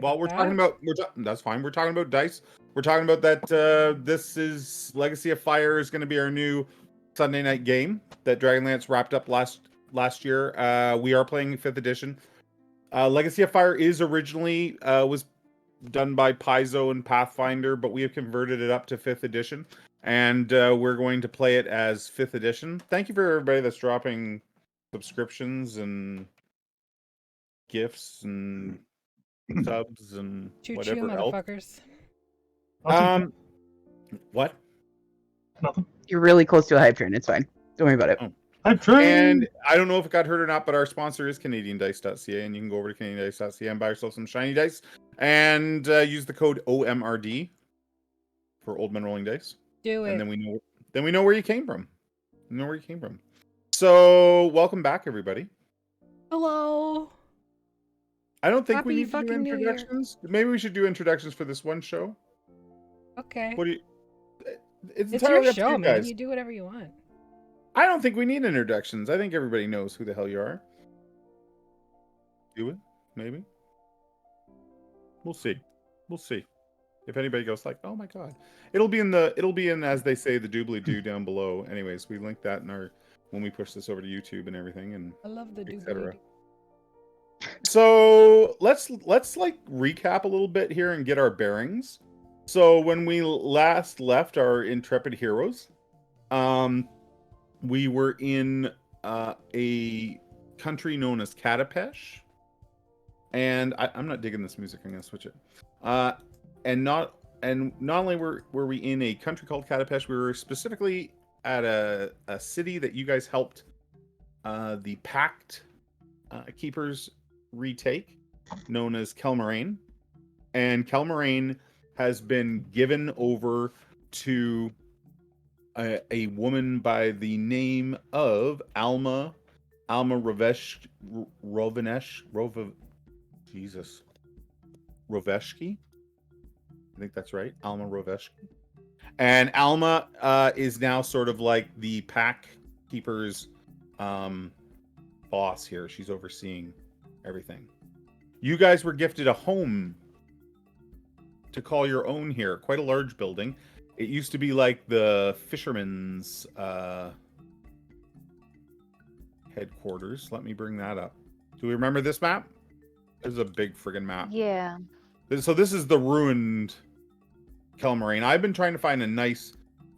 Well, we're talking about that's fine. We're talking about dice. We're talking about that. This is Legacy of Fire is going to be our new Sunday night game that Dragonlance wrapped up last year. We are playing 5th edition. Legacy of Fire is originally was done by Paizo and Pathfinder, but we have converted it up to 5th edition, and we're going to play it as 5th edition. Thank you for everybody that's dropping subscriptions and gifts and subs and whatever else. What? Nothing. You're really close to a hype train. It's fine. Don't worry about it. Hype train. And I don't know if it got heard or not, but our sponsor is CanadianDice.ca, and you can go over to CanadianDice.ca and buy yourself some shiny dice, and use the code OMRD for Old Men Rolling Dice. Do it. And then we know where you came from. So welcome back, everybody. Hello. I don't think Happy we need to do fucking New Year. introductions. Maybe we should do introductions for this one show. Okay. What do you? It's It's entirely your up to show, you man. guys. You do whatever you want. I don't think we need introductions. I think everybody knows who the hell you are. Do it? Maybe. We'll see. If anybody goes like, "Oh my god," it'll be in as they say the doobly doo down below. Anyways, we link that in our when we push this over to YouTube and everything and I love the etc. doobly. So let's like recap a little bit here and get our bearings. So when we last left our intrepid heroes, we were in a country known as Katapesh, and I'm not digging this music. I'm gonna switch it. And not only were we in a country called Katapesh, we were specifically at a city that you guys helped the Pact Keepers retake, known as Kelmarain. And Kelmarain has been given over to a woman by the name of Almah Roveshki. I think that's right. Almah Roveshki. And Almah is now sort of like the Pack Keepers boss here. She's overseeing everything. You guys were gifted a home to call your own here. Quite a large building. It used to be like the fisherman's headquarters. Let me bring that up. Do we remember this map? This is a big friggin' map. Yeah. So this is the ruined Kelmarain. I've been trying to find a nice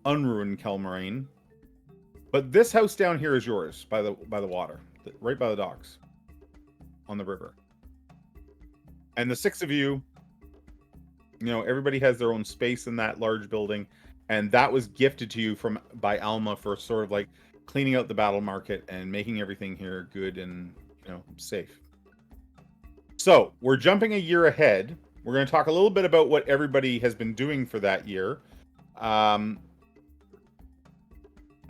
unruined Kelmarain. But this house down here is yours by the water. Right by the docks. On the river. And the 6 of you, everybody has their own space in that large building, and that was gifted to you by Almah for sort of like cleaning out the battle market and making everything here good and safe. So we're jumping a year ahead. We're going to talk a little bit about what everybody has been doing for that year,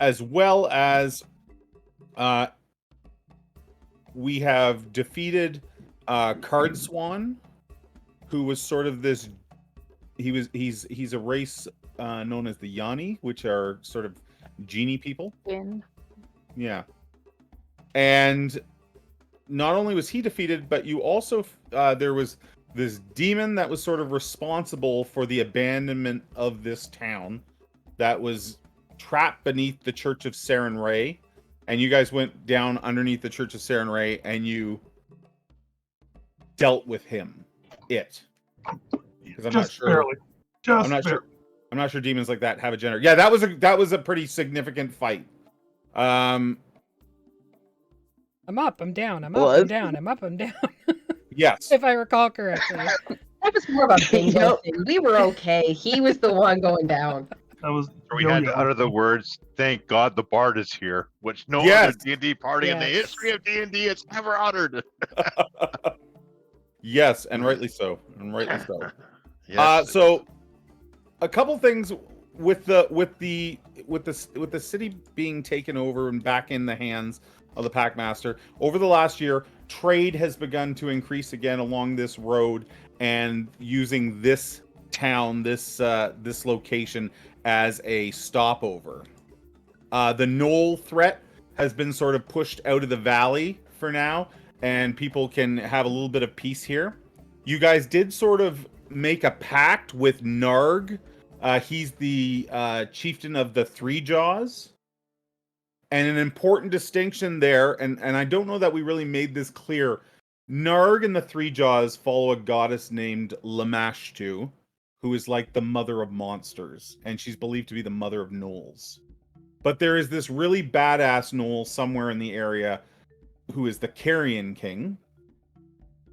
as well as we have defeated Card Swan, who was sort of this. He's a race known as the Yanni, which are sort of genie people. Yeah. And not only was he defeated, but you also there was this demon that was sort of responsible for the abandonment of this town that was trapped beneath the Church of Saren Ray. And you guys went down underneath the Church of Saren Ray and you dealt with him. Because I'm not sure. Barely. I'm not sure demons like that have a gender. Yeah, that was a pretty significant fight. I'm up, I'm down, I'm up, I'm down, I'm up, I'm down. Yes. If I recall correctly. That was more about bingo. We were okay. He was the one going down. That was. We had to utter the words, "Thank God the Bard is here," which no Yes. other D&D party in the history of D&D has ever uttered. Yes, and rightly so. Yes. So a couple things with the city being taken over and back in the hands of the Packmaster. Over the last year, trade has begun to increase again along this road and using this town, this location as a stopover. The Knoll threat has been sort of pushed out of the valley for now, and people can have a little bit of peace here. You guys did sort of make a pact with Narg. He's the chieftain of the Three Jaws. And an important distinction there, and I don't know that we really made this clear. Narg and the Three Jaws follow a goddess named Lamashtu, who is like the mother of monsters, and she's believed to be the mother of gnolls. But there is this really badass gnoll somewhere in the area who is the Carrion King,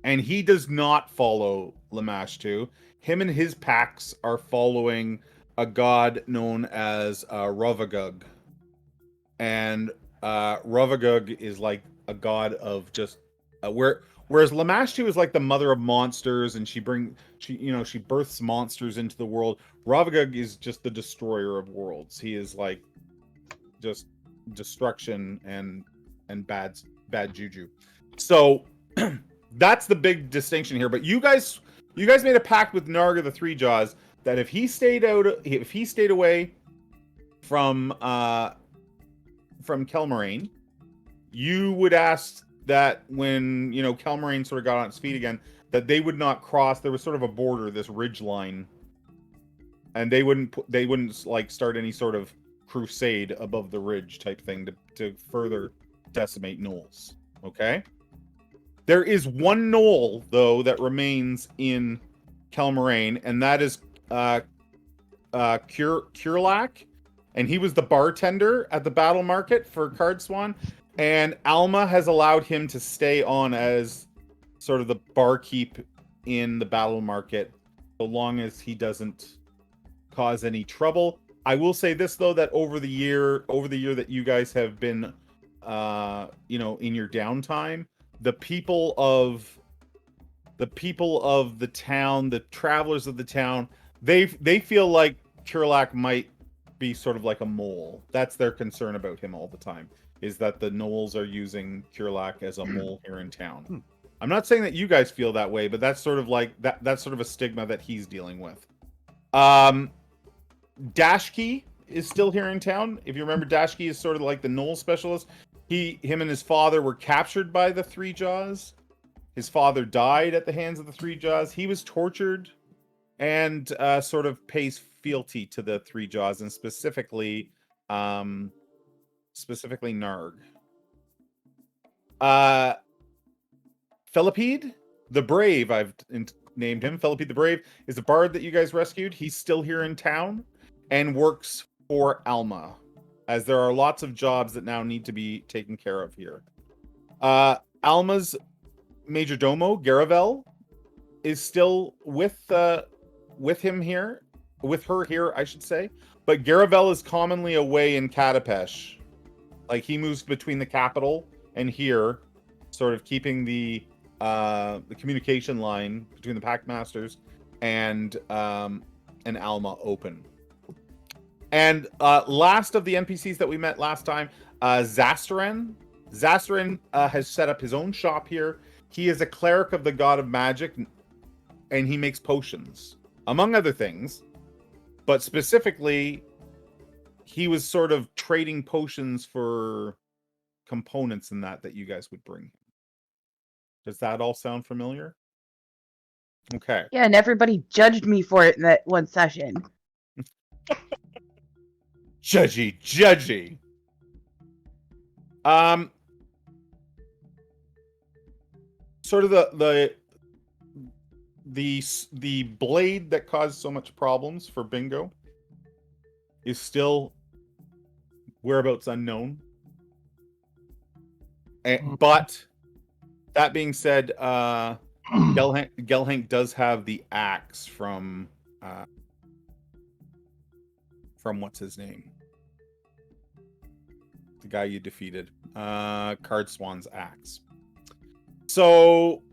and he does not follow Lamashtu. Him and his packs are following a god known as Rovagug. And Rovagug is like a god of just whereas Lamashtu is like the mother of monsters, and she births monsters into the world. Rovagug is just the destroyer of worlds. He is like just destruction and bad juju. So that's the big distinction here. But you guys made a pact with Narg of the Three Jaws that if he stayed away from Kelmarain, you would ask that when Kelmarain sort of got on its feet again, that they would not cross. There was sort of a border, this ridge line, and they wouldn't like start any sort of crusade above the ridge type thing to further decimate gnolls. Okay. There is one gnoll though that remains in Kelmarain, and that is Kurlak. And he was the bartender at the battle market for Cardswan. And Almah has allowed him to stay on as sort of the barkeep in the battle market, so long as he doesn't cause any trouble. I will say this though, that over the year that you guys have been, in your downtime, the people of the town, the travelers of the town, they feel like Kurlak might be sort of like a mole. That's their concern about him all the time, is that the gnolls are using Kurlak as a mole here in town. I'm not saying that you guys feel that way, but that's sort of like that's sort of a stigma that he's dealing with. Dashki is still here in town. If you remember, Dashki is sort of like the gnoll specialist. Him and his father were captured by the Three Jaws. His father died at the hands of the Three Jaws. He was tortured and sort of pays fealty to the Three Jaws, and specifically Narg. Felipede the Brave, I've named him. Felipede the Brave is a bard that you guys rescued. He's still here in town and works for Almah, as there are lots of jobs that now need to be taken care of here. Almah's major domo, Garavel, is still with him here. With her here, I should say. But Garavel is commonly away in Katapesh. Like, he moves between the capital and here, sort of keeping the communication line between the Pact Masters and Almah open. And last of the NPCs that we met last time, Zastaran. Zastaran has set up his own shop here. He is a cleric of the god of magic, and he makes potions, among other things. But specifically, he was sort of trading potions for components and that you guys would bring him. Does that all sound familiar? Okay. Yeah, and everybody judged me for it in that one session. Judgy. Sort of the blade that caused so much problems for Bingo is still whereabouts unknown. But that being said, Gelhank does have the axe from what's his name? The guy you defeated. Cardswan's axe. So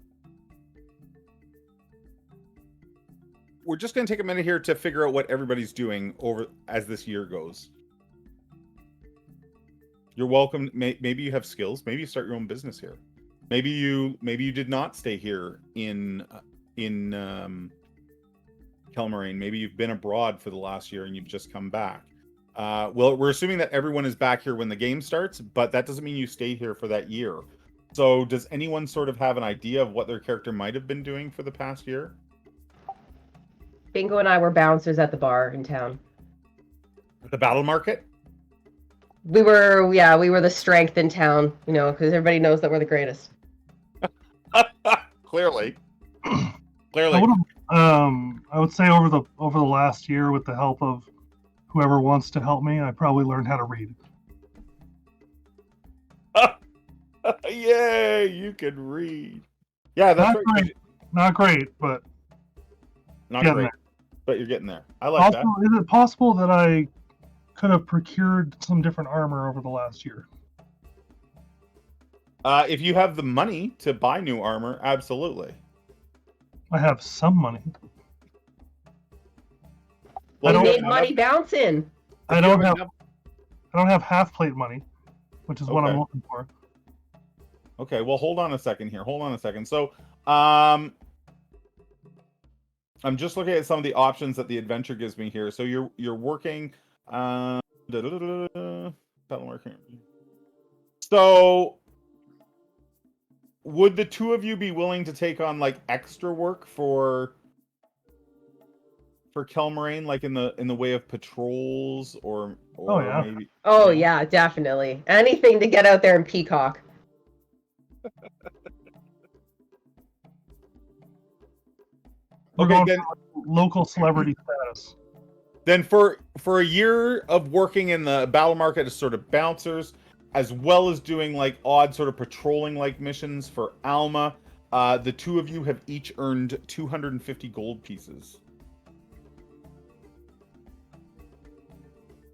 we're just going to take a minute here to figure out what everybody's doing over as this year goes. You're welcome. Maybe you have skills. Maybe you start your own business here. Maybe you did not stay here in Kelmarain. Maybe you've been abroad for the last year and you've just come back. Well, we're assuming that everyone is back here when the game starts, but that doesn't mean you stay here for that year. So does anyone sort of have an idea of what their character might have been doing for the past year? Bingo and I were bouncers at the bar in town. The battle market? We were the strength in town, because everybody knows that we're the greatest. Clearly. I Clearly. would say over the last year, with the help of whoever wants to help me, I probably learned how to read. Yay, you can read. Yeah, that's Not right. great, not great, but Not getting great, there. but you're getting there. I like Also, is it possible that I could have procured some different armor over the last year? that. If you have the money to buy new armor, absolutely. I have some money. Well, I We don't- made money bouncing. I don't have half plate money, which is what I'm Okay. looking for. Okay, well, hold on a second here. Hold on a second. So, I'm just looking at some of the options that the adventure gives me here. So you're working. Battle working. So, would the two of you be willing to take on like extra work for Kelmarain, like in the way of patrols or Oh, yeah. maybe? Oh Yeah. yeah, definitely. Anything to get out there and peacock. We're Okay, going then for local celebrity status. Then for a year of working in the battle market as sort of bouncers, as well as doing like odd sort of patrolling like missions for Almah, the two of you have each earned 250 gold pieces.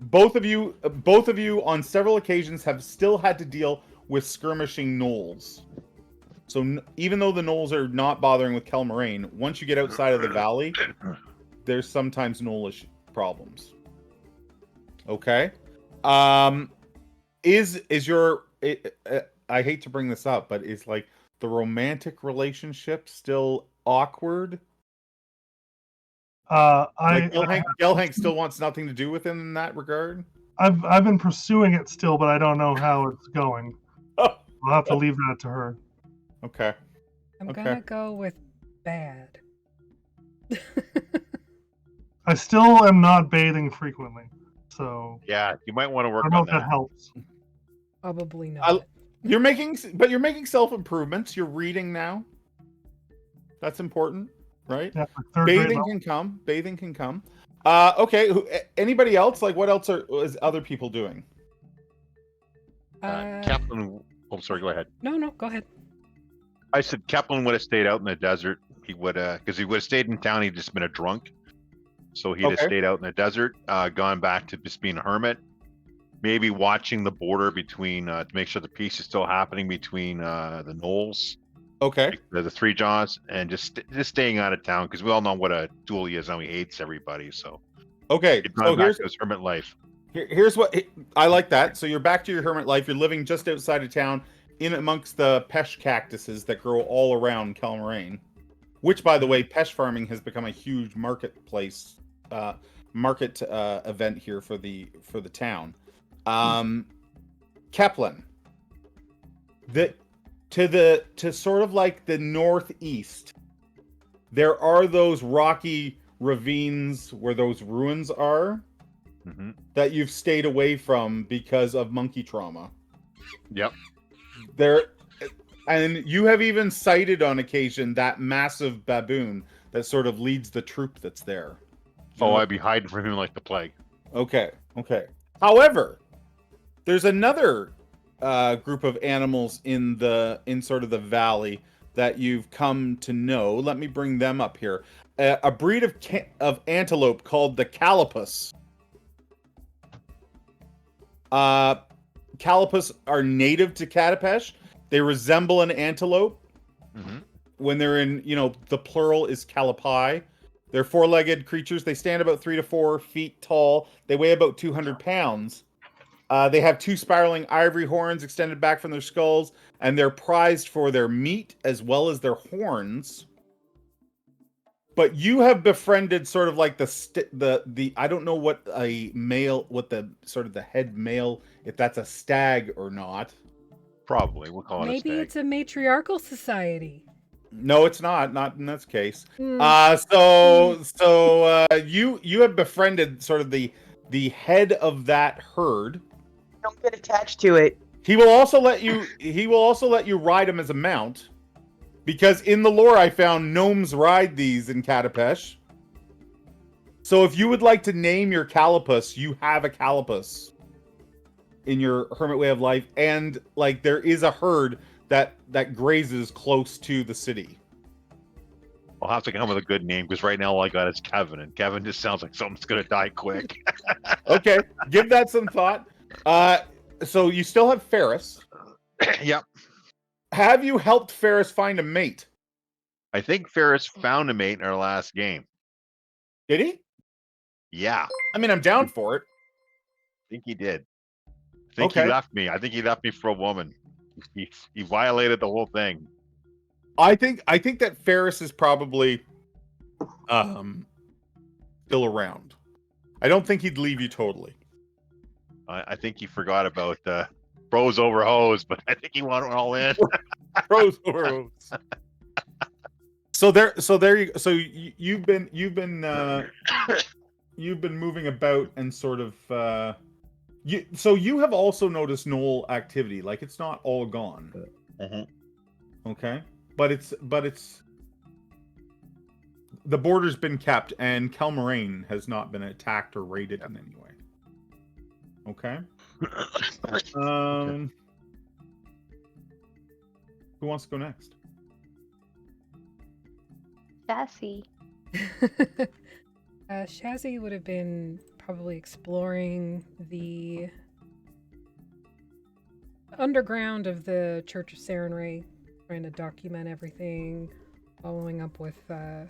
Both of you on several occasions have still had to deal with skirmishing gnolls. So even though the gnolls are not bothering with Kelmarain, once you get outside of the valley, there's sometimes gnollish problems. Okay. Is your I hate to bring this up, but is like the romantic relationship still awkward? Like Gelhank still wants nothing to do with him in that regard. I've been pursuing it still, but I don't know how it's going. I'll have to leave that to her. Okay. I'm Okay. gonna go with bad. I still am not bathing frequently, so Yeah, you might want to I work don't know on if that that. helps. Probably not. You're making self improvements. You're reading now. That's important, right? Yeah, for third grade Bathing level. can come. Bathing can come. Okay. Anybody else? Like, what else is other people doing? Kaplan. Oh, sorry. Go ahead. No, go ahead. I said Kaplan would have stayed out in the desert. He would, because he would have stayed in town. He'd just been a drunk. So he'd have Okay. stayed out in the desert, gone back to just being a hermit. Maybe watching the border between to make sure the peace is still happening between the Knolls, Okay. the Three Jaws, and just staying out of town because we all know what a tool he is and how he hates everybody. So Okay. he'd So gone back here's to his hermit life. here's what I like that. So you're back to your hermit life. You're living just outside of town, in amongst the pesh cactuses that grow all around Kelmarain. Which, by the way, pesh farming has become a huge marketplace, event here for the town. Keplan, to sort of like the northeast, there are those rocky ravines where those ruins are Mm-hmm. that you've stayed away from because of monkey trauma. Yep. And you have even sighted on occasion that massive baboon that sort of leads the troop that's there. Oh, I'd be hiding from him like the plague. Okay. However, there's another group of animals in sort of the valley that you've come to know. Let me bring them up here. A breed of antelope called the Calipus. Calipus are native to Katapesh. They resemble an antelope. Mm-hmm. When they're in, the plural is calipi. They're four-legged creatures. They stand about 3 to 4 feet tall. They weigh about 200 pounds. They have 2 spiraling ivory horns extended back from their skulls, and they're prized for their meat as well as their horns. But you have befriended sort of like the I don't know what the sort of the head male, if that's a stag or not. Probably. We'll call it Maybe a stag. it's a matriarchal society. No, it's not. Not in this case. Hmm. You have befriended sort of the head of that herd. Don't get attached to it. He will also let you ride him as a mount, because in the lore I found gnomes ride these in Katapesh. So if you would like to name your Calipus, you have a Calipus in your hermit way of life, and like there is a herd that grazes close to the city. I'll have to come with a good name because right now all I got is Kevin, and Kevin just sounds like something's gonna die quick. Okay, give that some thought. So you still have Ferris. Yep. Have you helped Ferris find a mate? I think Ferris found a mate in our last game. Did he? Yeah, I mean, I'm down for it. I think he did. I think Okay. he left me. I think he left me for a woman. He violated the whole thing. I think that Ferris is probably still around. I don't think he'd leave you totally. I think he forgot about bros over hoes, but I think he wanted all in. Pros or O's. You've been moving about and sort of you have also noticed Knoll activity. Like it's not all gone. Okay, but it's the border's been kept, and Kelmaraine has not been attacked or raided in any way. Okay. Who wants to go next? Sassy. Shazzy would have been probably exploring the underground of the Church of Sarenrae, trying to document everything, following up with the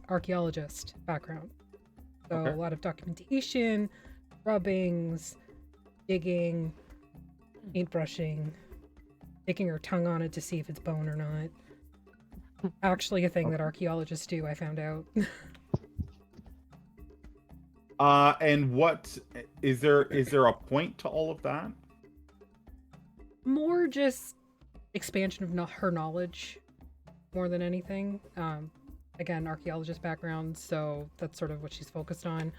archaeologist background. So Okay. a lot of documentation, rubbings, digging, paintbrushing, sticking her tongue on it to see if it's bone or not. Actually a thing that archaeologists do, I found out. And what is there a point to all of that? More just expansion of her knowledge more than anything. Again, archaeologist background, so that's sort of what she's focused on.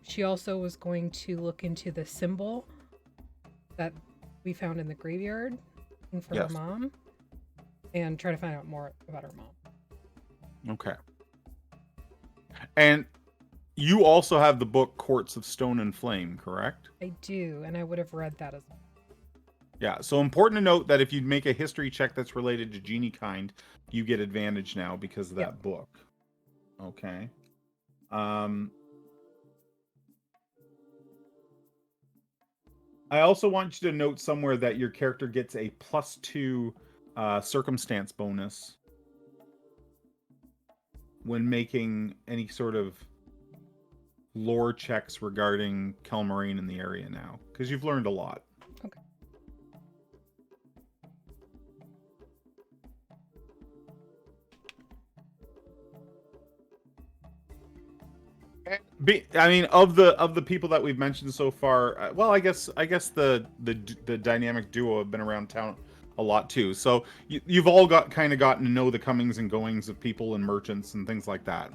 She also was going to look into the symbol that we found in the graveyard for her Yes. mom and try to find out more about her mom. Okay. And you also have the book Courts of Stone and Flame, correct? I do, and I would have read that as well. Yeah, so important to note that if you make a history check that's related to genie kind, you get advantage now because of that book. Okay. I also want you to note somewhere that your character gets a +2 circumstance bonus when making any sort of lore checks regarding Kelmaraine in the area now, because you've learned a lot. Okay. I mean, of the people that we've mentioned so far, well, I guess the dynamic duo have been around town a lot too. So you've all gotten to know the comings and goings of people and merchants and things like that.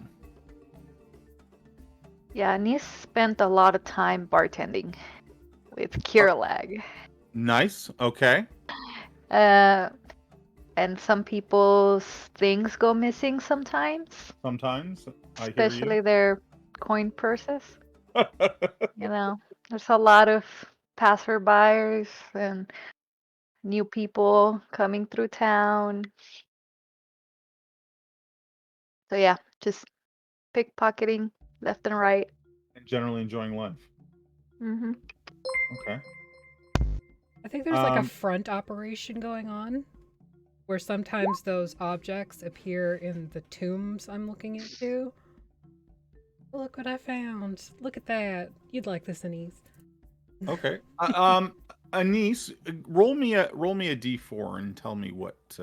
Yeah, Nis spent a lot of time bartending with Kiralag. Nice. Okay. And some people's things go missing sometimes, Sometimes I especially hear their coin purses. you. You know, there's a lot of passerbyers and new people coming through town. So yeah, just pickpocketing left and right. And generally enjoying life. Mm-hmm. Okay. I think there's like a front operation going on where sometimes those objects appear in the tombs I'm looking into. Look what I found. Look at that. You'd like this, Anise. Okay. Anise, roll me a d4 and tell me what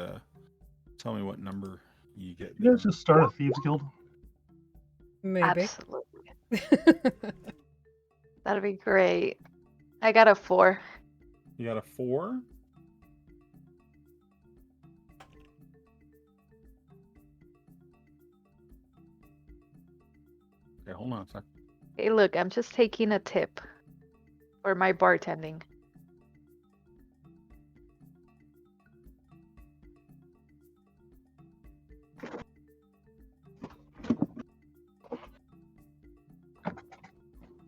number you get. You guys just start a thieves guild. Maybe. Absolutely. That'd be great. I got a 4. You got a 4. Okay, hold on a sec. Hey, look, I'm just taking a tip for my bartending.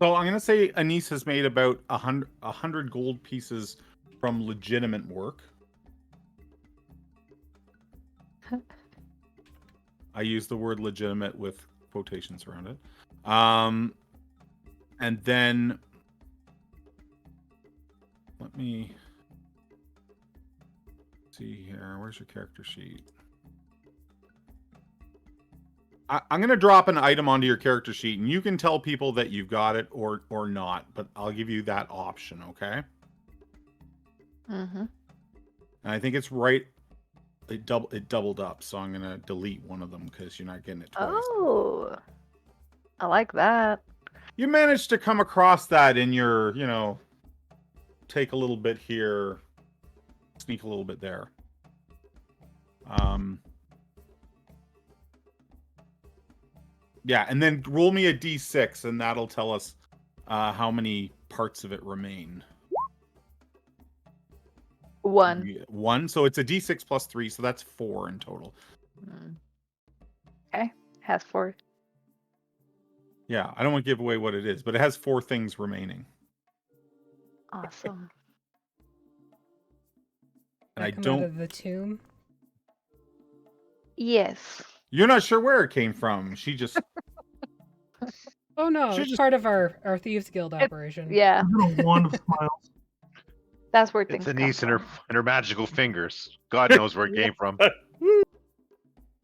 So I'm gonna say Anise has made about 100 gold pieces from legitimate work. I use the word legitimate with quotations around it. And then let me see here. Where's your character sheet? I'm going to drop an item onto your character sheet, and you can tell people that you've got it or not, but I'll give you that option, okay? Mm-hmm. And I think it's right. It doubled up, so I'm going to delete one of them because you're not getting it twice. Oh, I like that. You managed to come across that in your, take a little bit here, sneak a little bit there. Yeah, and then roll me a d6, and that'll tell us how many parts of it remain. 1. 1, so it's a d6 plus 3, so that's 4 in total. Okay, has 4. Yeah, I don't want to give away what it is, but it has 4 things remaining. Awesome. And I Come out don't. of the tomb. Yes. You're not sure where it came from. She just. Oh no, Should it's just- part of our Thieves Guild operation. Yeah, A wand of smiles. that's where It's things come Anise and from. her magical fingers. God knows where it came from.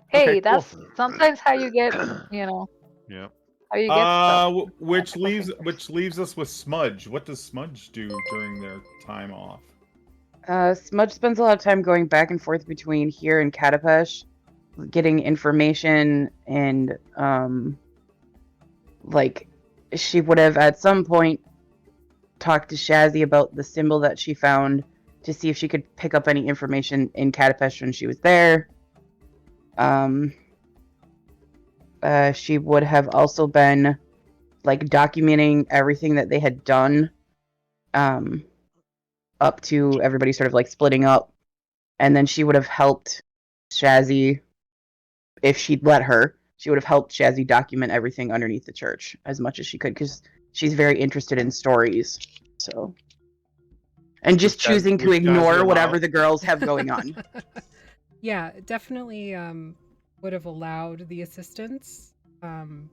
Hey, Okay, cool. that's sometimes how you get, Yeah. how you get stuff. Which Magical leaves fingers. us with Smudge. What does Smudge do during their time off? Smudge spends a lot of time going back and forth between here and Katapesh, getting information, and like she would have at some point talked to Shazzy about the symbol that she found to see if she could pick up any information in Katapesh when she was there. She would have also been like documenting everything that they had done up to everybody sort of like splitting up, and then she would have helped Shazzy, if she'd let her, she would have helped Shazzy document everything underneath the church as much as she could, because she's very interested in stories. So, and just choosing to Would Shazzy ignore allow whatever it? the girls have going on. Yeah, definitely would have allowed the assistance. Okay.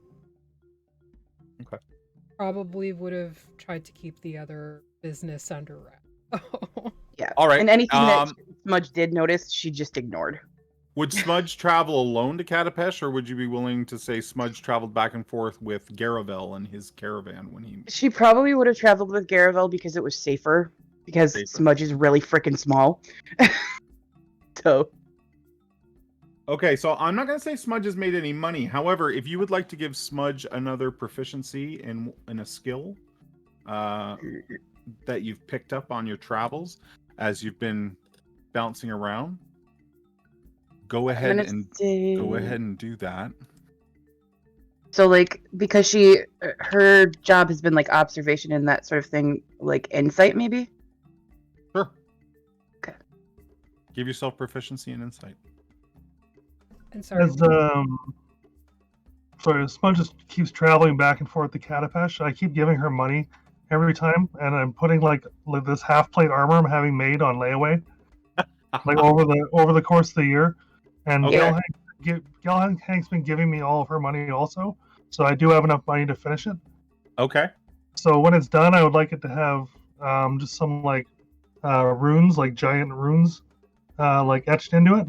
Probably would have tried to keep the other business under wraps. Yeah. All right. And anything that Smudge did notice, she just ignored. Would Smudge travel alone to Katapesh, or would you be willing to say Smudge traveled back and forth with Garavel and his caravan when he? She probably would have traveled with Garavel because it was safer, because Safer. Smudge is really freaking small. So. Okay, so I'm not going to say Smudge has made any money. However, if you would like to give Smudge another proficiency in a skill that you've picked up on your travels as you've been bouncing around, go ahead and do that. So, like, because her job has been like observation and that sort of thing, like insight, maybe. Sure. Okay. Give yourself proficiency in insight. And sorry. As Smudge just keeps traveling back and forth to Katapesh. I keep giving her money every time, and I'm putting like this half plate armor I'm having made on layaway, like over the course of the year. And Okay. Gail Hank's been giving me all of her money also, so I do have enough money to finish it. Okay. So when it's done, I would like it to have just some like runes, like giant runes, like etched into it,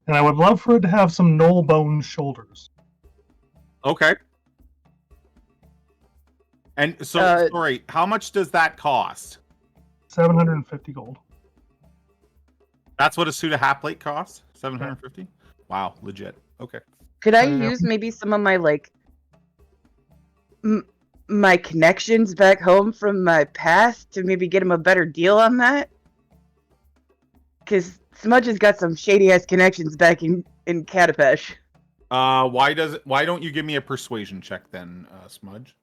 and I would love for it to have some knoll bone shoulders. Okay. And so, sorry, how much does that cost? 750 gold. That's what a suit of half plate costs? 750? Wow, legit. Okay. Could I use maybe some of my like my connections back home from my past to maybe get him a better deal on that? Because Smudge has got some shady ass connections back in Katapesh. Why don't you give me a persuasion check then, Smudge?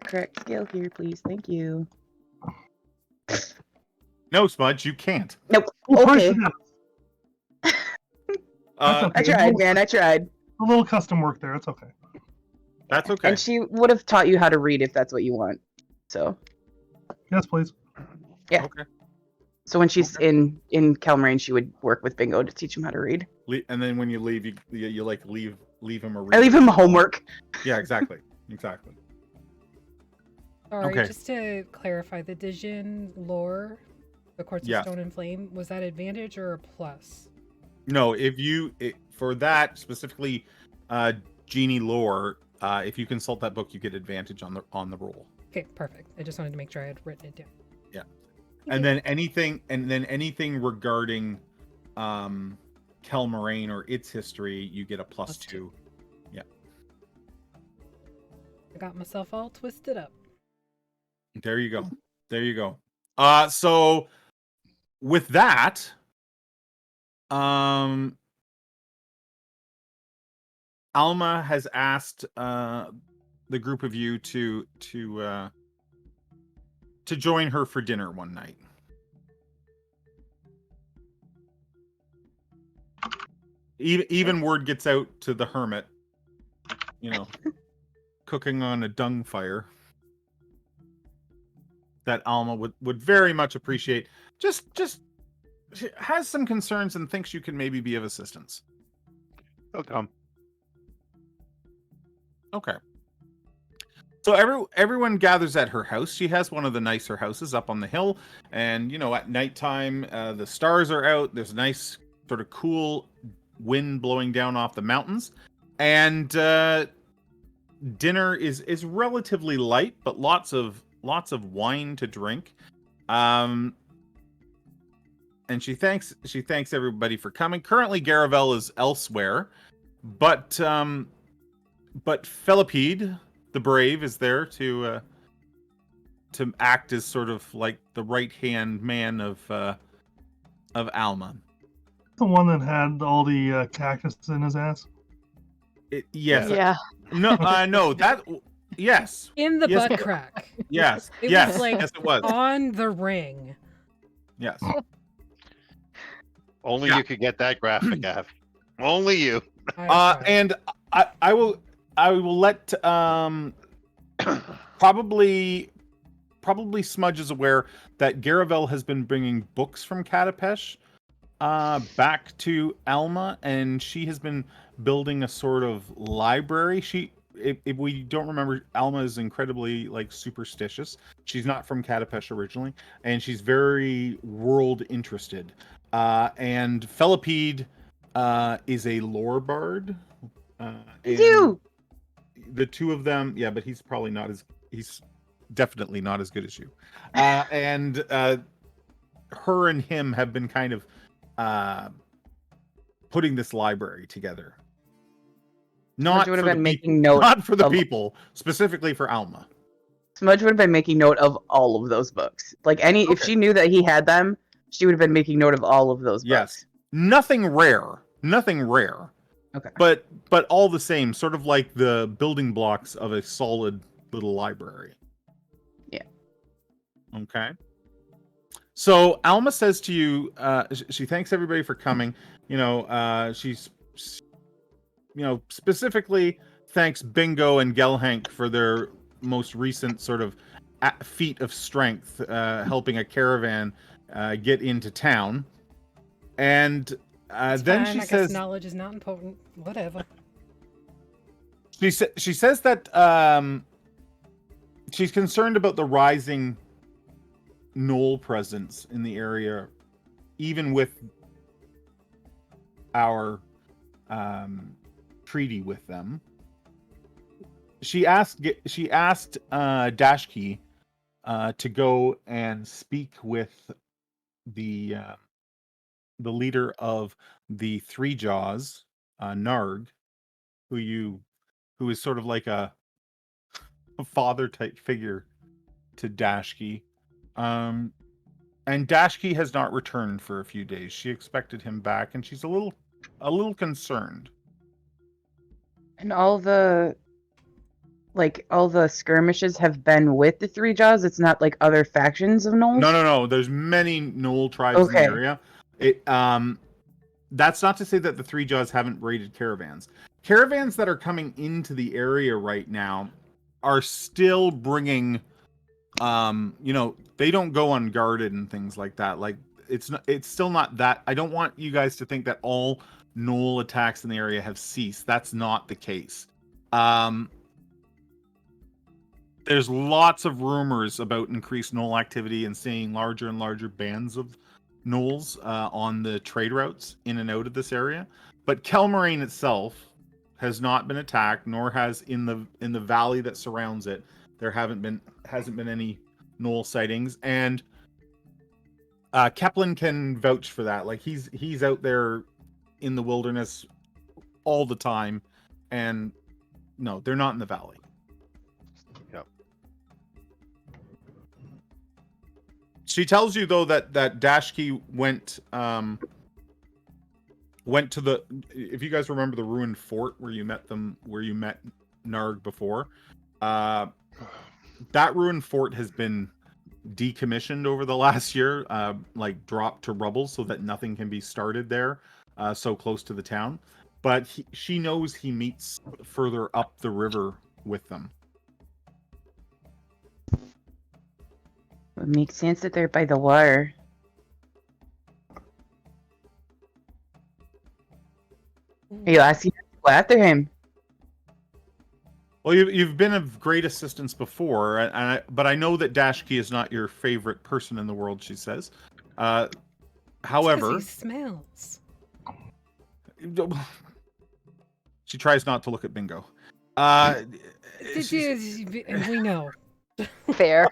Correct scale here, please. Thank you. No, Smudge, you can't. Nope. Well, Okay. That's Uh, okay. I tried, man. I tried. A little custom work there. It's okay. that's okay. And she would have taught you how to read if that's what you want. So Yes, please. yeah. Okay. So when she's Okay. in Kelmarine, she would work with Bingo to teach him how to read. And then when you leave, you like leave him a I leave him homework. Yeah, exactly. Exactly. Sorry, Okay. just to clarify, the Dijin lore, the Courts Yes. of Stone and Flame, was that advantage or a plus? No, for that specifically, Genie lore, if you consult that book, you get advantage on the roll. Okay, perfect. I just wanted to make sure I had written it down. Yeah. Thank And you. then anything regarding Kelmarine or its history, you get a plus +2. 2. Yeah. I got myself all twisted up. There you go. There you go. So with that, Alma has asked the group of you to join her for dinner one night. Even word gets out to the hermit, cooking on a dung fire, that Alma would very much appreciate. Just she has some concerns and thinks you can maybe be of assistance. He'll come. Okay. So everyone gathers at her house. She has one of the nicer houses up on the hill, and at nighttime, the stars are out. There's a nice sort of cool wind blowing down off the mountains, and dinner is relatively light, but lots of wine to drink. And she thanks everybody for coming. Currently, Garavel is elsewhere, but Felipede the Brave is there to act as sort of like the right hand man of Alma. The one that had all the cactus in his ass. Yes. Yeah. No. No. That. Yes. In the Yes, butt crack. Yes. It yes. was like yes, it was. on the ring. Yes. Only Yeah. you could get that graphic, Av. Only you. I tried. And I will let probably Smudge is aware that Garavel has been bringing books from Katapesh back to Alma, and she has been building a sort of library. If we don't remember, Alma is incredibly superstitious. She's not from Katapesh originally, and she's very world interested. And Felipede is a lore bard. You. The two of them, yeah, but he's definitely not as good as you. And her and him have been kind of putting this library together. Not would have for the been making people, note not for the of- people, specifically for Alma. Smudge would have been making note of all of those books. If Okay. she knew that he had them, she would have been making note of all of those Yes. books. Nothing rare. Okay. But all the same, sort of like the building blocks of a solid little library. Yeah. Okay. So Alma says to you, she thanks everybody for coming. She's specifically thanks Bingo and Gelhank for their most recent sort of feat of strength, helping a caravan get into town. And It's then fine. she I guess says, knowledge is not important. Whatever. she says that she's concerned about the rising Knoll presence in the area, even with our treaty with them. She asked Dashki to go and speak with the leader of the Three Jaws, Narg, who is sort of like a father type figure to Dashki. And Dashki has not returned for a few days. She expected him back, and she's a little concerned. And all the skirmishes have been with the Three Jaws. It's not like other factions of gnolls. No. There's many gnoll tribes in the area. That's not to say that the Three Jaws haven't raided caravans. Caravans that are coming into the area right now are still bringing, they don't go unguarded and things like that. Like it's still not that. I don't want you guys to think that all gnoll attacks in the area have ceased. That's not the case. There's lots of rumors about increased gnoll activity and seeing larger and larger bands of gnolls on the trade routes in and out of this area. But Kelmarine itself has not been attacked, nor has in the valley that surrounds it. There hasn't been any gnoll sightings, and Keplin can vouch for that. Like he's out there in the wilderness all the time, and no, they're not in the valley. Yep. She tells you though that Dashki went to the, if you guys remember the ruined fort where you met Narg before, that ruined fort has been decommissioned over the last year, like dropped to rubble so that nothing can be started there, so close to the town. But she knows he meets further up the river with them. It makes sense that they're by the water. Are you asking us to go after him? Well, you've been of great assistance before, but I know that Dashki is not your favorite person in the world, she says. However, he smells. She tries not to look at Bingo. We know. Fair.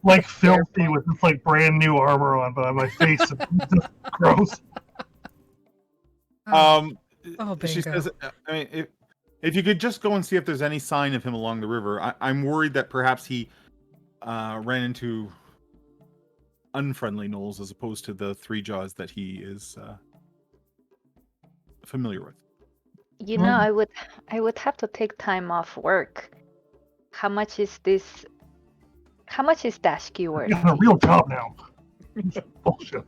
Like filthy with this like brand new armor on, but on my face is just gross. Bingo. She says, I mean, if you could just go and see if there's any sign of him along the river. I'm worried that perhaps he ran into unfriendly gnolls as opposed to the Three Jaws that he is familiar with. You know, I would have to take time off work. How much is Dashki worth? You got a real job now. Bullshit.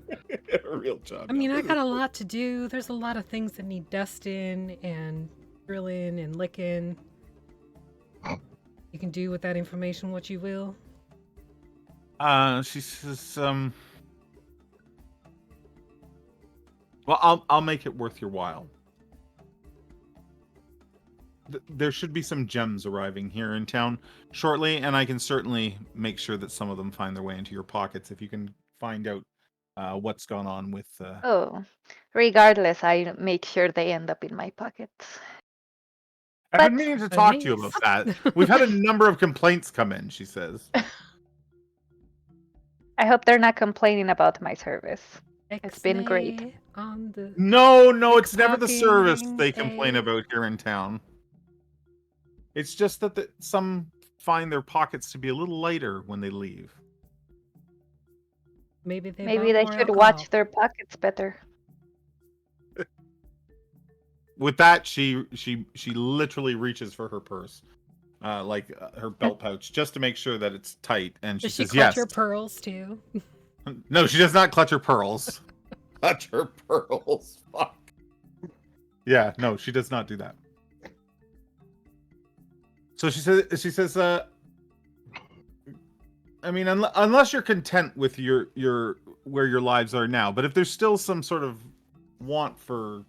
A real job. I mean, I got a lot to do. There's a lot of things that need dusting and drilling and licking. You can do with that information what you will. She says, well, I'll make it worth your while. There should be some gems arriving here in town shortly, and I can certainly make sure that some of them find their way into your pockets if you can find out what's gone on with... Oh, regardless, I make sure they end up in my pockets. I've been meaning to talk to you about that. We've had a number of complaints come in, she says. I hope they're not complaining about my service. It's been great. No, it's never the service they complain about here in town. It's just that some find their pockets to be a little lighter when they leave. Maybe they should watch their pockets better. With that, she literally reaches for her purse, her belt pouch, just to make sure that it's tight. And she says, "Yes." Does she clutch her pearls too? No, she does not clutch her pearls. Clutch her pearls. Fuck. Yeah, no, she does not do that. So she says, I mean, unless you're content with your where your lives are now, but if there's still some sort of want for,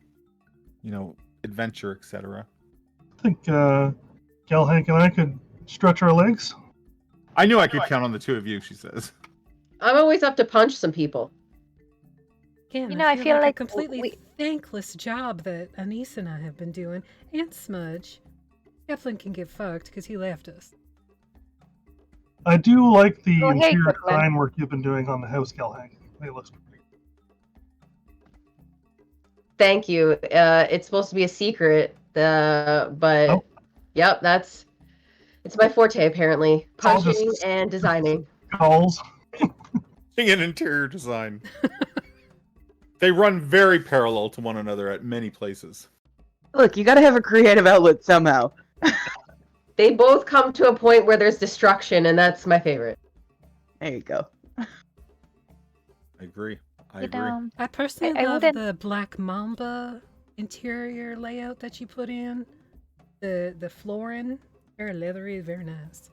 adventure, etc. I think Galhank and I could stretch our legs. I knew I could count on the two of you, she says. I'm always up to punch some people. Again, I feel like a completely thankless job that Anise and I have been doing, and Smudge. Eflin can get fucked because he left us. I do like the interior Goodwin. design work you've been doing on the house, Galhank. It looks pretty. Thank you. It's supposed to be a secret. But Oh. yep, it's my forte apparently. It's all Punching just- and designing. Skulls. In interior design. They run very parallel to one another at many places. Look, you gotta have a creative outlet somehow. They both come to a point where there's destruction, and that's my favorite. There you go. I agree. I You agree. know, I personally I love wouldn't- the Black Mamba interior layout that you put in. The flooring, very leathery, very nice.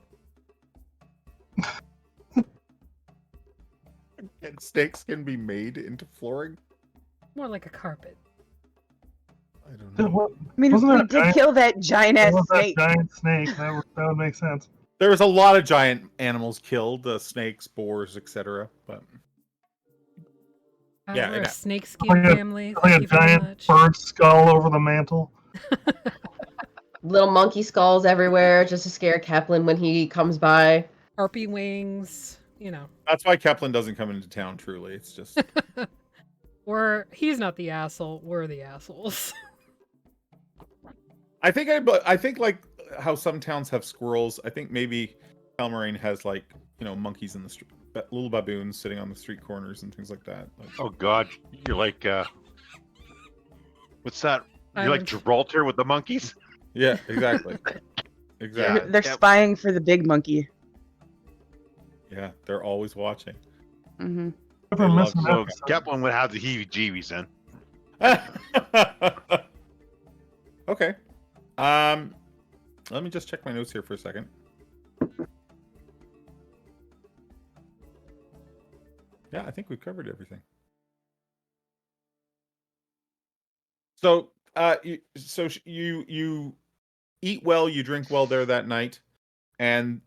And snakes can be made into flooring? More like a carpet. I don't know. What I mean, Wasn't we there a did giant- kill that giant ass was that snake. giant snake? That would make sense. There was a lot of giant animals killed, snakes, boars, etc. But Yeah, We're and a I- snakeskin Like a- family. Like Thank a you very giant much. bird skull over the mantle. Little monkey skulls everywhere just to scare Kaplan when he comes by. Harpy wings, you know. that's why Kaplan doesn't come into town. Truly, it's just He's not the asshole. We're the assholes. I think like how some towns have squirrels. I think maybe Calmarine has like monkeys in the street, little baboons sitting on the street corners and things like that. Like, Oh God, you're like what's that? You're like Island. Gibraltar with the monkeys. yeah, exactly, exactly. They're Yep. spying for the big monkey. Yeah, they're always watching. Hmm Never They miss love an So episode. Kaplan would have the heebie-jeebies then. Okay. Let me just check my notes here for a second. Yeah, I think we've covered everything. So, you eat well, you drink well there that night, and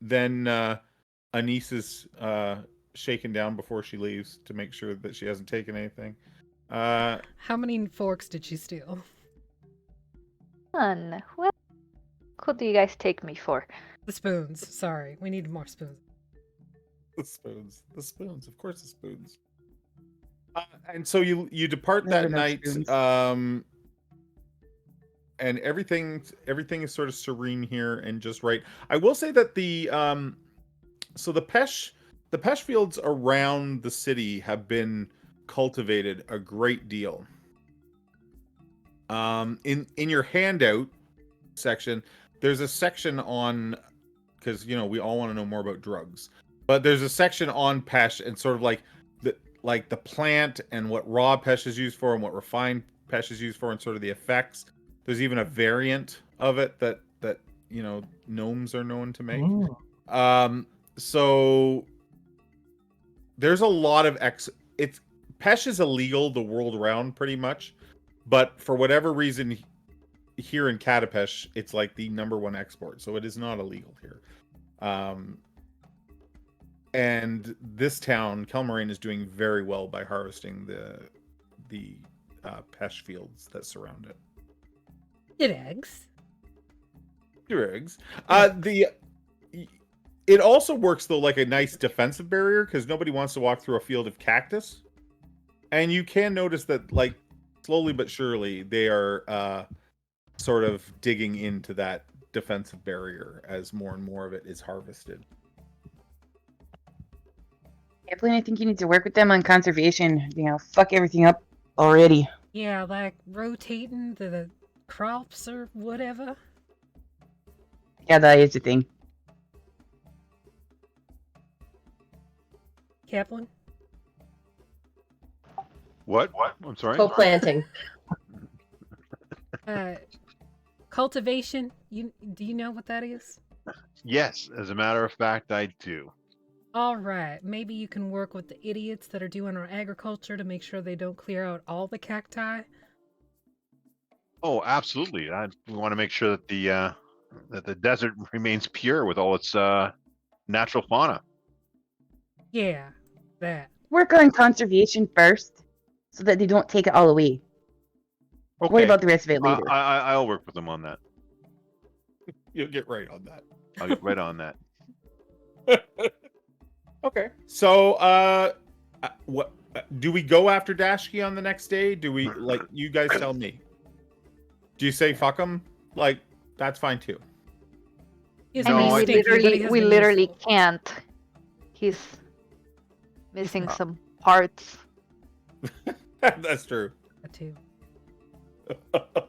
then Anise is shaken down before she leaves to make sure that she hasn't taken anything. How many forks did she steal? None. What could you guys take me for? The spoons. Sorry, we need more spoons. The spoons, of course, the spoons. And so you depart Never that enough night, spoons. and everything is sort of serene here and just right. I will say that the Pesh fields around the city have been cultivated a great deal. In your handout section, there's a section on, because we all want to know more about drugs, but there's a section on Pesh and sort of like the plant and what raw Pesh is used for and what refined Pesh is used for and sort of the effects. There's even a variant of it that gnomes are known to make. So there's a lot of Pesh is illegal the world around pretty much, but for whatever reason here in Katapesh, it's like the #1 export, so it is not illegal here. And this town, Kelmarine, is doing very well by harvesting the Pesh fields that surround it. It eggs. Your eggs. It also works though like a nice defensive barrier because nobody wants to walk through a field of cactus, and you can notice that like slowly but surely they are sort of digging into that defensive barrier as more and more of it is harvested. Kaplan, I think you need to work with them on conservation. Fuck everything up already. Yeah, like rotating the crops or whatever. Yeah, that is the thing. Kaplan? What? I'm sorry. Co-planting. Cultivation. Do you know what that is? Yes, as a matter of fact, I do. All right. Maybe you can work with the idiots that are doing our agriculture to make sure they don't clear out all the cacti. Oh, absolutely. We want to make sure that the desert remains pure with all its natural fauna. Yeah, that. Work on conservation first, so that they don't take it all away. Okay. Worry about the rest of it later. I'll work with them on that. You'll get right on that. I'll get right on that. Okay. So, what do we go after Dashki on the next day? Do we you guys tell me? Do you say fuck him? Like, that's fine too. He has I No, no mean, I we stinky, but he literally, has we no literally useful. can't. He's missing not- some parts. That's true. That too.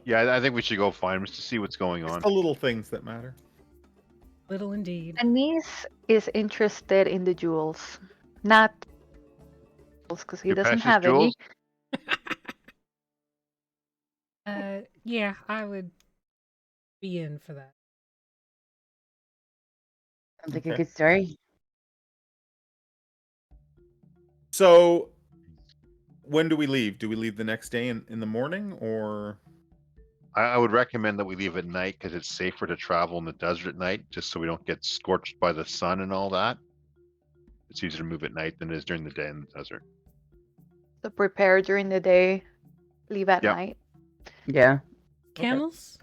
Yeah, I think we should go find him just to see what's going It's on. the little things that matter. Little indeed. Anise is interested in the jewels, not because he Your doesn't precious have any. jewels? Yeah, I would be in for that. Sounds like a Okay. good story. So, when do we leave? Do we leave the next day in the morning, or? I would recommend that we leave at night because it's safer to travel in the desert at night, just so we don't get scorched by the sun and all that. It's easier to move at night than it is during the day in the desert. So prepare during the day, leave at Yep. night. Yeah. Camels?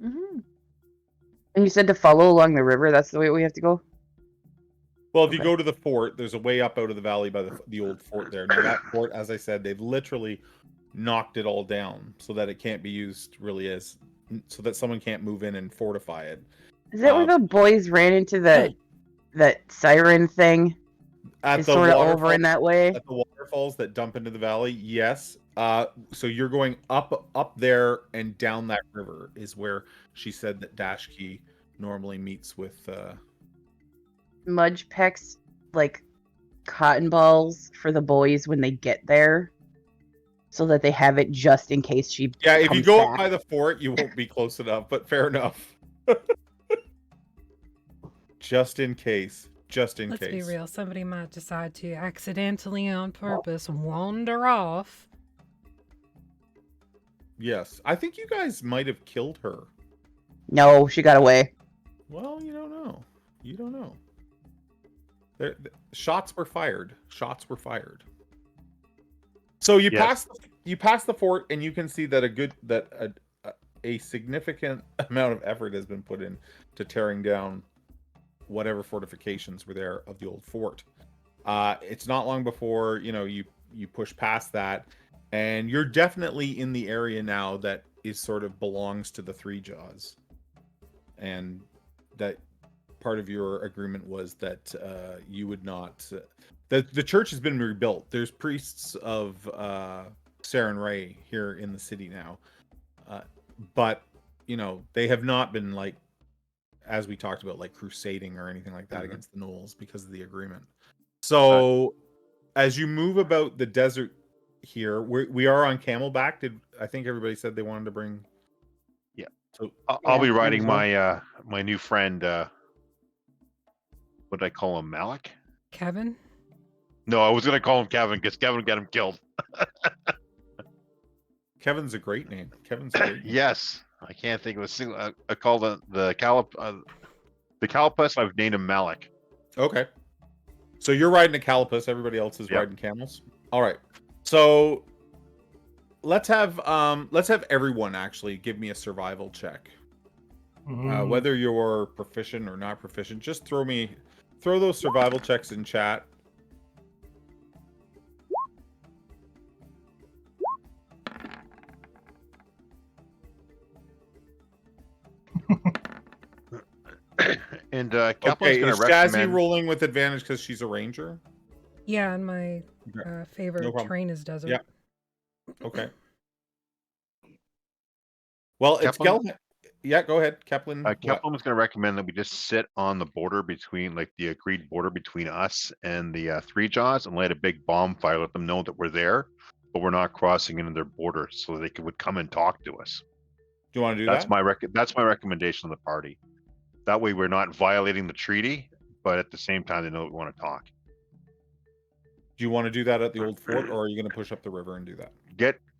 Hmm And you said to follow along the river. That's the way we have to go. Well, if you Okay. go to the fort, there's a way up out of the valley by the old fort there. Now that fort, as I said, they've literally knocked it all down so that it can't be used really as, so that someone can't move in and fortify it. Is that where the boys ran into that siren thing? At It's the sort of over waterfall, in that way. at the waterfalls that dump into the valley, yes. So you're going up there and down that river is where she said that Dashki normally meets with. Mudge pecks like cotton balls for the boys when they get there, so that they have it just in case she. Yeah, if you comes go up back. by the fort, you won't be close enough. But fair enough. Just in case. Just in Let's case. be real. Somebody might decide to accidentally, on purpose, wander off. Yes, I think you guys might have killed her. No, she got away. Well, you don't know. You don't know. Shots were fired. Shots were fired. So you Yes. pass the fort, and you can see that a significant amount of effort has been put in to tearing down whatever fortifications were there of the old fort. It's not long before you push past that, and you're definitely in the area now that is sort of belongs to the Three Jaws, and that part of your agreement was that you would not. The church has been rebuilt. There's priests of Saren Ray here in the city now, but they have not been, like, as we talked about, like crusading or anything like that Mhm. against the Knolls because of the agreement. So as you move about the desert here, we are on Camelback. I think everybody said they wanted to bring? Yeah. So I'll be Yeah, might riding as well. my new friend. What did I call him? Malik? Kevin? No, I was gonna call him Kevin because Kevin got him killed. Kevin's a great name. Kevin's a great name. Yes, I can't think of a single. I call the Calipus. I've named him Malik. Okay. So you're riding a Calipus. Everybody else is Yep. riding camels. All right. So let's have everyone actually give me a survival check. Mhm. Whether you're proficient or not proficient, just throw those survival checks in chat. And Kaplan's Okay, gonna is Jazzy recommend. rolling with advantage because she's a ranger? Yeah, and my Okay. favorite No problem. terrain is desert. Yeah. Okay. Well, it's Kaplan? Yeah, go ahead, Kaplan. What? Kaplan was going to recommend that we just sit on the border between, like, the agreed border between us and the Three Jaws, and light a big bonfire. Let them know that we're there, but we're not crossing into their border, so they would come and talk to us. Do you want to do That's that? That's my recommendation of the party. That way, we're not violating the treaty, but at the same time, they know that we want to talk. Do you want to do that at the old fort, or are you going to push up the river and do that?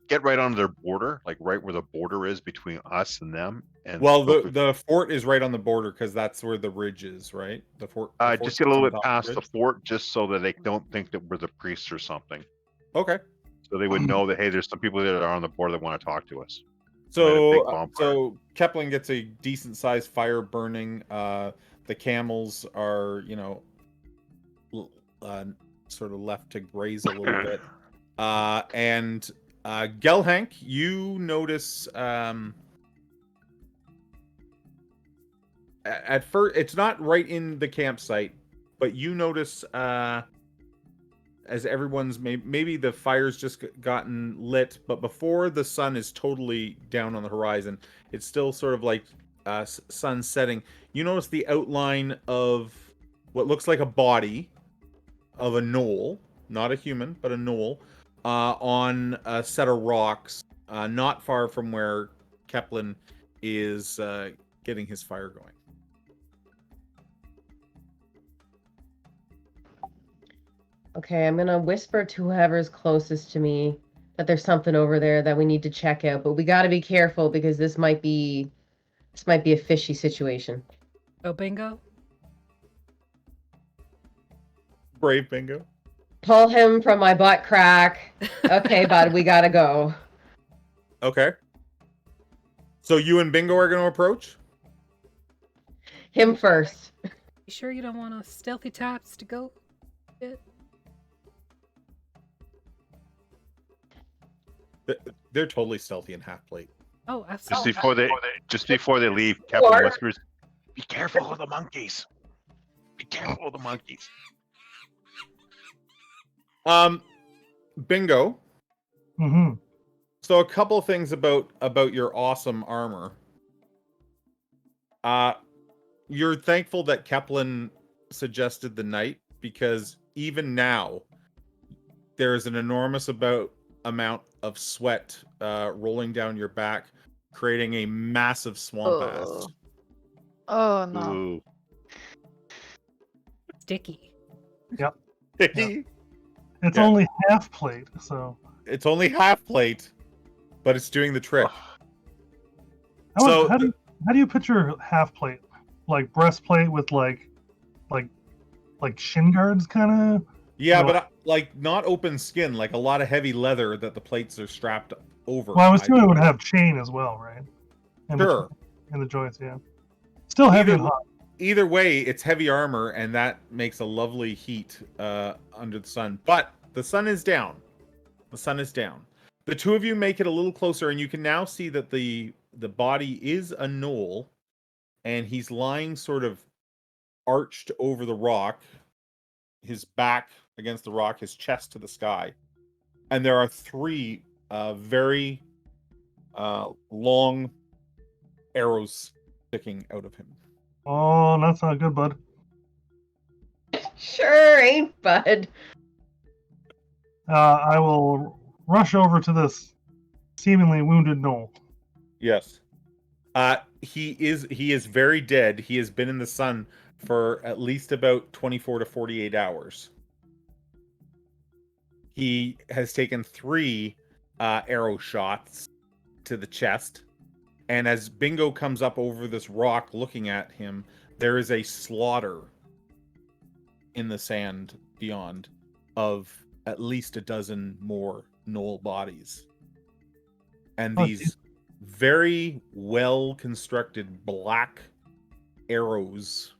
Get right on their border, like right where the border is between us and them. And Well, go through- the fort is right on the border because that's where the ridge is, right? The fort. just get a little sits bit on top past of the ridge. fort, just so that they don't think that we're the priests or something. Okay. So they would know that, hey, there's some people that are on the border that want to talk to us. Light a big So bonfire. so Kepling gets a decent sized fire burning. The camels are sort of left to graze a little bit, and Gelhank, you notice at first it's not right in the campsite, but you notice as everyone's maybe the fire's just gotten lit, but before the sun is totally down on the horizon, it's still sort of like sun setting. You notice the outline of what looks like a body of a gnoll, not a human, but a gnoll, on a set of rocks, not far from where Keplin is getting his fire going. Okay, I'm gonna whisper to whoever's closest to me that there's something over there that we need to check out, but we got to be careful because this might be a fishy situation. Oh, bingo. Brave Bingo. Pull him from my butt crack. Okay, bud, we gotta go. Okay. So you and Bingo are going to approach? Him first. You sure you don't want a stealthy taps to go? They're totally stealthy and half plate. Oh, absolutely. Just before they leave, Captain whispers, "Be careful of the monkeys. Be careful of the monkeys." Bingo. Mm-hmm. So a couple of things about your awesome armor. You're thankful that Keplin suggested the night, because even now there is an enormous amount of sweat rolling down your back, creating a massive swamp ass. Oh no. Ooh. Sticky. Yep. Yeah. It's Yeah. only half plate, so. It's only half plate, but it's doing the trick. How do you picture half plate? Like breastplate with like shin guards, kind of. Yeah, Well- but like not open skin, like a lot of heavy leather that the plates are strapped over. Well, I was assuming it would have chain as well, right? Sure. In the joints, yeah. Still heavy and hot. Either way, it's heavy armor, and that makes a lovely heat under the sun. But the sun is down. The sun is down. The two of you make it a little closer, and you can now see that the body is a gnoll, and he's lying sort of arched over the rock, his back against the rock, his chest to the sky. And there are three very long arrows sticking out of him. Oh, that's not good, bud. Sure ain't, bud. I will rush over to this seemingly wounded gnoll. Yes. He is very dead. He has been in the sun for at least about 24 to 48 hours. He has taken 3 arrow shots to the chest. And as Bingo comes up over this rock looking at him, there is a slaughter in the sand beyond of at least a dozen more gnoll bodies. And these very well constructed black arrows,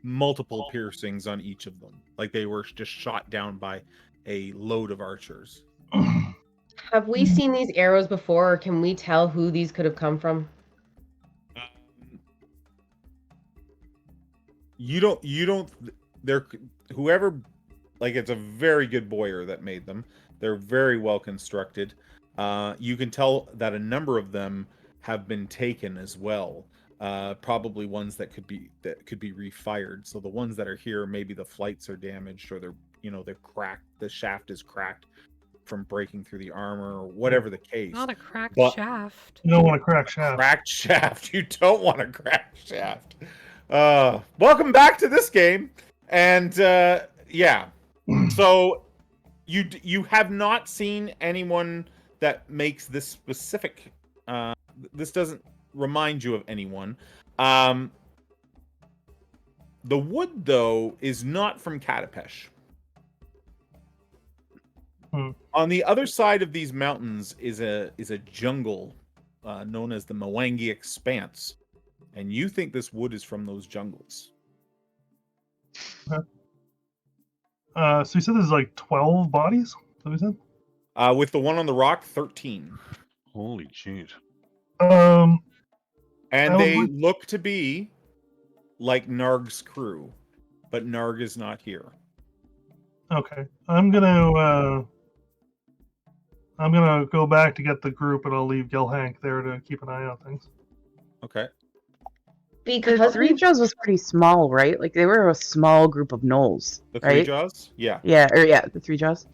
multiple piercings on each of them, like they were just shot down by a load of archers. Have we seen these arrows before, or can we tell who these could have come from? You don't they're whoever, like, it's a very good boyer that made them. They're very well constructed. You can tell that a number of them have been taken as well. Probably ones that could be refired. So the ones that are here, maybe the flights are damaged, or they're cracked. The shaft is cracked from breaking through the armor, or whatever the case. Not a cracked But- shaft. You don't want to crack shaft. Cracked shaft. You don't want a cracked shaft. Welcome back to this game. And yeah. So you have not seen anyone that makes this specific. This doesn't remind you of anyone. The wood, though, is not from Katapesh. On the other side of these mountains is a jungle known as the Mwangi Expanse, and you think this wood is from those jungles. So you said there's like 12 bodies? Is that what you said? With the one on the rock, 13. Holy jeez. I And would they like- look to be like Narg's crew, but Narg is not here. Okay. I'm gonna go back to get the group, and I'll leave Gil Hank there to keep an eye on things. Okay. The Because Three Jaws was pretty small, right? Like they were a small group of gnolls, The Three right? Jaws? Yeah. Yeah, the Three Jaws.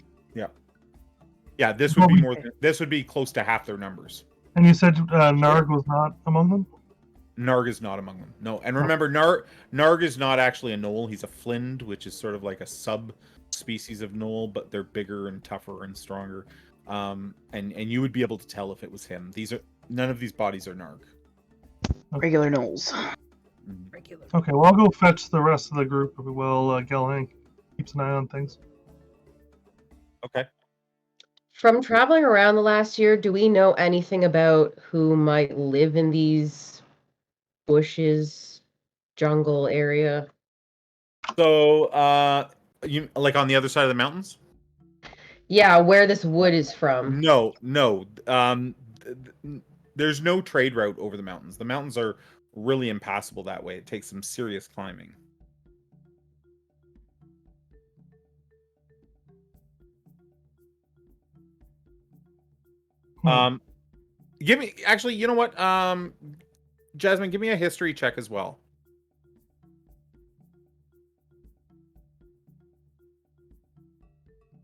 Yeah, this would Well, be more this would be close to half their numbers. And you said Narg was not among them? Narg is not among them. No. And remember, Narg is not actually a gnoll. He's a flind, which is sort of like a sub-species of gnoll, but they're bigger and tougher and stronger. And you would be able to tell if it was him. None of these bodies are Narg. Regular gnolls. Regular. Okay, well, I'll go fetch the rest of the group while Gil Hank keeps an eye on things. Okay. from traveling around the last year, do we know anything about who might live in these bushes, jungle area? So, you like on the other side of the mountains? Yeah, where this wood is from. No. There's no trade route over the mountains. The mountains are really impassable that way. It takes some serious climbing. Give me actually, you know what? Jasmine, give me a history check as well.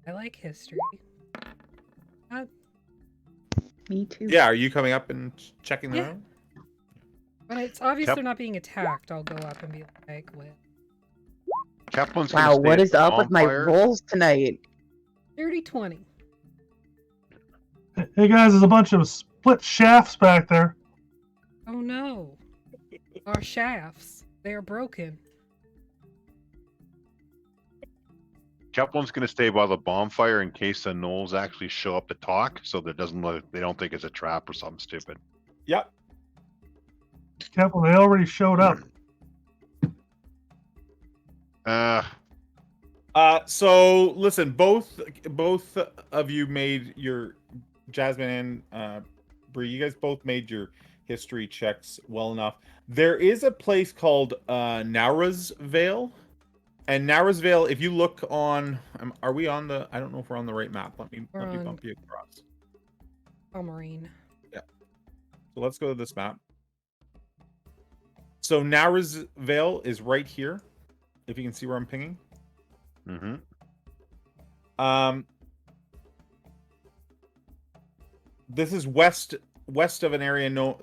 I like history. Me too. Yeah, are you coming up and checking them Yeah. out? When it's obvious Yep. they're not being attacked, I'll go up and be like, "What? Kaplan's Wow, gonna stay what at is the up with my bonfire. rolls tonight? 30-20. Hey guys, there's a bunch of split shafts back there. Oh no. Our shafts. They are broken. Kaplan's gonna stay by the bonfire in case the gnolls actually show up to talk, so that they don't think it's a trap or something stupid. Yep. Careful, they already showed up. So listen, both of you made your Jasmine and Bree, you guys both made your history checks well enough. There is a place called Naura's Vale. And Naura's Vale, if you look on, are we on the? I don't know if we're on the right map. Let me on- bump you across. Marine. So let's go to this map. So Naura's Vale is right here. If you can see where I'm pinging. Mm-hmm. This is west of an area. No,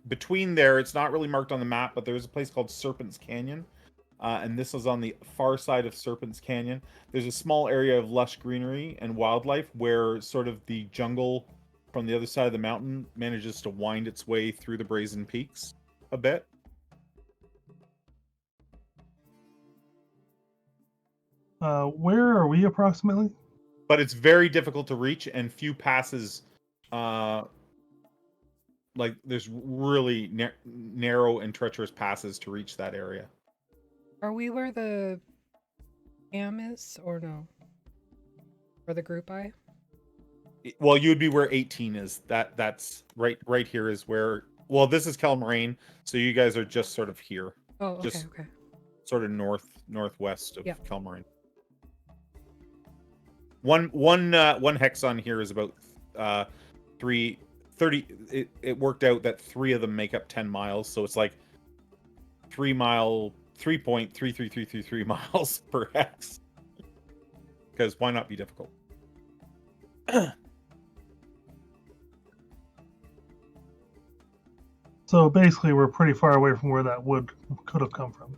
between there, it's not really marked on the map, but there's a place called Serpent's Canyon. And this is on the far side of Serpent's Canyon. There's a small area of lush greenery and wildlife where sort of the jungle from the other side of the mountain manages to wind its way through the Brazen Peaks a bit. Where are we approximately? But it's very difficult to reach, and few passes. Like there's really narrow and treacherous passes to reach that area. Are we where the cam is, or no? Or the group I? Well, you would be where 18 is. That's right here is where. Well, this is Kelmarine, so you guys are just sort of here, Oh, okay, Just- okay. sort of northwest of Yep. Kelmarine. One hex on here is about 30. It worked out that 3 of them make up 10 miles, so it's like 3.33333 miles per hex. Because why not be difficult? So basically, we're pretty far away from where that wood could have come from.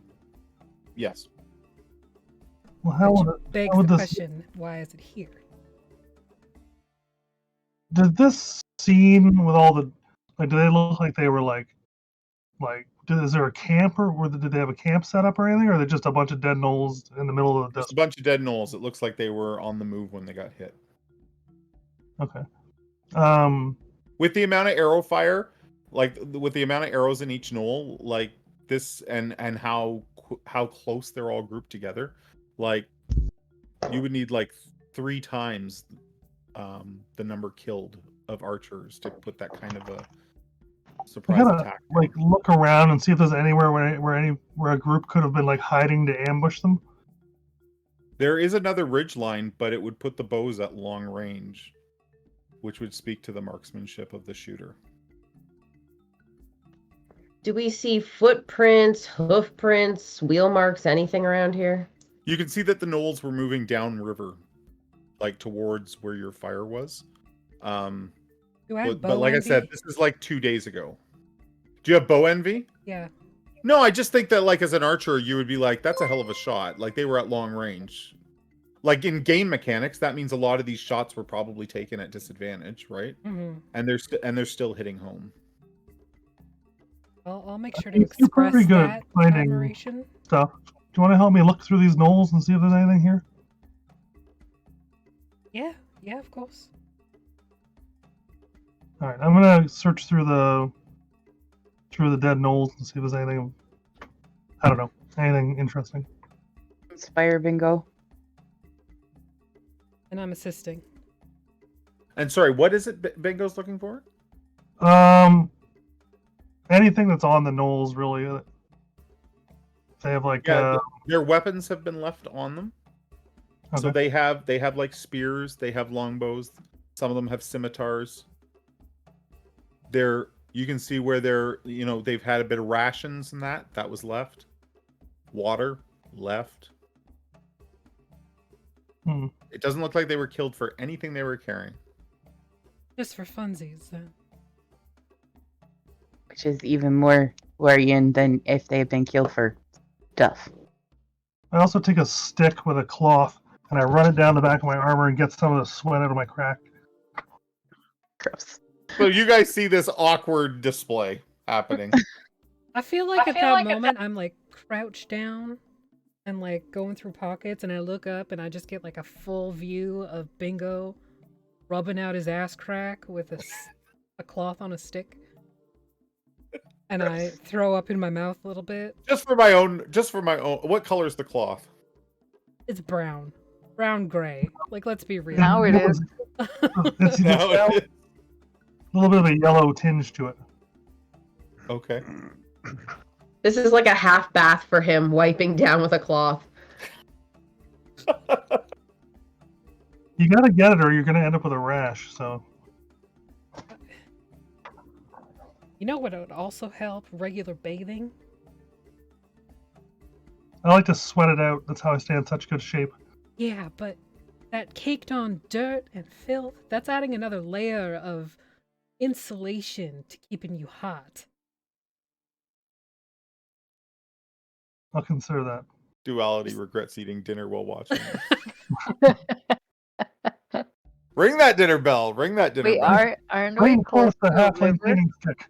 Yes. Well, how Which would it, begs how would the this? question: why is it here? Did this scene with all the do they look like they were like is there a camp or did they have a camp set up or anything, or are they just a bunch of dead gnolls in the middle of the Just a desert? bunch of dead gnolls. It looks like they were on the move when they got hit. Okay. With the amount of arrow fire, like with the amount of arrows in each gnoll, like this, and how close they're all grouped together, like You would need like 3 times the number killed of archers to put that kind of a I surprise gotta attack. like look around and see if there's anywhere where a group could have been like hiding to ambush them. There is another ridge line, but it would put the bows at long range, which would speak to the marksmanship of the shooter. Do we see footprints, hoof prints, wheel marks, anything around here? You can see that the gnolls were moving downriver, like towards where your fire was. Do I have But like I said, this is like 2 days ago. Do you have bow envy? Yeah. No, I just think that like as an archer, you would be like, that's a hell of a shot. Like they were at long range. Like in game mechanics, that means a lot of these shots were probably taken at disadvantage, right? Mm-hmm. And they're still hitting home. I'll make sure to You're express pretty good that at finding admiration. stuff. Do you want to help me look through these knolls and see if there's anything here? Yeah, of course. All right, I'm gonna search through the dead knolls and see if there's anything. I don't know, anything interesting. Inspire bingo. And I'm assisting. And sorry, what is it Bingo's looking for? Anything that's on the knolls, really. They have like their weapons have been left on them. okay. So they have like spears, they have longbows, some of them have scimitars. You can see where they've had a bit of rations and that was left. Water left. It doesn't look like they were killed for anything they were carrying. Just for funsies, then. Which is even more worrying than if they had been killed for stuff. I also take a stick with a cloth and I run it down the back of my armor and get some of the sweat out of my crack. Gross. So you guys see this awkward display happening. I feel like at that moment I'm like crouched down and like going through pockets, and I look up and I just get like a full view of Bingo rubbing out his ass crack with a cloth on a stick. And I throw up in my mouth a little bit. Just for my own. What color is the cloth? It's brown. Brown gray. Like, let's be real. Now it is. It's No, a little bit of a yellow tinge to it. Okay. This is like a half bath for him, wiping down with a cloth. You gotta get it or you're gonna end up with a rash, so. You know what would also help? Regular bathing. I like to sweat it out. That's how I stay in such good shape. Yeah, but that caked on dirt and filth, that's adding another layer of insulation to keeping you hot. I'll consider that. Duality regrets eating dinner while watching this. Ring that dinner bell. Ring that dinner We bell. aren't we Bring close forth the to a halfling river? painting stick.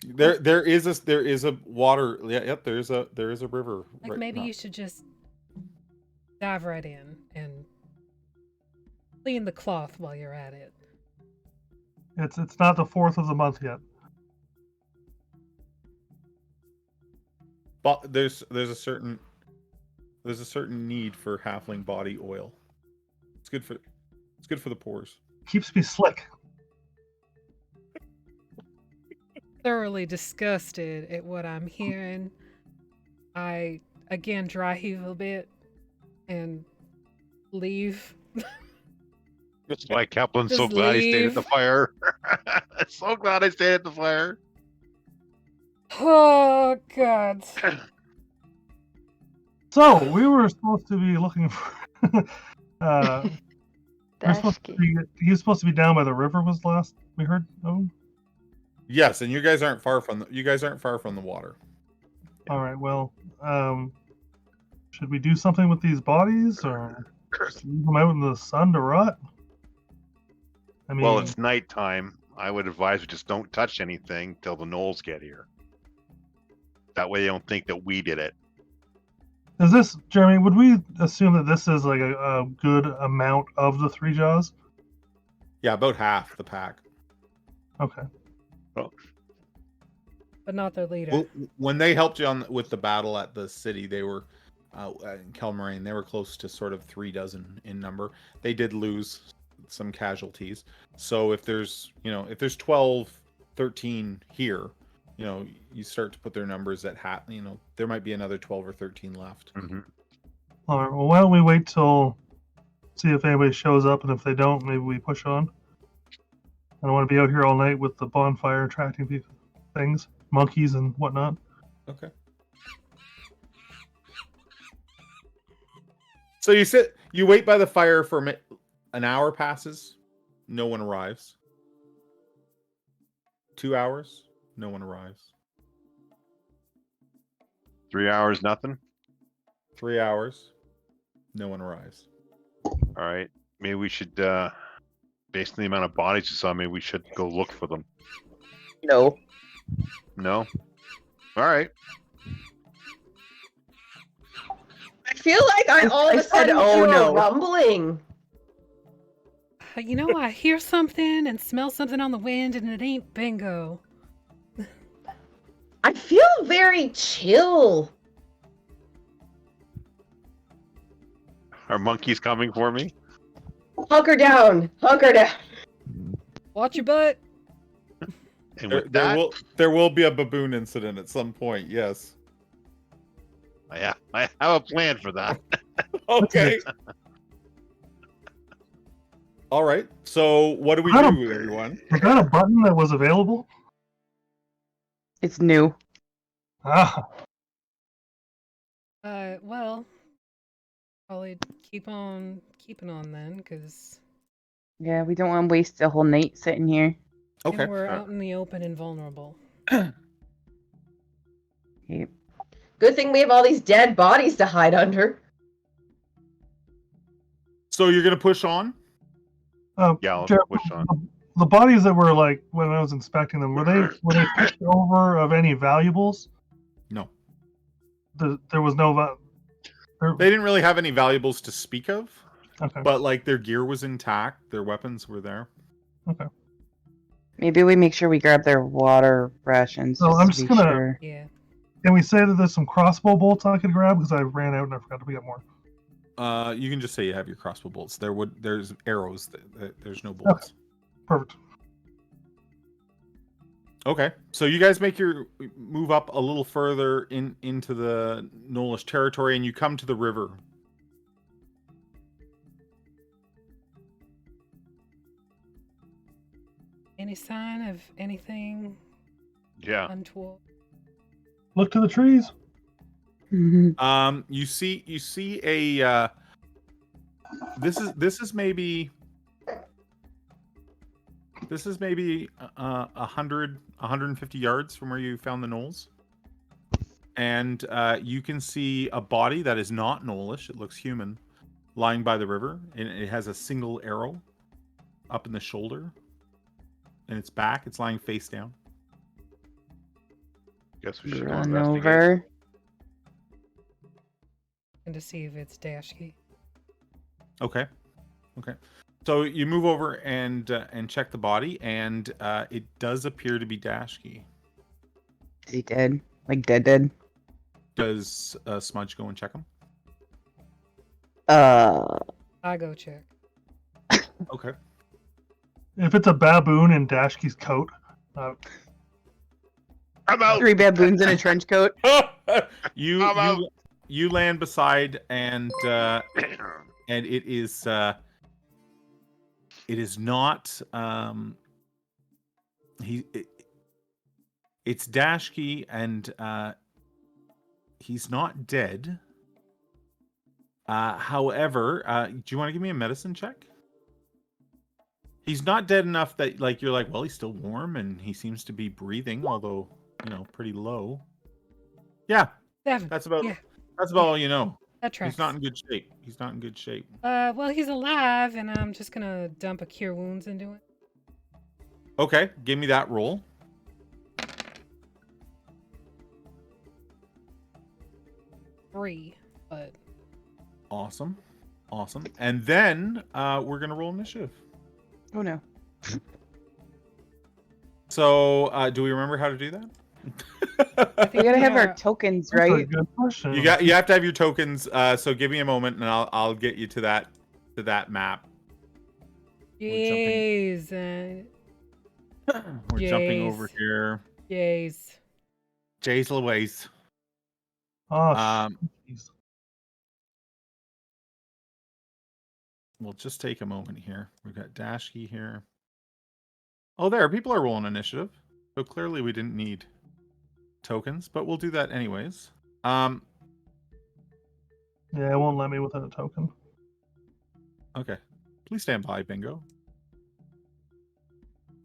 There is a water. Yep. There is a river. Like right maybe now. you should just dive right in and clean the cloth while you're at it. It's not the 4th of the month yet. But there's a certain need for halfling body oil. It's good for the pores. Keeps me slick. Thoroughly disgusted at what I'm hearing. I again dry heave a bit and leave. That's why Kaplan's so Just glad he stayed at the leave. fire. So glad I stayed at the fire. Oh god. So we were supposed to be looking for. Dashki. He was supposed to be down by the river. Was last we heard? Oh, Yes, and you guys aren't far from the water. all right. Well, should we do something with these bodies, or just leave them out in the sun to rot? I mean, Well, it's nighttime. I would advise we just don't touch anything till the gnolls get here. That way they don't think that we did it. is this Jeremy? Would we assume that this is like a good amount of the 3 jaws? Yeah, about half the pack. Okay. But not their leader. Well, when they helped you with the battle at the city, they were in Kelmarine. They were close to sort of 36 in number. They did lose some casualties. So if there's 12, 13 here, you start to put their numbers at there might be another 12 or 13 left. Mm-hmm. All right. Well, why don't we wait till see if anybody shows up, and if they don't, maybe we push on. I don't want to be out here all night with the bonfire attracting people, things, monkeys and whatnot. Okay. So you wait by the fire for an hour passes, no one arrives. 2 hours, no one arrives. 3 hours, nothing. 3 hours, no one arrives. All right. Maybe we should, based on the amount of bodies you saw, maybe we should go look for them. No. No? All right. I feel like I all of I a said, sudden oh, hear no. a rumbling. I hear something and smell something on the wind, and it ain't bingo. I feel very chill. Are monkeys coming for me? Hunker down. Hunker down. Watch your butt. And There, with there that, there will be a baboon incident at some point. Yes. I have a plan for that. Okay. All right. So what do we do, everyone? Was that a button that was available? It's new. Ah, Well, probably keep on keeping on then, because Yeah, we don't want to waste the whole night sitting here. Okay. we're out in the open and vulnerable. Yep. Good thing we have all these dead bodies to hide under. So you're gonna push on? Yeah, I'll Jared, push on. the bodies that were like when I was inspecting them, were they picked over of any valuables? No. There was no. They didn't really have any valuables to speak of, Okay. but like their gear was intact, their weapons were there. Okay. Maybe we make sure we grab their water rations. So just I'm to just be gonna- sure. Yeah. Can we say that there's some crossbow bolts I could grab because I ran out and I forgot to get more? You can just say you have your crossbow bolts. There's arrows. There's no bolts. Perfect. Okay. So you guys move up a little further into the Nolish territory, and you come to the river. Any sign of anything Yeah. untoward? Look to the trees. You see a this is maybe 150 yards from where you found the gnolls, and you can see a body that is not gnollish. It looks human, lying by the river, and it has a single arrow up in the shoulder, and its back. It's lying face down. Guess we should go Run investigate. over. And to see if it's Dashki. Okay. So you move over and check the body, and it does appear to be Dashki. Is he dead? Like dead? Does Smudge go and check him? I go check. Okay. If it's a baboon in Dashki's coat, I'm out. 3 baboons in a trench coat. You land beside, and it is not it's Dashki, and he's not dead. However, do you want to give me a medicine check? He's not dead enough that you're like, well, he's still warm and he seems to be breathing, although pretty low. Yeah, 7. that's about Yeah. all you know. That tracks. He's not in good shape. Well, he's alive, and I'm just gonna dump a cure wounds into it. Okay, give me that roll. Three, but Awesome. And then we're gonna roll initiative. Oh no. So, do we remember how to do that? I We think gotta have yeah, our tokens, That's a right? good question. You have to have your tokens. So give me a moment, and I'll get you to that map. Jeez. We're jumping over Jays. here. Jeez. Jay's Louise. Oh, jeez. We'll just take a moment here. We've got Dashki here. Oh, there. People are rolling initiative. So clearly we didn't need tokens, but we'll do that anyways. Yeah, it won't let me without a token. Okay. Please stand by, Bingo.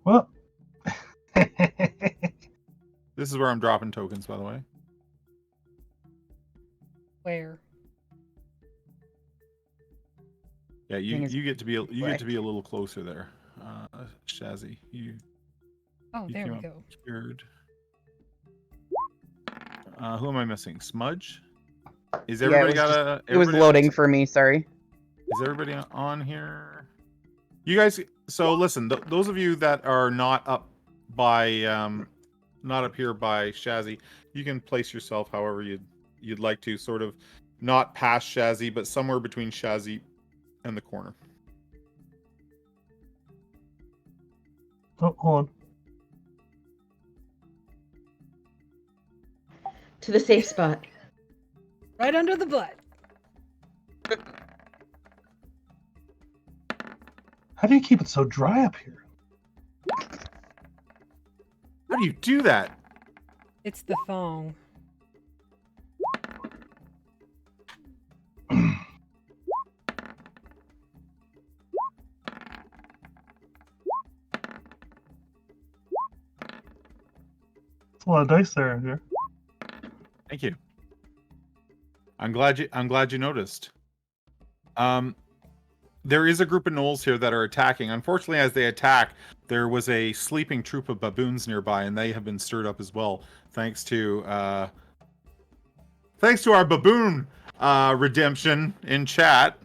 Well. This is where I'm dropping tokens, by the way. Where? Yeah, Thing is you get to be a quick. little closer there, Shazzy. Oh, You there came we up go. secured. Who am I missing? Smudge? Is Yeah, it everybody was got just- a? It was everybody loading for me. Sorry. Is everybody on here? You guys. So listen, those of you that are not up here by Shazzy, you can place yourself however you'd like to, sort of not past Shazzy, but somewhere between Shazzy and the corner. Oh, hold on. To the safe spot. Right under the butt. How do you keep it so dry up here? How do you do that? It's the thong. It's a lot of dice there, Andrew. Thank you. I'm glad you noticed. There is a group of gnolls here that are attacking. Unfortunately, as they attack, there was a sleeping troop of baboons nearby, and they have been stirred up as well, thanks to our baboon redemption in chat.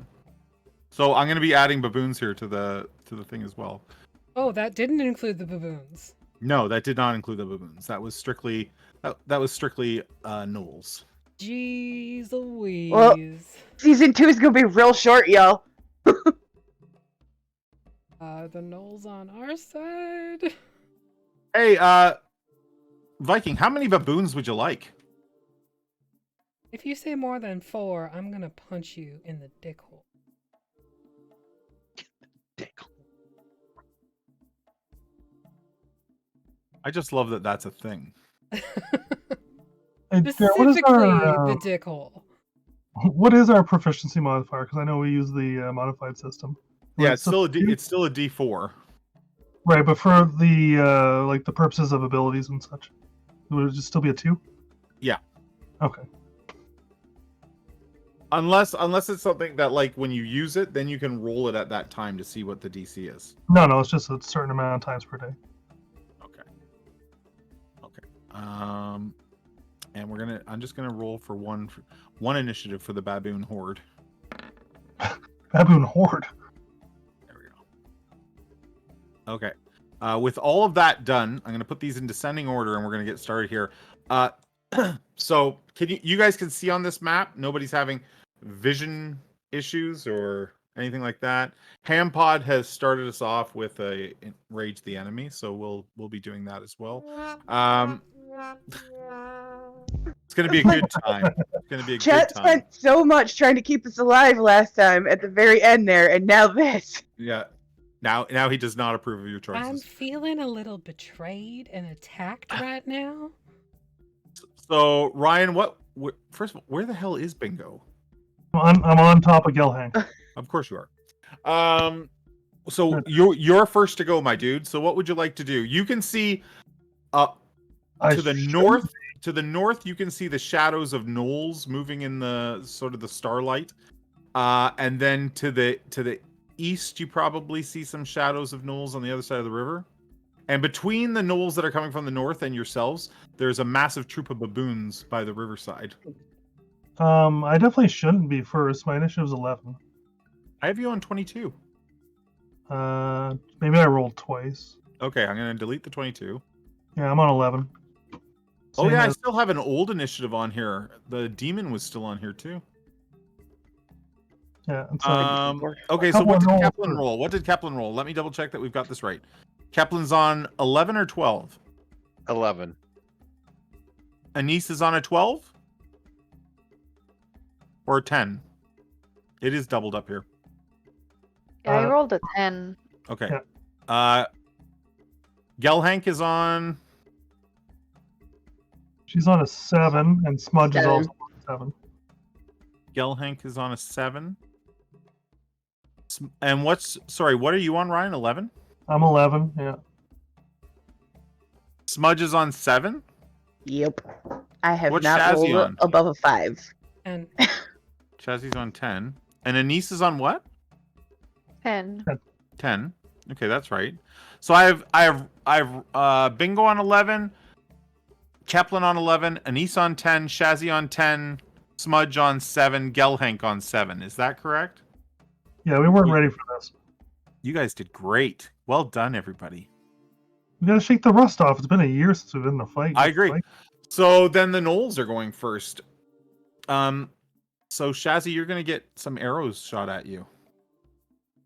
So I'm going to be adding baboons here to the thing as well. Oh, that didn't include the baboons. No, that did not include the baboons. That was strictly gnolls. Jeez Louise. Well- Season 2 is gonna be real short, y'all. The gnolls on our side. Hey, Viking, how many baboons would you like? If you say more than 4, I'm gonna punch you in the dick hole. I just love that that's a thing. Hey, Jared, what is Specifically, our the dick hole. what is our proficiency modifier? Because I know we use the modified system. Yeah, Right, it's still a D4. right, but for the like the purposes of abilities and such, would it just still be a 2? Yeah. Okay. Unless it's something that, like, when you use it, then you can roll it at that time to see what the DC is. No, it's just a certain amount of times per day. Okay. And I'm just gonna roll for one initiative for the baboon horde. Baboon horde. There we go. Okay. With all of that done, I'm gonna put these in descending order, and we're gonna get started here. So you guys can see on this map, nobody's having vision issues or anything like that. Hampod has started us off with a Rage the Enemy, so we'll be doing that as well. It's gonna be a good time. It's gonna be a Chat good time. spent so much trying to keep us alive last time at the very end there, and now this. Yeah. Now he does not approve of your I'm choices. feeling a little betrayed and attacked right now. So Ryan, first of all, where the hell is Bingo? I'm on top of Gelhang. Of course you are. So you're first to go, my dude. So what would you like to do? You can see to the north. To the north, you can see the shadows of gnolls moving in the sort of the starlight. And then to the east, you probably see some shadows of gnolls on the other side of the river. And between the gnolls that are coming from the north and yourselves, there's a massive troop of baboons by the riverside. I definitely shouldn't be first. My initiative's 11. I have you on 22. Maybe I rolled twice. Okay, I'm going to delete the 22. Yeah, I'm on 11. Oh Same yeah, I as- still have an old initiative on here. The demon was still on here too. yeah. It's like Okay, so couple what of did rolls Kaplan too. roll? What did Kaplan roll? Let me double check that we've got this right. Kaplan's on 11 or 12. 11. Anise is on a 12 or a 10. It is doubled up here. Yeah, I Uh, rolled a 10. Okay. Yeah. Gelhank is on. She's on a 7, and Smudge is 7. also on a 7. Gelhank is on a 7. And what are you on, Ryan? 11? I'm 11. Yeah. Smudge is on 7? Yep. I have What's not Shazzy rolled on? above a 5. And Shazzy's on 10. And Anise is on what? 10. 10. Okay, that's right. So I have Bingo on 11, Kaplan on 11, Anise on 10, Shazzy on 10, Smudge on 7, Gelhank on 7. Is that correct? Yeah, we weren't ready for this. You guys did great. Well done, everybody. We gotta shake the rust off. It's been a year since we've been in a fight. I agree. So then the Knolls are going first. So Shazzy, you're gonna get some arrows shot at you.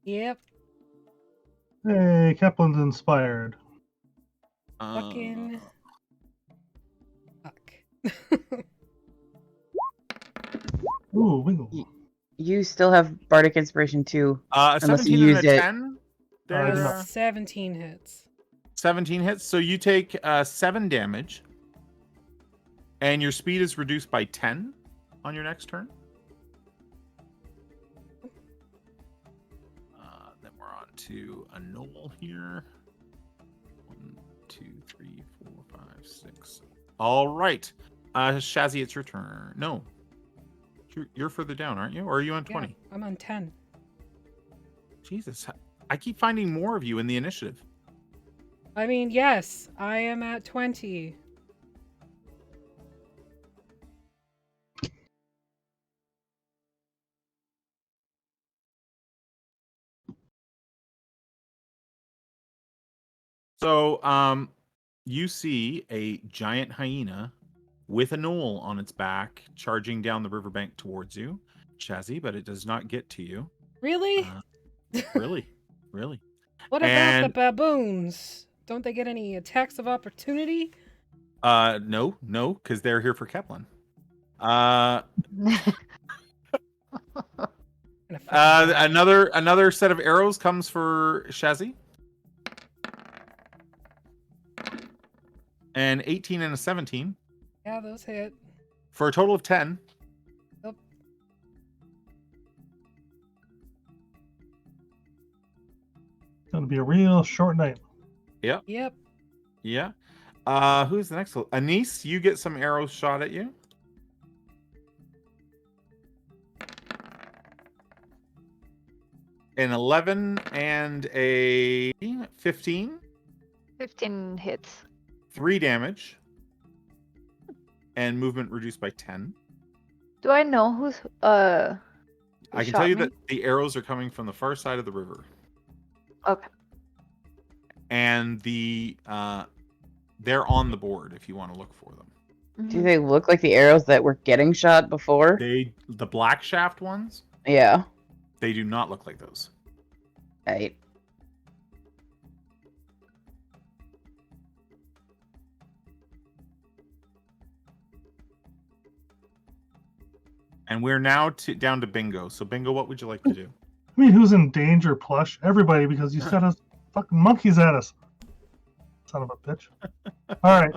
yep, Hey, Kaplan's inspired. fucking fuck. Ooh, wiggle. You still have Bardic Inspiration too. A Unless 17 you and a used it. 10. I did not. There, 17 hits. 17 hits. So you take 7 damage, and your speed is reduced by 10 on your next turn. Then we're on to a Knoll here. 1, 2, 3, 4, 5, 6. All right, Shazzy, it's your turn. No, you're further down, aren't you? Or are you on 20? Yeah, I'm on 10. Jesus, I keep finding more of you in the initiative. I mean, yes, I am at 20. So, you see a giant hyena with a knoll on its back charging down the riverbank towards you, Shazzy, but it does not get to you. Really? Really? What about the and- baboons? Don't they get any attacks of opportunity? No, because they're here for Kepler. Another set of arrows comes for Shazzy. And 18 and a 17 Yeah, those hit. for a total of 10. Yep. It's gonna be a real short night. Yep. Yeah. Who's the next one? Anise, you get some arrows shot at you. An 11 and a 15. 15 hits. 3 damage. And movement reduced by 10. Do I know who's I can shot tell you me? that the arrows are coming from the far side of the river. Okay. And they're on the board if you want to look for them. Do they look like the arrows that were getting shot before? The black shaft ones, Yeah. they do not look like those. Right. And we're now down to Bingo. So Bingo, what would you like to do? I mean, who's in danger? Plush, everybody, because you set us fucking monkeys at us. Son of a bitch. All right.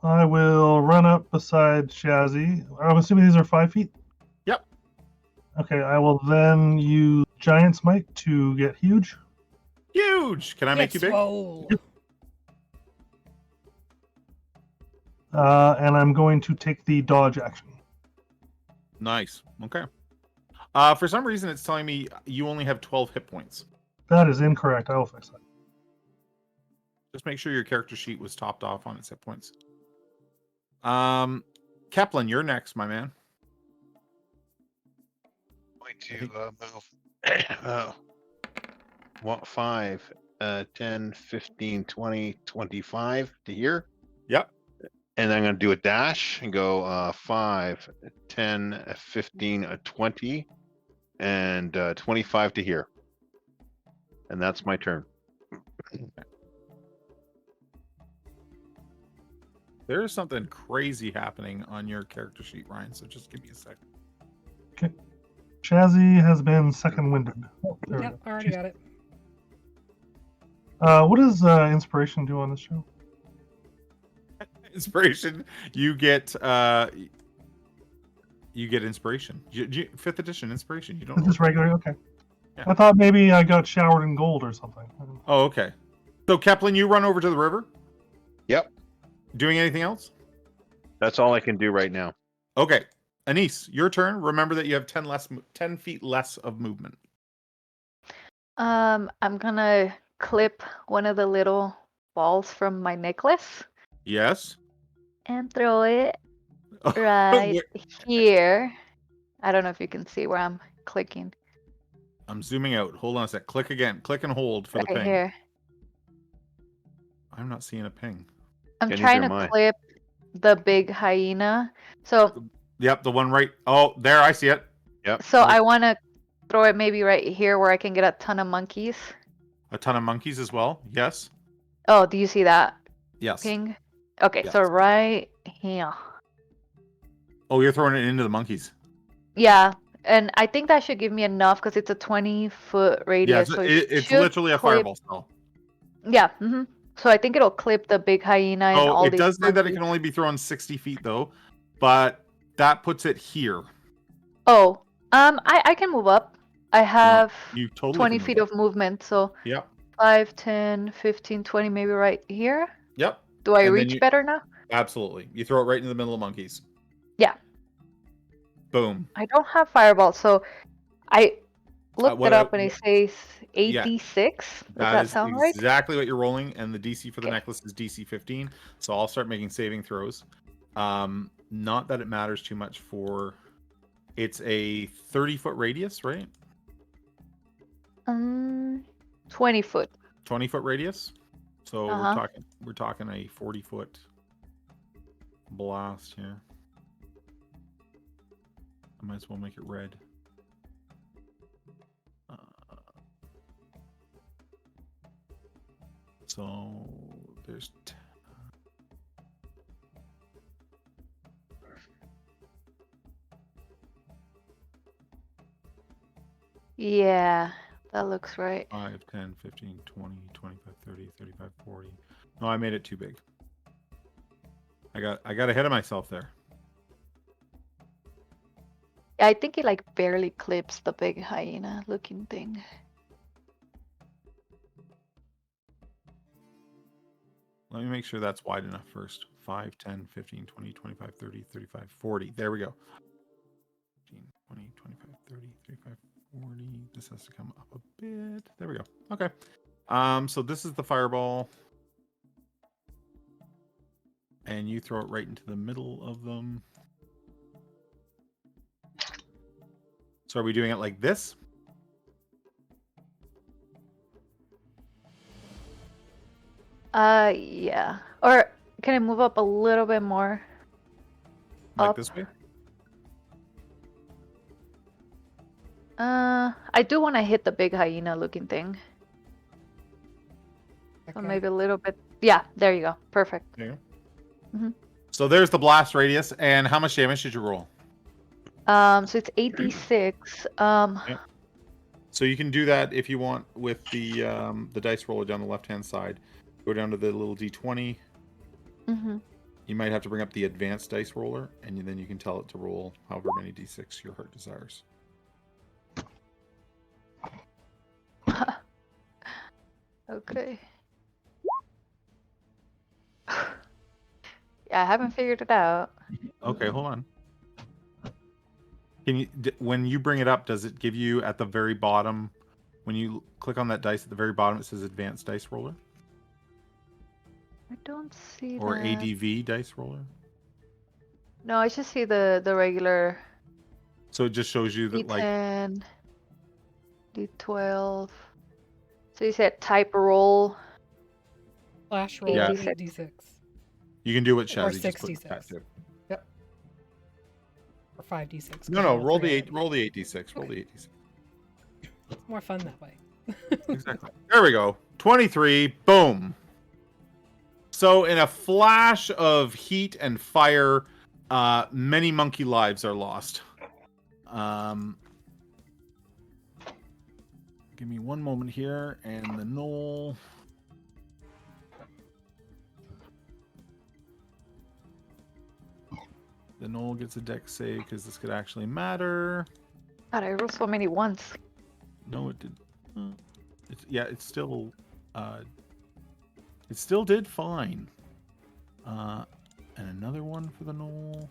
I will run up beside Shazzy. I'm assuming these are 5 feet. Yep. Okay, I will then use Giant Smite to get huge. Huge! Can I make you big? Swole. And I'm going to take the dodge action. Nice. Okay. For some reason, it's telling me you only have 12 hit points. That is incorrect. I will fix that. Just make sure your character sheet was topped off on its hit points. Kaplan, you're next, my man. Going to move 5 10, 15, 20, 25 to here. Yep. And I'm going to do a dash and go 5, 10, 15, 20, and 25 to here. And that's my turn. There's something crazy happening on your character sheet, Ryan. So just give me a second. Shazzy has been second winded. Oh, there we Yep, go. I already got it. What does inspiration do on this show? Inspiration. You get inspiration. 5th edition inspiration. You don't. Is know this what that regular? Okay. Yeah. I thought maybe I got showered in gold or something. Oh, okay. So, Keplin, you run over to the river? Yep. Doing anything else? That's all I can do right now. Okay. Anise, your turn. Remember that you have 10 feet less of movement. I'm gonna clip one of the little balls from my necklace Yes. and throw it right here. I don't know if you can see where I'm clicking. I'm zooming out. Hold on a sec. Click again. Click and hold for the Right ping. here. I'm not seeing a ping. I'm Yeah, trying neither to am I. clip the big hyena. So Yep, the one right. Oh, there. I see it. Yep. so I want to throw it maybe right here where I can get a ton of monkeys. A ton of monkeys as well. Yes. Oh, do you see that Yes. ping? Okay, so Yes. right here. Oh, you're throwing it into the monkeys. Yeah, and I think that should give me enough because it's a 20-foot Yeah, radius. So it's should literally a clip. fireball spell. Yeah. So I think it'll clip the big hyena and Oh, all it these does say that it monkeys. can only be thrown 60 feet though, but that puts it here. Oh, I can move up. I have You totally 20 can feet move of movement, so up. Yep. 5, 10, 15, 20, maybe right here. Yep. Do I And then reach better now? Absolutely. You throw it right into the middle of monkeys. Yeah. Boom. I don't have fireball, so I looked what it up I- and it says 8d6. Does that is sound right? exactly what you're rolling, and the DC for the Okay. necklace is DC 15. So I'll start making saving throws. Not that it matters too much for. It's a 30-foot radius, right? 20 foot. 20-foot radius. So Uh-huh. we're talking a 40-foot blast here. I might as well make it red. So there's Yeah, that looks right. 5, 10, 15, 20, 25, 30, 35, 40. No, I made it too big. I got ahead of myself there. I think it like barely clips the big hyena looking thing. Let me make sure that's wide enough first. 5, 10, 15, 20, 25, 30, 35, 40. There we go. 15, 20, 25, 30, 35, 40. This has to come up a bit. There we go. Okay. So this is the fireball. And you throw it right into the middle of them. So are we doing it like this? Yeah. Or can I move up a little bit more? Like Up. this way? I do want to hit the big hyena looking thing. So Okay. maybe a little bit. Yeah, there you go. Perfect. There you go. Mhm. So there's the blast radius. And how much damage did you roll? So it's 8d6. So you can do that if you want with the dice roller down the left-hand side. Go down to the little d20. Mhm. You might have to bring up the advanced dice roller, and then you can tell it to roll however many d6 your heart desires. Okay. Yeah, I haven't figured it out. Okay, hold on. Can you when you bring it up, does it give you at the very bottom, when you click on that dice at the very bottom, it says advanced dice roller I don't see or that. ADV dice roller? No, I just see the regular So it just shows you that like D10, D12. So you said type roll. Flash roll Yeah. 8d6 You can do what or Shazzy just put in the 6d6. chat too. or 5d6. No, roll the 3 8. Roll the 8d6. Roll the 8d6. It's more fun that way. Exactly. There we go. 23. Boom. So in a flash of heat and fire, many monkey lives are lost. Give me one moment here, and the knoll. The knoll gets a dex save because this could actually matter. God, I rolled so many ones. No, it did. It still did fine. And another one for the knoll.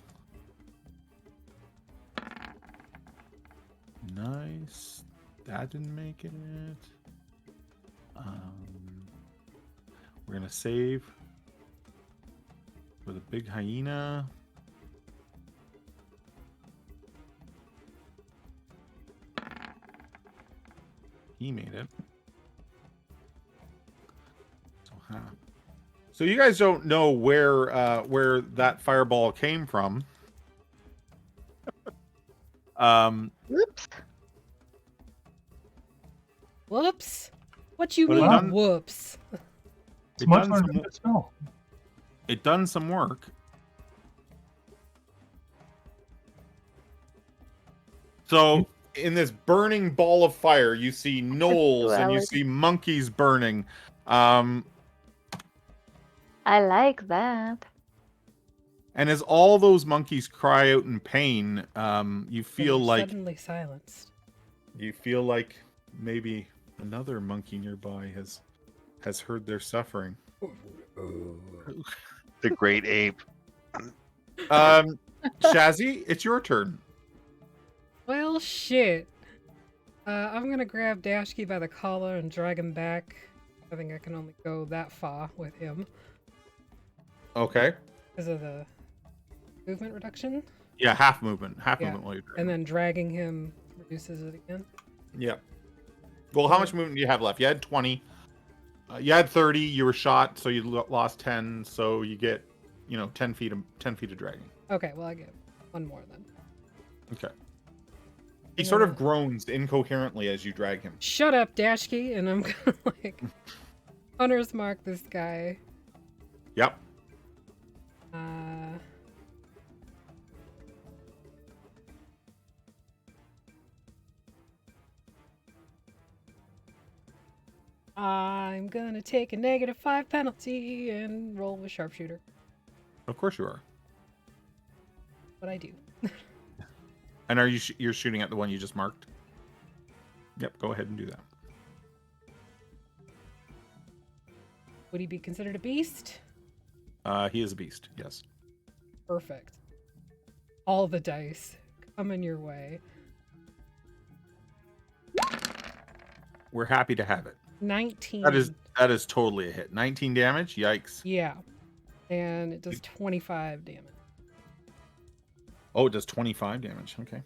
Nice. That didn't make it. We're gonna save for the big hyena. He made it. So half. So you guys don't know where that fireball came from. Oops. Whoops. What you But it mean, done- whoops? It's It much done harder some- to spell. It done some work. So in this burning ball of fire, you see gnolls and you Duality. see monkeys burning. I like that. And as all those monkeys cry out in pain, you They feel were like suddenly silenced. maybe another monkey nearby has heard their suffering. The great ape. Shazzy, it's your turn. Well, shit. I'm gonna grab Dashki by the collar and drag him back. I think I can only go that far with him Okay. because of the movement reduction. Yeah, half movement. Yeah, While you're and then dragging him reduces it again. yeah. Well, how much movement do you have left? You had 20. You had 30. You were shot, so you lost 10. So you get, 10 feet of dragging. Okay, well I get one more then. Okay. He And sort then, of groans incoherently as you drag him. Shut up, Dashki, and I'm gonna hunter's mark this guy. Yep. I'm gonna take a -5 penalty and roll with sharpshooter. Of course you are. What I do. And are you're shooting at the one you just marked? Yep. Go ahead and do that. Would he be considered a beast? He is a beast. Yes. Perfect. All the dice coming your way. We're happy to have it. 19. That is totally a hit. 19 damage. Yikes. Yeah. And it does 25 damage. Oh, it does 25 damage. Okay.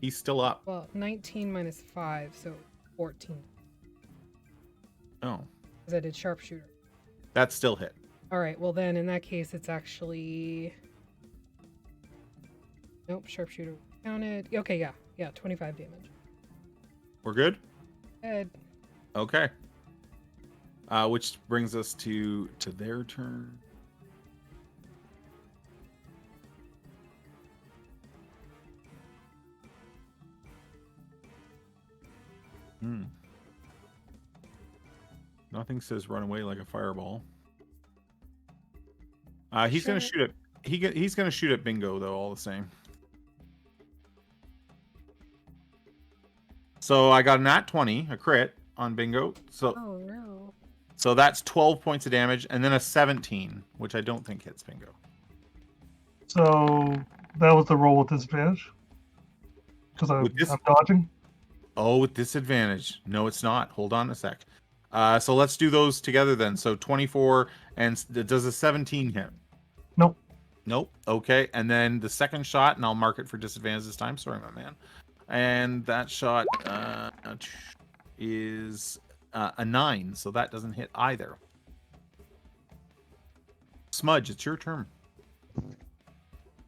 He's still up. Well, 19 minus 5, so 14. Oh, Because I did sharpshooter. that's still hit. Alright, well then in that case it's actually... Nope, sharpshooter counted. Okay, yeah, 25 damage. We're good? Good. Okay. Which brings us to their turn. Nothing says run away like a fireball. He's gonna shoot at he's gonna shoot at Bingo though, all the same. So I got a nat 20, a crit on Bingo. So Oh no. So that's 12 points of damage, and then a 17, which I don't think hits Bingo. So that was the roll with disadvantage? Because I'm dodging? Oh, with disadvantage. No, it's not. Hold on a sec. So let's do those together then. So 24, and does a 17 hit? Nope. Nope. Okay, and then the second shot, and I'll mark it for disadvantage this time. Sorry, my man. And that shot is a 9, so that doesn't hit either. Smudge, it's your turn.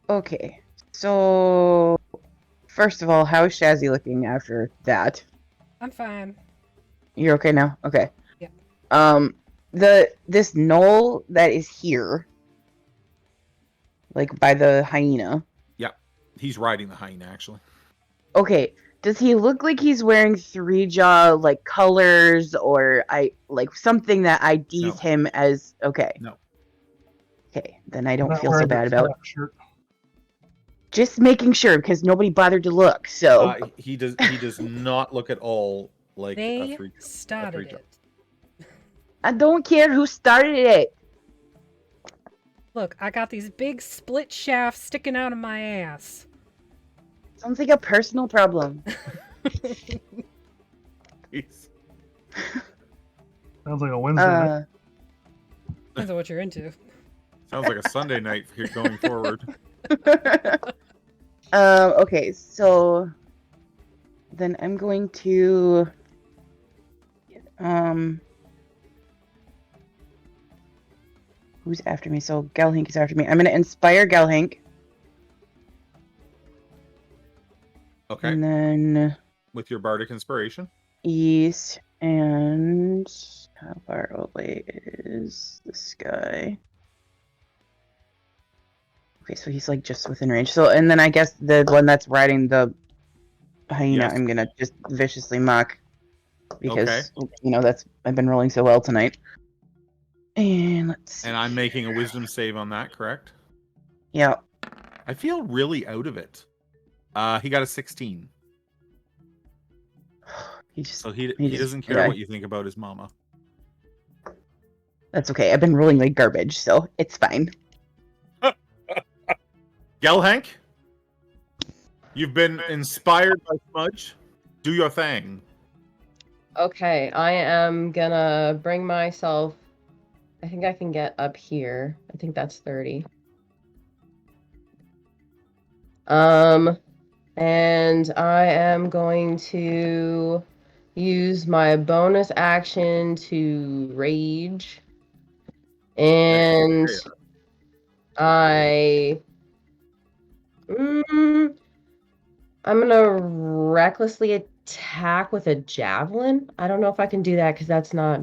Okay, so first of all, how is Shazzy looking after that? I'm fine. You're okay now? Okay. Yeah. This knoll that is here, like by the hyena. Yeah, he's riding the hyena actually. Okay, does he look like he's wearing 3-jaw like colors, or something that IDs him as okay? No. Okay, then I don't Not feel so wearing bad a about snap shirt. just making sure because nobody bothered to look. So He does not look at all like They a 3. started it. I don't care who started it. Look, I got these big split shafts sticking out of my ass. Sounds like a personal problem. Sounds like a Wednesday night. Depends on what you're into. Sounds like a Sunday night here going forward. Okay, so then I'm going to who's after me? So Gelhink is after me. I'm gonna inspire Gelhink. Okay. And then With your bardic inspiration. yes, and how far away is this guy? Okay, so he's like just within range. So, and then I guess the one that's riding the hyena, Yes. I'm gonna just viciously mock because I've been rolling so well tonight. And let's see. And I'm making a wisdom save on that, correct? Yeah. I feel really out of it. He got a 16. So he doesn't care what you think about his mama. That's okay. I've been rolling like garbage, so it's fine. Gelhank, you've been inspired by Smudge. Do your thing. Okay, I am gonna bring myself. I think I can get up here. I think that's 30. And I am going to use my bonus action to rage. And I'm gonna recklessly attack with a javelin. I don't know if I can do that because that's not.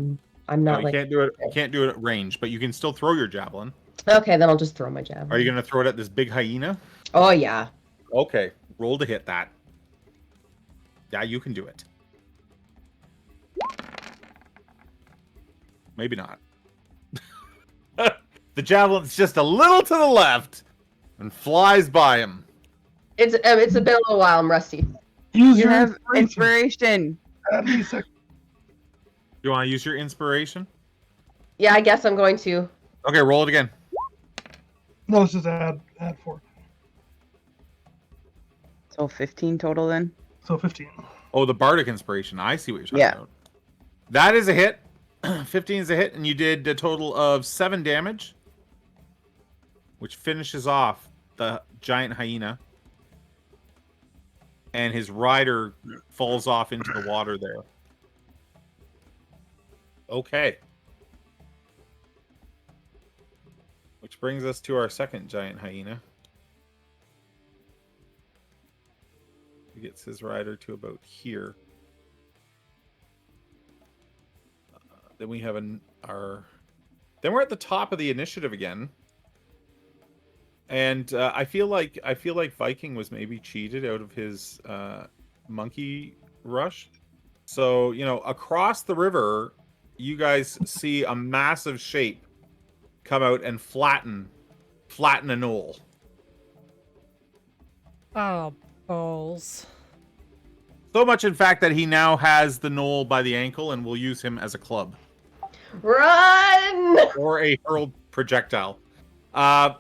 I'm not You can't do it. You can't do it at range, but you can still throw your javelin. Okay, then I'll just throw my javelin. Are you gonna throw it at this big hyena? Oh yeah. Okay, roll to hit that. Yeah, you can do it. Maybe not. The javelin's just a little to the left and flies by him. It's been a while. I'm rusty. Use You your have inspiration. Add me a sec. You want to use your inspiration? Yeah, I guess I'm going to. Okay, roll it again. No, let's just add 4. So 15 total then? So 15. Oh, the bardic inspiration. I see what you're talking about. That is a hit. 15 is a hit, and you did a total of 7 damage, which finishes off the giant hyena. And his rider falls off into the water there. Okay. Which brings us to our second giant hyena. He gets his rider to about here. Then we have then we're at the top of the initiative again. And I feel like Viking was maybe cheated out of his monkey rush. So, across the river, you guys see a massive shape come out and flatten a knoll. Oh, balls. So much, in fact, that he now has the knoll by the ankle and will use him as a club. Run! Or a hurled projectile. Have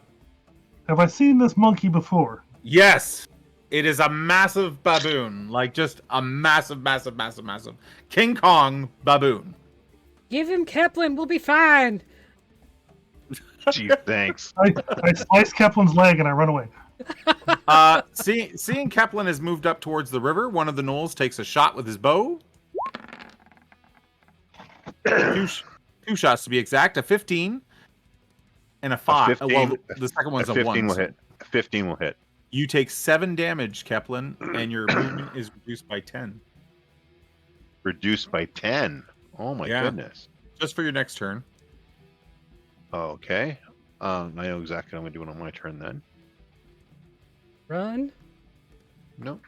I seen this monkey before? Yes. It is a massive baboon. Like, just a massive King Kong baboon. Give him Kepler, we'll be fine. Gee, thanks. I slice Keplin's leg and I run away. Seeing Kepler has moved up towards the river, one of the gnolls takes a shot with his bow. Two shots to be exact. A 15 and a 5. Well, the second one's a 15 1. will hit. 15 will hit. You take 7 damage, Keplin, and your movement is reduced by 10. Reduced by 10. Oh my goodness. Just for your next turn. Okay. I know exactly what I'm doing on my turn then. Run. Nope.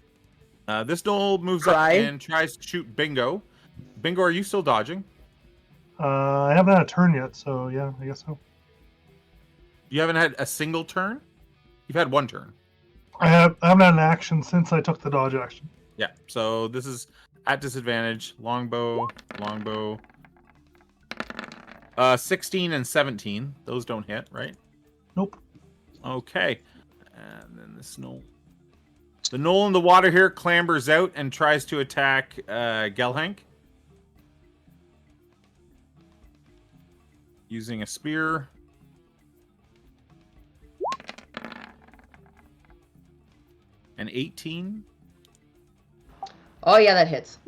This Knoll moves up and tries to shoot Bingo. Bingo, are you still dodging? I haven't had a turn yet, so yeah, I guess so. You haven't had a single turn? You've had one turn. I haven't had an action since I took the dodge action. Yeah, so this is at disadvantage. Longbow. 16 and 17. Those don't hit, right? Nope. Okay. And then this Knoll. The Knoll in the water here clambers out and tries to attack Gelhank. Using a spear. An 18. Oh yeah, that hits.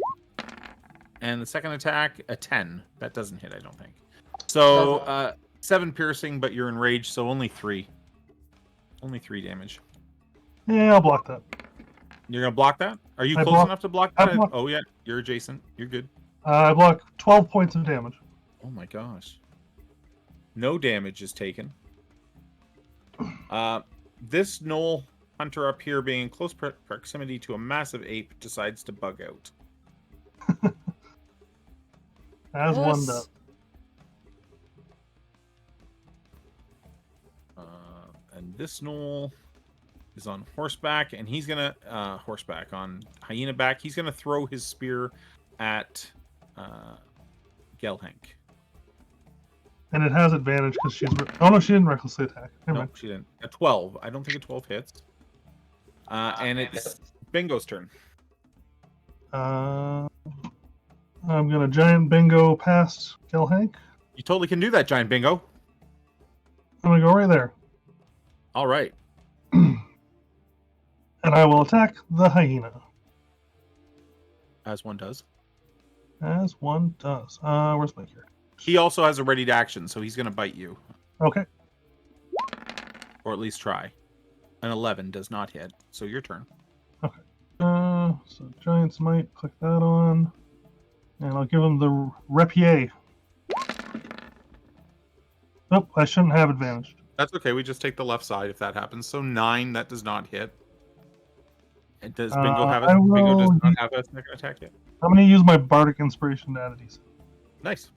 And the second attack, a 10. That doesn't hit, I don't think. So, 7 piercing, but you're enraged, so only 3. Only 3 damage. Yeah, I'll block that. You're going to block that? Are you I close block- enough to block I that? block- Oh, yeah. You're adjacent. You're good. I block 12 points of damage. Oh, my gosh. No damage is taken. This Knoll hunter up here, being in close proximity to a massive ape, decides to bug out. As one does. And this Knoll is on horseback, and he's gonna horseback on hyena back. He's gonna throw his spear at Gelhank. And it has advantage because she's. Oh no, she didn't recklessly attack. Never No, mind. she didn't. A 12. I don't think a 12 hits. And it's Bingo's turn. I'm gonna giant bingo past Gelhank. You totally can do that, Giant Bingo. I'm gonna go right there, All right. and I will attack the hyena. As one does. As one does. Where's my gear? He also has a ready to action, so he's gonna bite you, Okay. or at least try. An 11 does not hit, so your turn. So Giant's Might, click that on. And I'll give him the Rapier. Nope, I shouldn't have advantage. That's okay. We just take the left side if that happens. So 9, that does not hit. And does Bingo have it? I Bingo does will- not have a second attack yet. I'm gonna use my Bardic Inspiration to add a d6. Nice.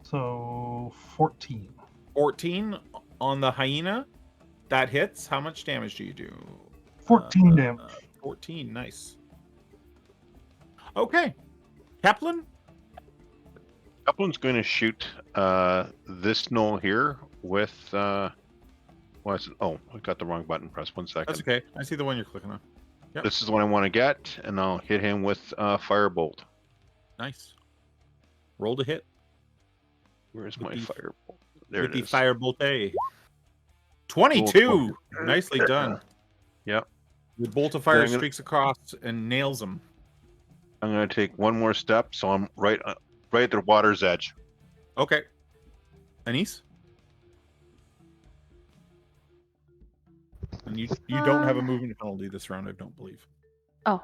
So 14. 14 on the hyena. That hits. How much damage do you do? 14 damage. 14. Nice. Okay. Kaplan? Kaplan's going to shoot this Knoll here with what is it? Oh, I got the wrong button pressed. 1 second. That's okay. I see the one you're clicking on. Yep. This is the one I want to get, and I'll hit him with Firebolt. Nice. Roll to hit. Where's With my the- Firebolt? There with it the is. Firebolt A. 22! Nicely done. Yep. The bolt of fire Then I'm gonna- streaks across and nails him. I'm going to take one more step, so I'm right at the water's edge. Okay. Anise? And you don't have a movement penalty this round, I don't believe. Oh,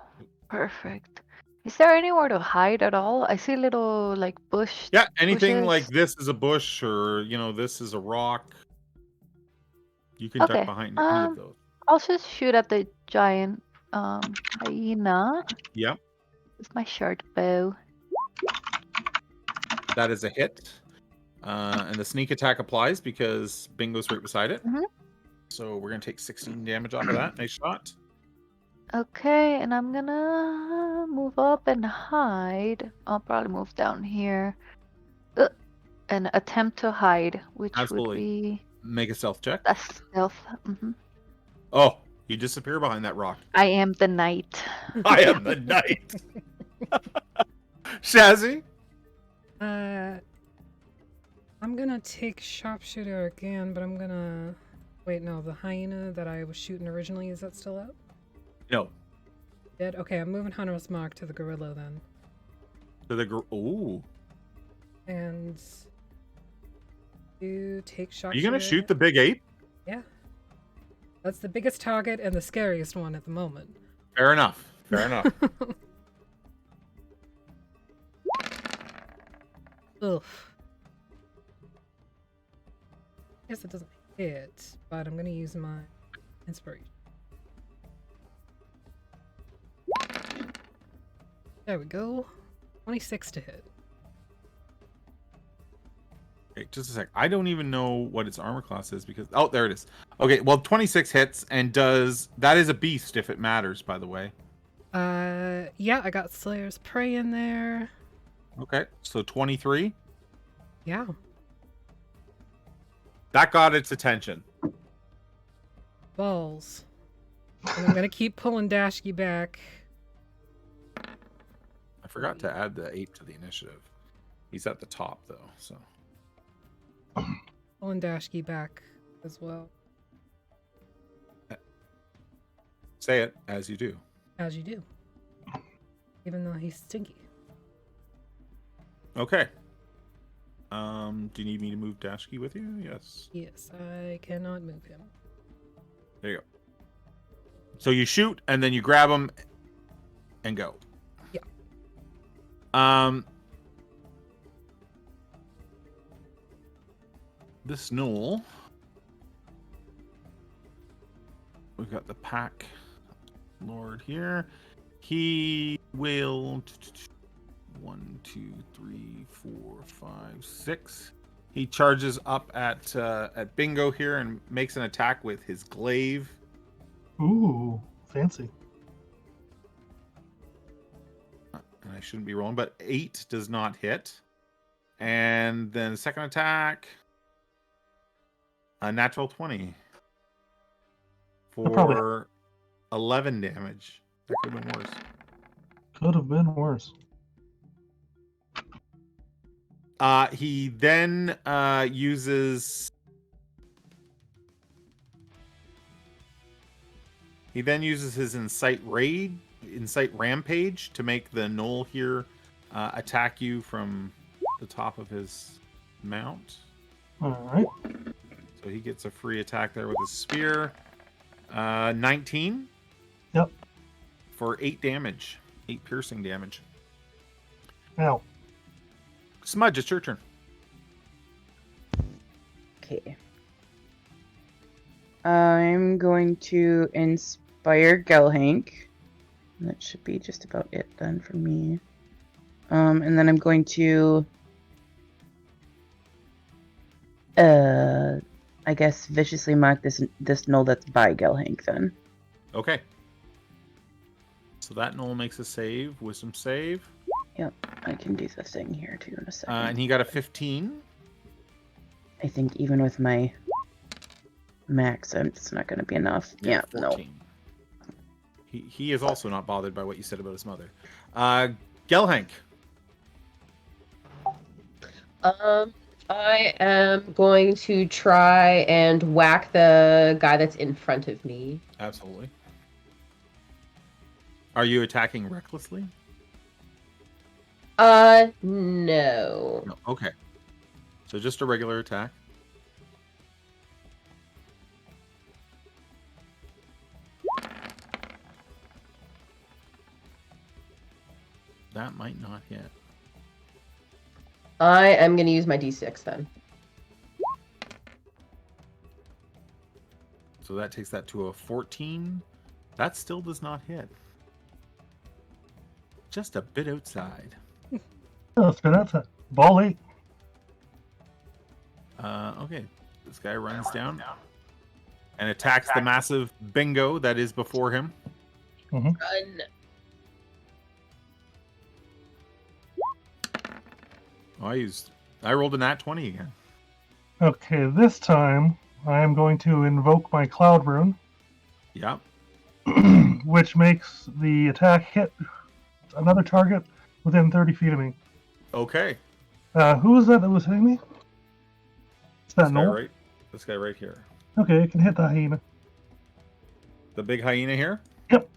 perfect. Is there anywhere to hide at all? I see little like bush. Yeah, anything like bushes. this is a bush or, this is a rock. You can duck Okay, behind any of those. I'll just shoot at the giant hyena Yeah, with my short bow. that is a hit. And the sneak attack applies because Bingo's right beside it. Mhm. So we're going to take 16 damage off of that. Nice shot. Okay, and I'm gonna move up and hide. I'll probably move down here. And attempt to hide, which Absolutely. would be Make a stealth check. a stealth. Oh, you disappear behind that rock. I am the knight. I am the knight. Shazzy? I'm gonna take sharpshooter again, but I'm gonna wait. No, the hyena that I was shooting originally, is that still up? No. Dead. Okay, I'm moving Hunter's Mark to the gorilla then. To the ooh. And you take shock. Are you gonna shoot the big ape? Yeah. That's the biggest target and the scariest one at the moment. Fair enough. Fair enough. Ugh. Guess it doesn't hit, but I'm gonna use my inspiration. There we go. 26 to hit. Okay, just a sec. I don't even know what its armor class is because there it is. Okay, well 26 hits and that is a beast if it matters, by the way. Yeah, I got Slayer's Prey in there. Okay, so 23. Yeah. That got its attention. Balls. And I'm gonna keep pulling Dashki back. I forgot to add the ape to the initiative. He's at the top though, so. Pulling Dashki back as well. Say it as you do. As you do. Even though he's stinky. Okay. Do you need me to move Dashki with you? Yes. Yes, I cannot move him. There you go. So you shoot and then you grab him and go. Yeah. This gnoll. We've got the pack lord here. He will 1, 2, 3, 4, 5, 6. He charges up at Bingo here and makes an attack with his glaive. Ooh, fancy. And I shouldn't be rolling, but 8 does not hit. And then second attack, a natural 20 for 11 damage. That could have been worse. Could have been worse. He then uses his incite rampage to make the gnoll here attack you from the top of his mount. All right. So he gets a free attack there with his spear. 19. Yep. For 8 damage. 8 piercing damage. Ow. Smudge, it's your turn. Okay. I'm going to inspire Gelhank. That should be just about it then for me. And then I'm going to I guess viciously mark this gnoll that's by Gelhank then. Okay. So that gnoll makes a save, wisdom save. Yep, I can do the thing here too in a second. And he got a 15. I think even with my max, it's not going to be enough. Yeah, no. 14. He is also not bothered by what you said about his mother. Gelhank. I am going to try and whack the guy that's in front of me. Absolutely. Are you attacking recklessly? No. No. Okay. So just a regular attack. That might not hit. I am going to use my D6 then. So that takes that to a 14. That still does not hit. Just a bit outside. Let's go outside. Ball 8. Okay. This guy runs down and attacks the massive bingo that is before him. Run. I rolled a nat 20 again. Okay, this time I am going to invoke my Cloud Rune, Yep. which makes the attack hit another target within 30 feet of me. Okay. Who was that was hitting me? Is that Noel? This guy right here. Okay, it can hit the hyena. The big hyena here? Yep.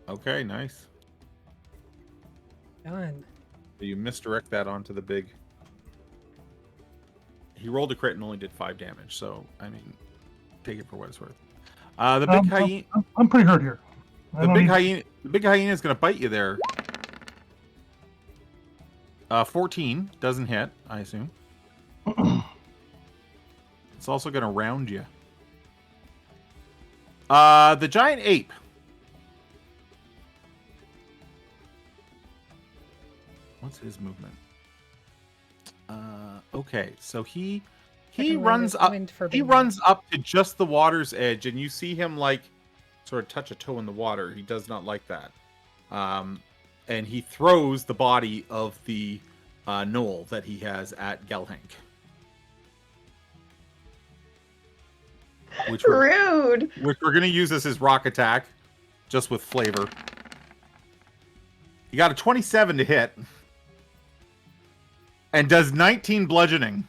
Okay, nice. Done. You misdirect that onto the big. He rolled a crit and only did 5 damage, so I mean, take it for what it's worth. The big hyena. I'm pretty hurt here. The big hyena is going to bite you there. 14 doesn't hit, I assume. It's also going to round you. The giant ape. What's his movement? Okay, so he runs up. He runs up to just the water's edge, and you see him like sort of touch a toe in the water. He does not like that. And he throws the body of the knoll that he has at Gelhank. Rude. Which we're going to use as his rock attack, just with flavor. You got a 27 to hit. And does 19 bludgeoning.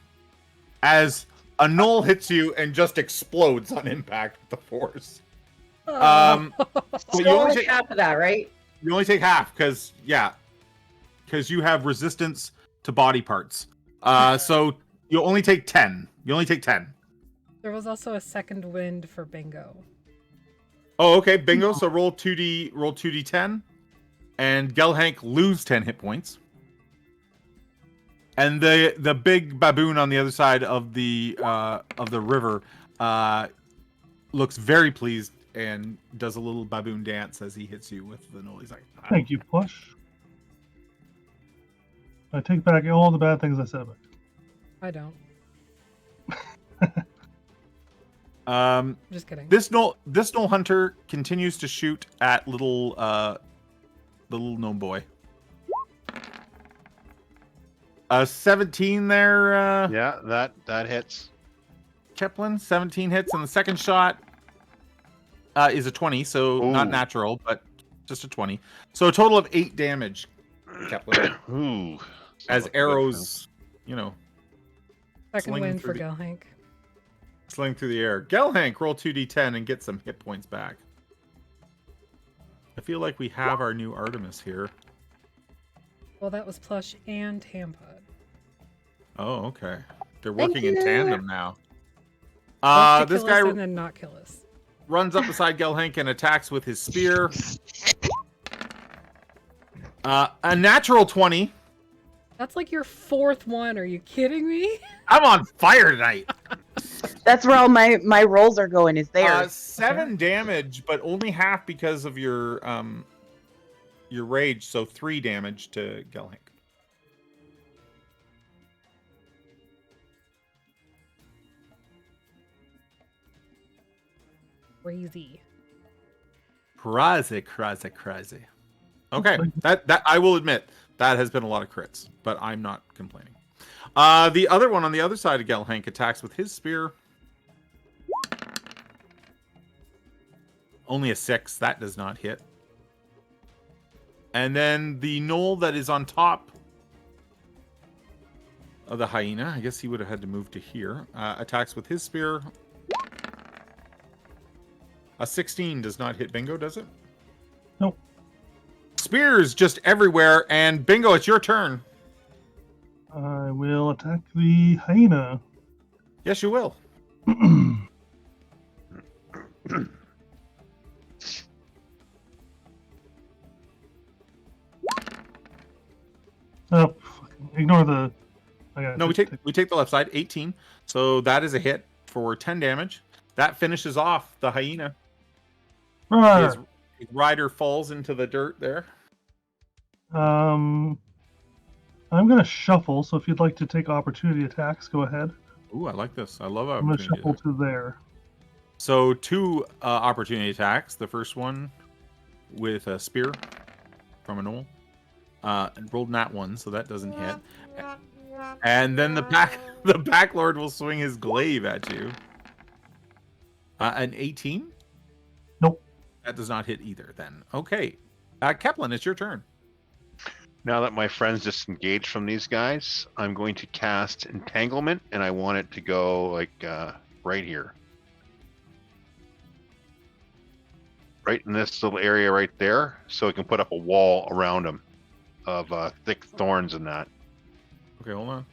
As a knoll hits you and just explodes on impact with the force. So you only take half of that, right? You only take half, because you have resistance to body parts. So you only take 10. You only take 10. There was also a second wind for Bingo. Oh, okay, bingo. So roll 2d10, and Gelhank lose 10 hit points. And the big baboon on the other side of the river looks very pleased and does a little baboon dance as he hits you with the knoll. He's like, "Ah." Thank you, Plush. I take back all the bad things I said about you. I don't. Just kidding. This knoll hunter continues to shoot at little gnome boy. 17 there. Yeah, that hits. Keplin, 17 hits, and the second shot is a 20, so not natural, but just a 20. So a total of 8 damage, Keplin. Ooh. As arrows, Second wind for Gelhank. sling through the air. Gelhank, roll 2d10 and get some hit points back. I feel like we have our new Artemis here. Well, that was Plush and Tampon. Oh, okay. They're working in tandem now. This Kill guy us and then not kill us. runs up beside Gelhank and attacks with his spear. A natural 20. That's like your 4th one. Are you kidding me? I'm on fire tonight. That's where all my rolls are going. Is there? 7 damage, but only half because of your rage. So 3 damage to Gelhank. Crazy. Crazy. Okay, that I will admit that has been a lot of crits, but I'm not complaining. The other one on the other side of Gelhank attacks with his spear. Only a 6. That does not hit. And then the knoll that is on top of the hyena, I guess he would have had to move to here, attacks with his spear. A 16 does not hit Bingo, does it? Nope. Spears just everywhere, and Bingo, it's your turn. I will attack the hyena. Yes, you will. Oh, ignore the. No, we take the left side, 18. So that is a hit for 10 damage. That finishes off the hyena. His rider falls into the dirt there. I'm gonna shuffle. So if you'd like to take opportunity attacks, go ahead. Ooh, I like this. I love I'm gonna opportunity shuffle attack. to there. So 2 opportunity attacks. The first one with a spear from a knoll. And rolled nat 1, so that doesn't hit. And then the back lord will swing his glaive at you. An 18? Nope. That does not hit either then. Okay. Keplin, it's your turn. Now that my friend's disengaged from these guys, I'm going to cast Entanglement, and I want it to go like right here. Right in this little area right there, so it can put up a wall around him. of thick thorns and that. Okay, hold on.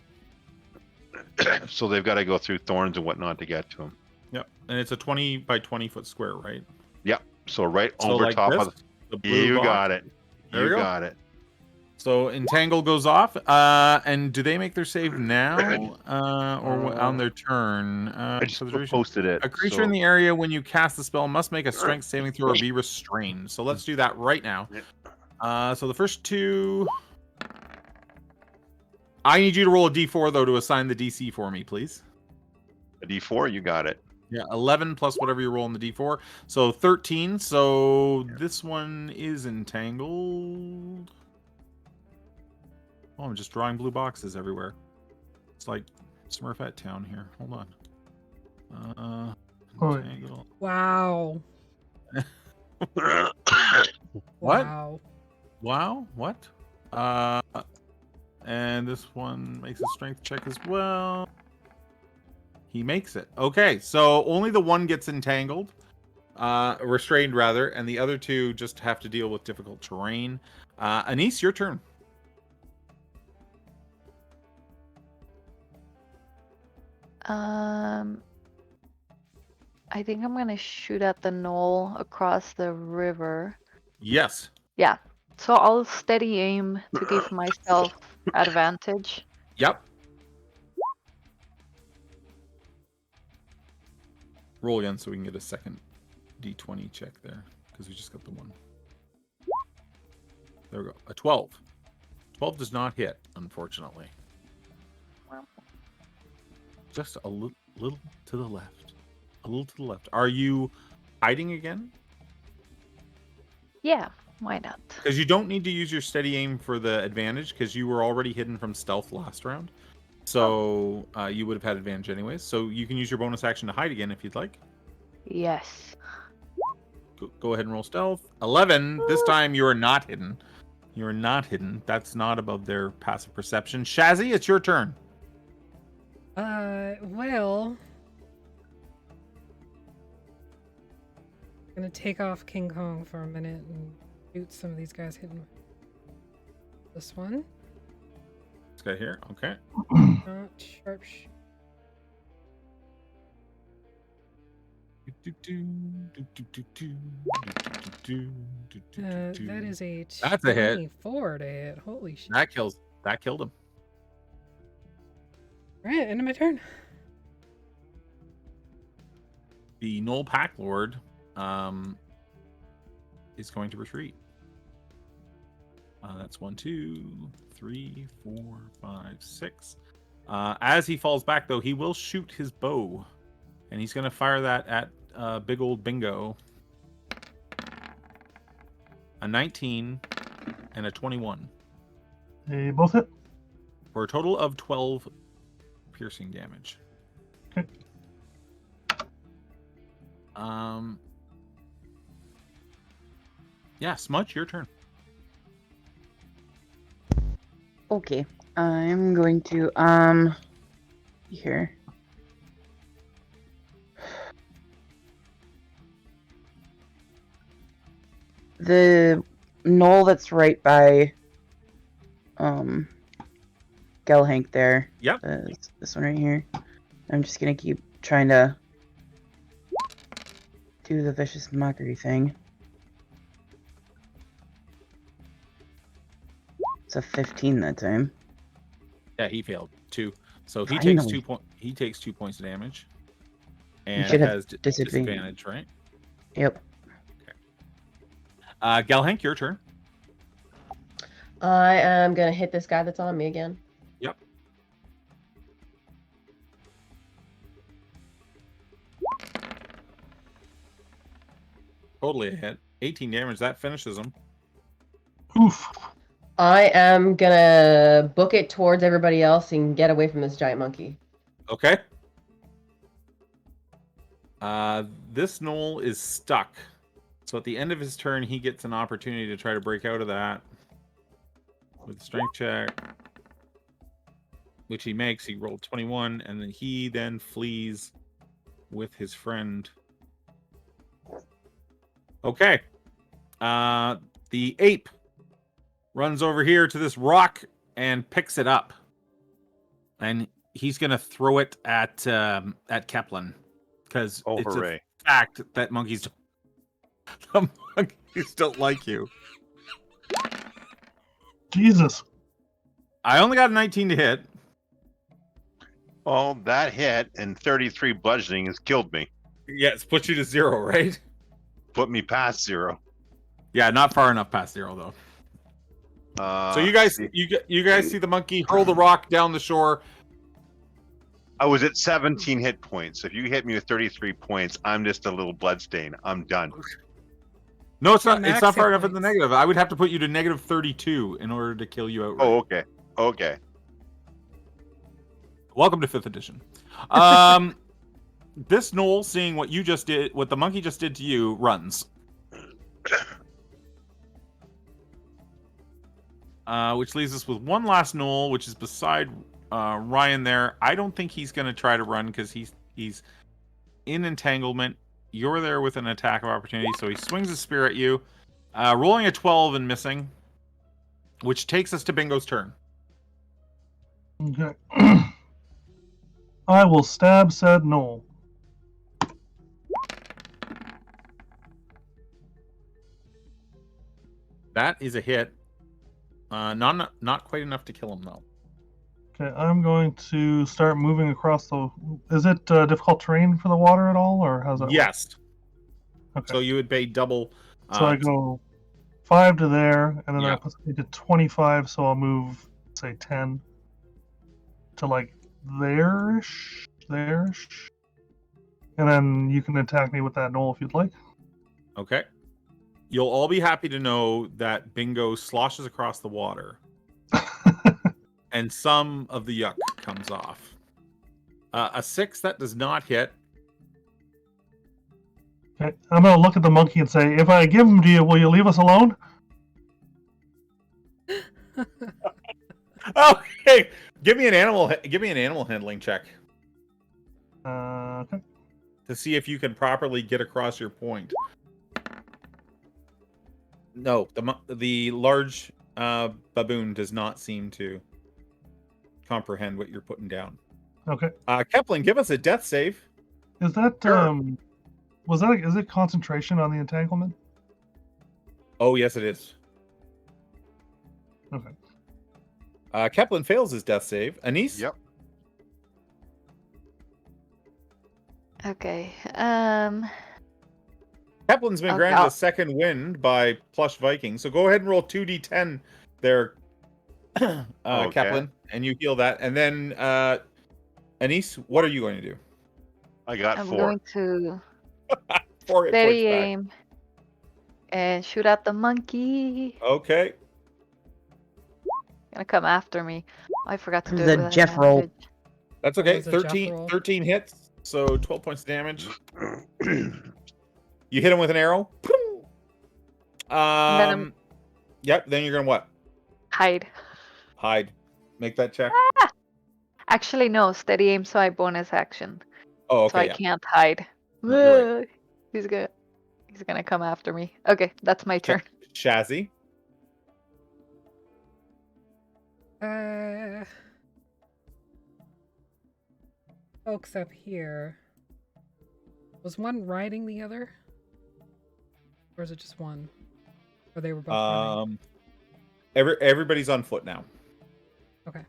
So they've got to go through thorns and whatnot to get to him. Yep, and it's a 20 by 20 foot square, right? Yep. So right So over like top this, of the blue you box. got it. There we You go. got it. So entangle goes off. And do they make their save now, or on their turn? I just Concentration. posted it. A creature in the area when you cast the spell must make a strength saving throw or be restrained. So let's do that right now. So the first two. I need you to roll a d4 though to assign the DC for me, please. A D4, you got it. Yeah, 11 plus whatever you roll in the d4. So 13. So this one is entangled. Oh, I'm just drawing blue boxes everywhere. It's like Smurfette Town here. Hold on. Entangle. Wow. What? Wow. Wow. What? And this one makes a strength check as well. He makes it. Okay, so only the one gets entangled. Restrained, rather. And the other two just have to deal with difficult terrain. Anise, your turn. I think I'm gonna shoot at the knoll across the river. Yes. Yeah. So I'll steady aim to give myself advantage. Yep. Roll again so we can get a second d20 check there, because we just got the one. There we go. A 12. 12 does not hit, unfortunately. Just a little to the left. A little to the left. Are you hiding again? Yeah, why not? Because you don't need to use your steady aim for the advantage, because you were already hidden from stealth last round. So you would have had advantage anyways. So you can use your bonus action to hide again if you'd like. Yes. Go ahead and roll stealth. 11. This time you are not hidden. You are not hidden. That's not above their passive perception. Shazzy, it's your turn. Well, I'm gonna take off King Kong for a minute and shoot some of these guys hitting this one. This guy here. Okay. Not sharp. That is a That's a hit. 24 to hit. Holy shit. That killed him. Right, end of my turn. The Knoll Pack Lord is going to retreat. That's 1, 2, 3, 4, 5, 6. As he falls back, though, he will shoot his bow, and he's going to fire that at big old Bingo. A 19 and a 21 They both hit. for a total of 12 piercing damage. Okay. Yeah, Smudge, your turn. Okay, I'm going to here. The knoll that's right by Gelhank there. Yep. This one right here. I'm just gonna keep trying to do the vicious mockery thing. It's a 15 that time. Yeah, he failed 2. So he Finally. takes 2 points. He takes 2 points of damage, and should have has disadvantage. disadvantage, right? Yep. Gelhank, your turn. I am gonna hit this guy that's on me again. Yep. Totally a hit. 18 damage. That finishes him. Oof. I am gonna book it towards everybody else and get away from this giant monkey. Okay. This knoll is stuck. So at the end of his turn, he gets an opportunity to try to break out of that with a strength check, which he makes. He rolled 21, and then he flees with his friend. Okay. The ape runs over here to this rock and picks it up, and he's gonna throw it at Kepler because Oh, it's hooray. a fact that monkeys the monkeys don't like you. Jesus. I only got a 19 to hit. Oh, that hit and 33 bludgeoning has killed me. Yes, puts you to 0, right? Put me past 0. Yeah, not far enough past 0 though. So you guys see the monkey hurl the rock down the shore. I was at 17 hit points. If you hit me with 33 points, I'm just a little bloodstain. I'm done. No, it's Your not. It's max not far hit enough in the points. negative. I would have to put you to negative 32 in order to kill you outright. Oh, okay. Okay. Welcome to 5th edition. This Knoll, seeing what you just did, what the monkey just did to you, runs. Which leaves us with one last Knoll, which is beside Ryan there. I don't think he's going to try to run because he's in entanglement. You're there with an attack of opportunity, so he swings his spear at you, rolling a 12 and missing, which takes us to Bingo's turn. Okay. I will stab said Knoll. That is a hit. Not quite enough to kill him though. Okay, I'm going to start moving across the. Is it difficult terrain for the water at all, or how's that? Yes. Work? Okay. So you would pay double. So I go 5 to there, and then Yeah. that puts me to 25. So I'll move, say, 10 to like there-ish, and then you can attack me with that Knoll if you'd like. Okay. You'll all be happy to know that Bingo sloshes across the water, and some of the yuck comes off. A 6 that does not hit. Okay, I'm gonna look at the monkey and say, "If I give him to you, will you leave us alone?" Okay. Give me an animal handling check Okay. to see if you can properly get across your point. No, the large baboon does not seem to comprehend what you're putting down. Okay. Kepler, give us a death save. Is that Sure. is it concentration on the entanglement? Oh, yes, it is. Okay. Kepler fails his death save. Anise? Yep. Okay. Kepler's been Okay, granted I'll- a second wind by Plush Viking. So go ahead and roll 2d10 there, Okay. Kepler, and you heal that. And then, Anise, what are you going to do? I got I'm 4. going to 4 hit points steady back. aim and shoot at the monkey. Okay. Gonna come after me. I forgot to It do was it a with Jeff roll. advantage. That's okay. was a Jeff 13, roll. 13 hits, so 12 points of damage. You hit him with an arrow. then Yep, then you're going to what? Hide. Hide. Make that check. Actually, no. Steady aim, so I bonus action. Oh, So I okay, yeah. can't hide. No, you're right. He's gonna come after me. Okay, that's my turn. Shazzy. Folks up here. Was one riding the other? Or is it just one? Or they were both running? Everybody's on foot now. Okay.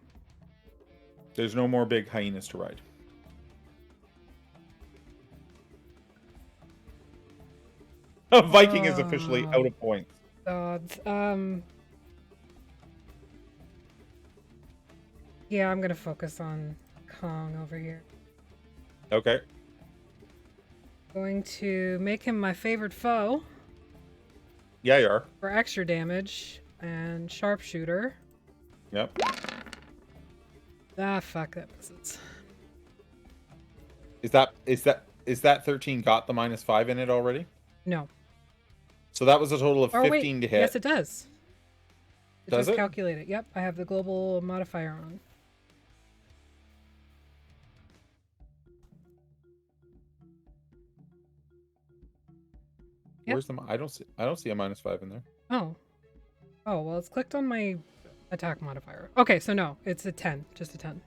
There's no more big hyenas to ride. Viking is officially out of points. Gods. Yeah, I'm gonna focus on Kong over here. Okay. Going to make him my favorite foe Yeah, you are. for extra damage and sharpshooter. Yep. Ah, fuck, that misses. Is that 13 got the -5 in it already? No. So that was a total of Oh, 15 wait. to hit. Yes, it does. Does just it? calculate it. Yep, I have the global modifier on. Yep. Where's the? I don't see a -5 in there. Oh. Oh, well, it's clicked on my attack modifier. Okay, so no, it's a 10. Just a 10.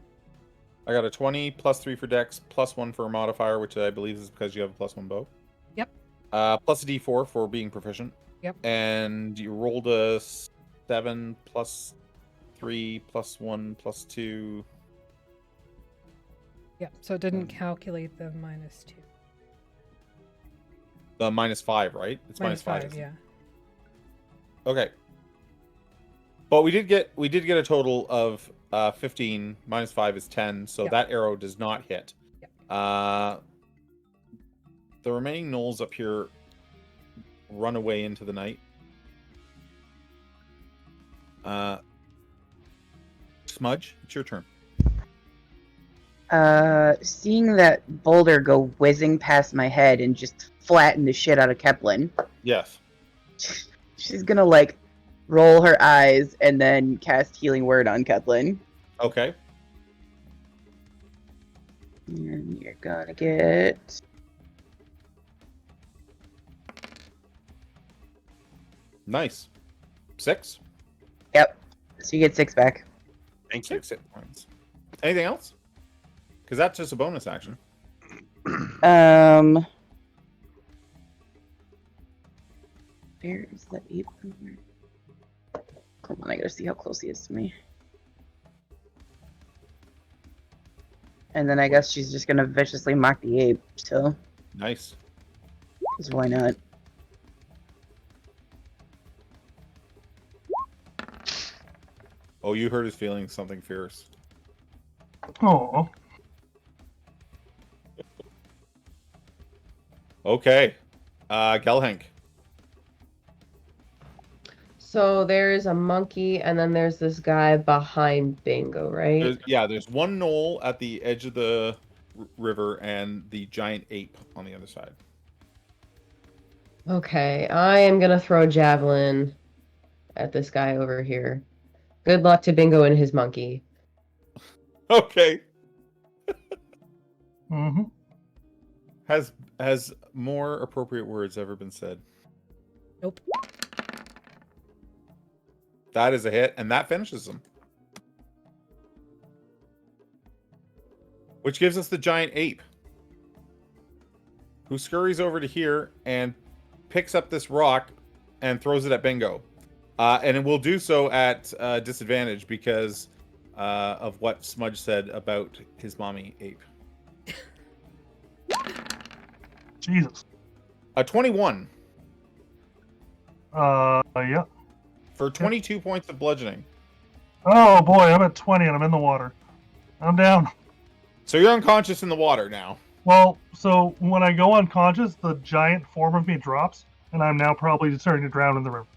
I got a 20, +3 for dex, +1 for a modifier, which I believe is because you have a +1 bow. Yep. Plus a d4 for being proficient. Yep. And you rolled a 7 +3 +1 +2. Yep, so it didn't calculate the -2. The -5, right? It's -5. -5, yeah. Okay. But we did get a total of 15. -5 is 10, so Yep. that arrow does not hit. Yep. The remaining gnolls up here run away into the night. Smudge, it's your turn. Seeing that boulder go whizzing past my head and just flatten the shit out of Keplin, Yes. she's gonna like roll her eyes and then cast Healing Word on Keplin. Okay. And you're gonna get Nice. 6? Yep. So you get 6 back. Thank you. 6 hit points. Anything else? Because that's just a bonus action. Where is the ape? Hold on, I gotta see how close he is to me. And then I guess she's just gonna viciously mock the ape, so. Nice. 'Cause why not? Oh, you hurt his feelings, something fierce. Oh, Okay. Gelhank. So there's a monkey, and then there's this guy behind Bingo, right? There's one knoll at the edge of the river and the giant ape on the other side. Okay, I am gonna throw a javelin at this guy over here. Good luck to Bingo and his monkey. Okay. mm-hmm. Has more appropriate words ever been said? Nope. That is a hit, and that finishes him. Which gives us the giant ape, who scurries over to here and picks up this rock and throws it at Bingo. And it will do so at disadvantage because of what Smudge said about his mommy ape. Jesus. A 21 Yeah. for 22 points of bludgeoning. Oh boy, I'm at 20 and I'm in the water. I'm down. So you're unconscious in the water now. Well, so when I go unconscious, the giant form of me drops, and I'm now probably starting to drown in the river.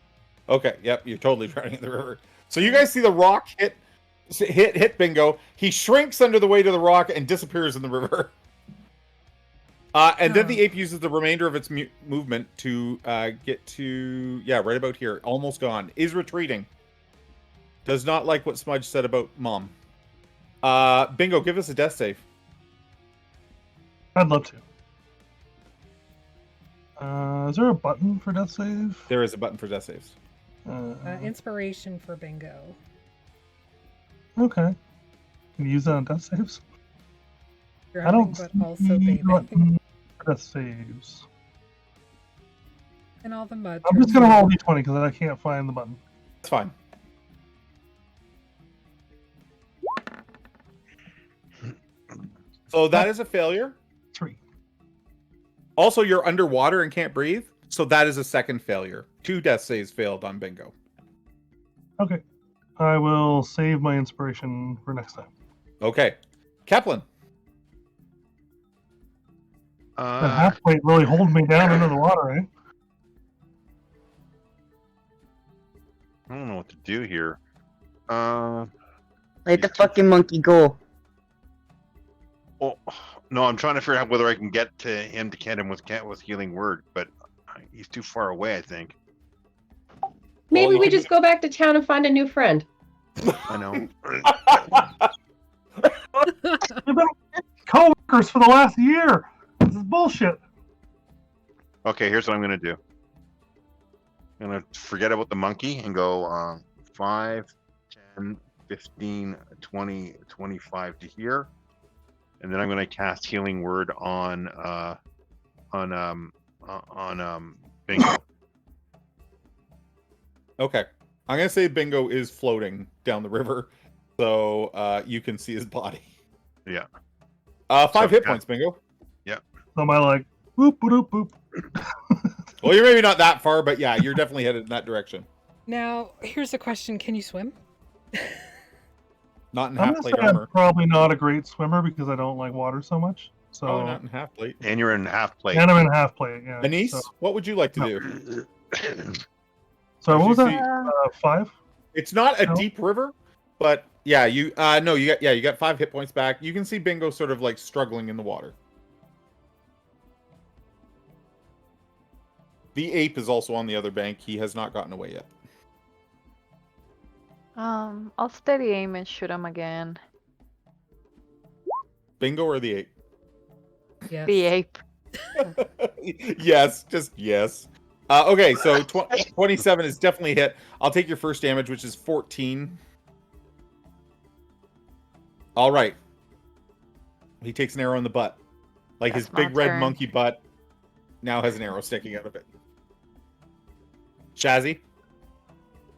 Okay, yep, you're totally drowning in the river. So you guys see the rock hit Bingo. He shrinks under the weight of the rock and disappears in the river. And then the ape uses the remainder of its movement to get to, right about here. Almost gone. Is retreating. Does not like what Smudge said about Mom. Bingo, give us a death save. I'd love to. Is there a button for death save? There is a button for death saves. Inspiration for Bingo. Okay. Can you use that on death saves? I Drowning, don't but see also a bathing. button for death saves. And all the mud. I'm just gonna roll d20 because I can't find the button. That's fine. So that is a failure. 3. Also, you're underwater and can't breathe. So that is a second failure. 2 death saves failed on Bingo. Okay. I will save my inspiration for next time. Okay. Kaplan. That half plate really holding me down into the water, eh? I don't know what to do here. Let the fucking monkey go. Oh, no, I'm trying to figure out whether I can get to him to get him with healing word, but he's too far away, I think. Maybe you we can- just go back to town and find a new friend. I know. We've been co-workers for the last year. This is bullshit. Okay, here's what I'm gonna do. I'm gonna forget about the monkey and go 5, 10, 15, 20, 25 to here. And then I'm gonna cast Healing Word on Bingo. Okay. I'm gonna say Bingo is floating down the river, so you can see his body. Yeah. 5 hit points, Bingo. So am I like, boop, boop, boop. Well, you're maybe not that far, but yeah, you're definitely headed in that direction. Now, here's a question: can you swim? Not in I'm half gonna plate say I'm armor. probably not a great swimmer because I don't like water so much. So Oh, not in half plate. And you're in half plate. and I'm in half plate. Yeah. Anise, So, what would you like to No. do? sorry, As what was you that? see- 5. It's not a No. deep river, but yeah, you got 5 hit points back. You can see Bingo sort of like struggling in the water. The ape is also on the other bank. He has not gotten away yet. I'll steady aim and shoot him again. Bingo or the ape? Yes. The ape. Yes, just yes. Okay, so 27 is definitely hit. I'll take your first damage, which is 14. All right. He takes an arrow in the butt. Like his That's my big red turn. monkey butt now has an arrow sticking out of it. Shazzy?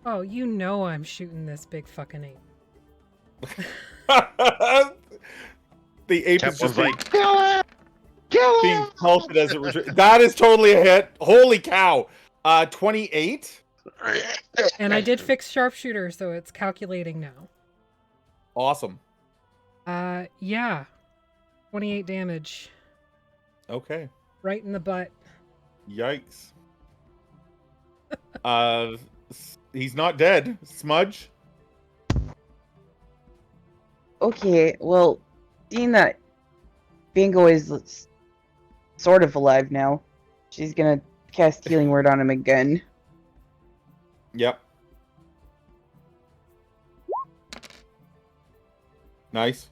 Oh, you know I'm shooting this big fucking ape. The ape is Templa's just like, kill it! Kill being it! pelted as it retreats. That is totally a hit. Holy cow. 28. And I did fix sharpshooter, so it's calculating now. Awesome. Yeah. 28 damage. Okay. Right in the butt. Yikes. He's not dead. Smudge? Okay, well, seeing that Bingo is sort of alive now, she's gonna cast Healing Word on him again. Yep. Nice.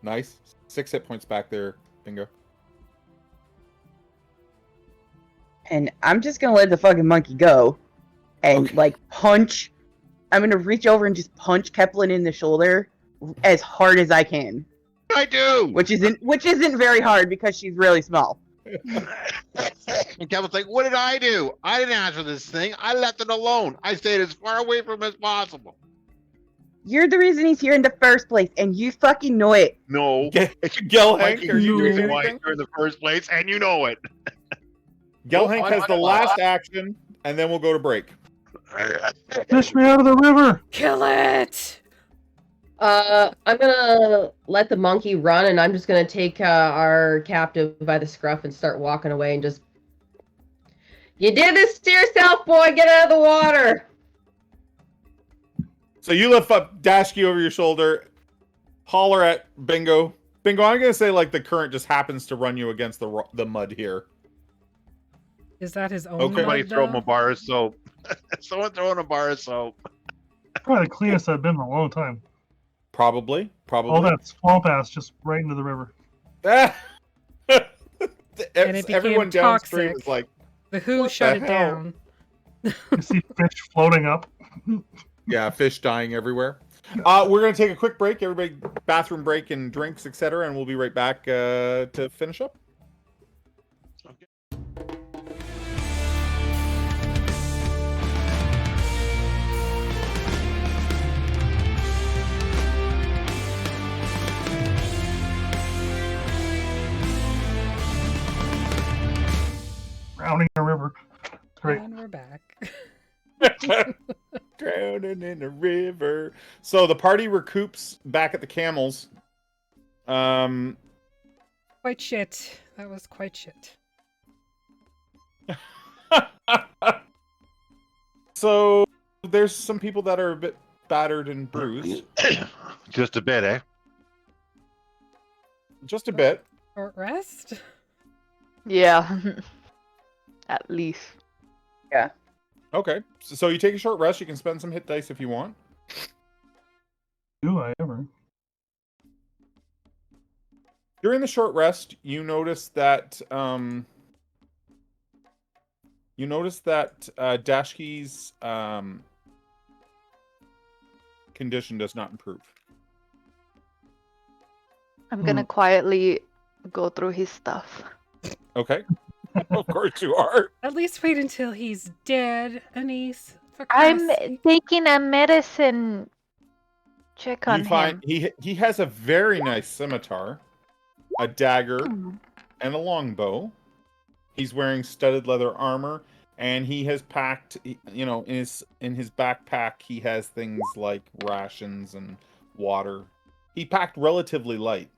Nice. 6 hit points back there, Bingo. And I'm just gonna let the fucking monkey go. And, Okay. like, punch. I'm gonna reach over and just punch Keplin in the shoulder as hard as I can. I do! Which isn't very hard because she's really small. And Kevin's like, what did I do? I didn't ask for this thing. I left it alone. I stayed as far away from it as possible. You're the reason he's here in the first place, and you fucking know it. No. Gelhank, are you doing why anything? you're in the first place, and you know it. Gelhank has the last action, and then we'll go to break. Fish me out of the river. Kill it! I'm gonna let the monkey run, and I'm just gonna take our captive by the scruff and start walking away and just. You did this to yourself, boy. Get out of the water. So you lift up Dashki over your shoulder, holler at Bingo. Bingo, I'm gonna say like the current just happens to run you against the mud here. Is that his own Okay. Somebody mud, throw him though? a bar of soap. Someone throw in a bar of soap. Probably the cleanest I've been in a long time. Probably. All that swamp ass just right into the river. And it became everyone downstream toxic. is like, The Who What shut the it hell? down. You see fish floating up. yeah, fish dying everywhere. We're gonna take a quick break. Everybody, bathroom break and drinks, etc., and we'll be right back to finish up. Drowning in a river. Great. And we're back. Drowning in the river. So the party recoups back at the camels. Quite shit. That was quite shit. So there's some people that are a bit battered and bruised. Just a bit, eh? Just a bit. Short rest? Yeah. At least. Okay. So you take a short rest. You can spend some hit dice if you want. Do I ever? During the short rest, you notice that You notice that Dashki's condition does not improve. I'm gonna quietly go through his stuff. Okay. Of course you are. At least wait until he's dead, Anise. For I'm Christ's sake. taking a medicine check on You find him. he has a very nice scimitar, a dagger, Hmm. and a longbow. He's wearing studded leather armor, and he has packed, you know, in his backpack he has things like rations and water. He packed relatively light.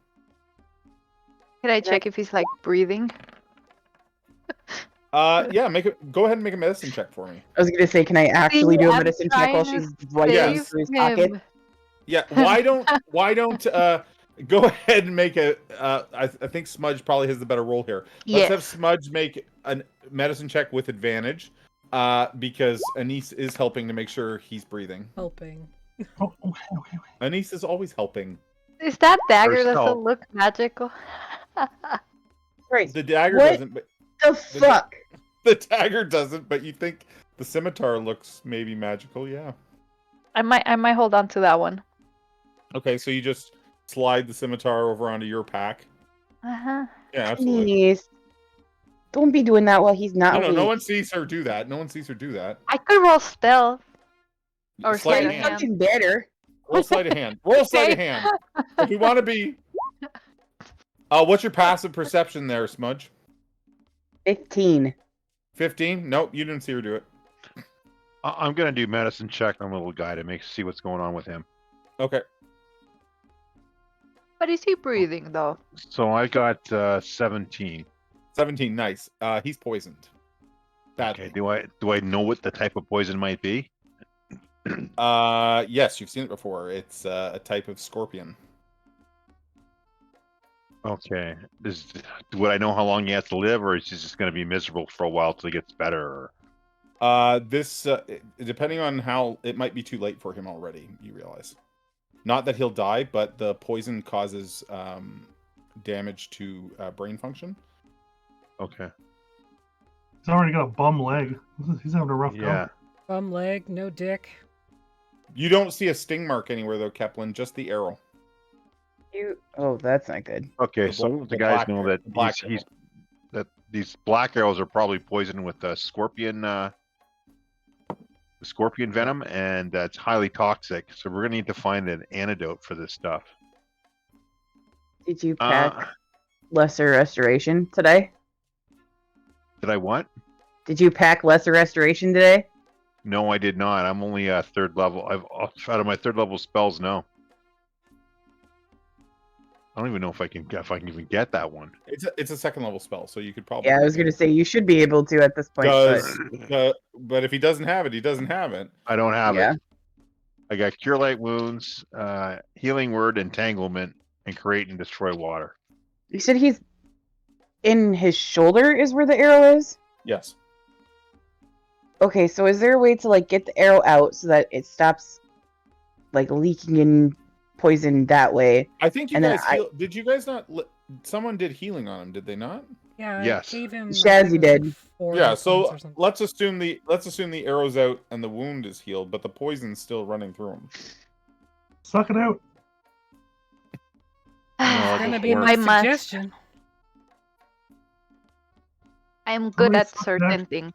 Can I check if he's like breathing? Yeah, go ahead and make a medicine check for me. I was gonna say, can I actually do a I'm medicine check while trying to she's wiping Yes. through his Save pocket? him. Yeah, why don't go ahead and make a I think Smudge probably has the better role here. Let's have Yes. Smudge make a medicine check with advantage, because Anise is helping to make sure he's breathing. Helping. Oh, okay. Anise is always helping. Is that dagger Herself. doesn't look magical? Right. The dagger What? doesn't, but The fuck? the dagger doesn't. But you think the scimitar looks maybe magical? Yeah. I might hold on to that one. Okay, so you just slide the scimitar over onto your pack. Uh-huh. Yeah, absolutely. Please. Don't be doing that while he's not No, awake. no one sees her do that. No one sees her do that. I could roll stealth. Or Sleight sleight of of hand. hand. Fucking better. Roll sleight of hand. Roll sleight of Okay. hand. If you want to be. What's your passive perception there, Smudge? 15. 15? Nope, you didn't see her do it. I'm gonna do medicine check on the little guy to see what's going on with him. Okay. But is he breathing though? So I got 17. 17, nice. He's poisoned. Badly. Okay, do I know what the type of poison might be? Yes, you've seen it before. It's a type of scorpion. Okay. Would I know how long he has to live, or is he just going to be miserable for a while till he gets better? Or... Depending on how, it might be too late for him already, you realize. Not that he'll die, but the poison causes damage to brain function. Okay. He's already got a bum leg. He's having a rough Yeah. go. Bum leg, no dick. You don't see a sting mark anywhere, though, Kepler, just the arrow. Oh, that's not good. Okay, The so bla- the the guys black know arrow- that the black that these black arrows are probably poisoned with scorpion venom, and that's highly toxic. So we're gonna need to find an antidote for this stuff. Did you pack Lesser Restoration today? Did I what? Did you pack Lesser Restoration today? No, I did not. I'm only third level. I've out of my third level spells. No, I don't even know if I can even get that one. It's a second level spell, so you could probably. Yeah, I was gonna say you should be able to at this point. But if he doesn't have it, he doesn't have it. I don't have Yeah. it. I got Cure Light Wounds, Healing Word, Entanglement, and Create and Destroy Water. You said he's in his shoulder is where the arrow is? Yes. Okay, so is there a way to like get the arrow out so that it stops like leaking in poison that way? I think you And then guys did you guys not someone did healing on him, did they not? Yeah, Yes. I gave him. Shazzy did. 4 Yeah, hit so points or something. let's assume the arrow's out and the wound is healed, but the poison's still running through him. Suck it out. No, It's it gonna just be my I must. suggestion. I'm good Somebody at suck certain that. things.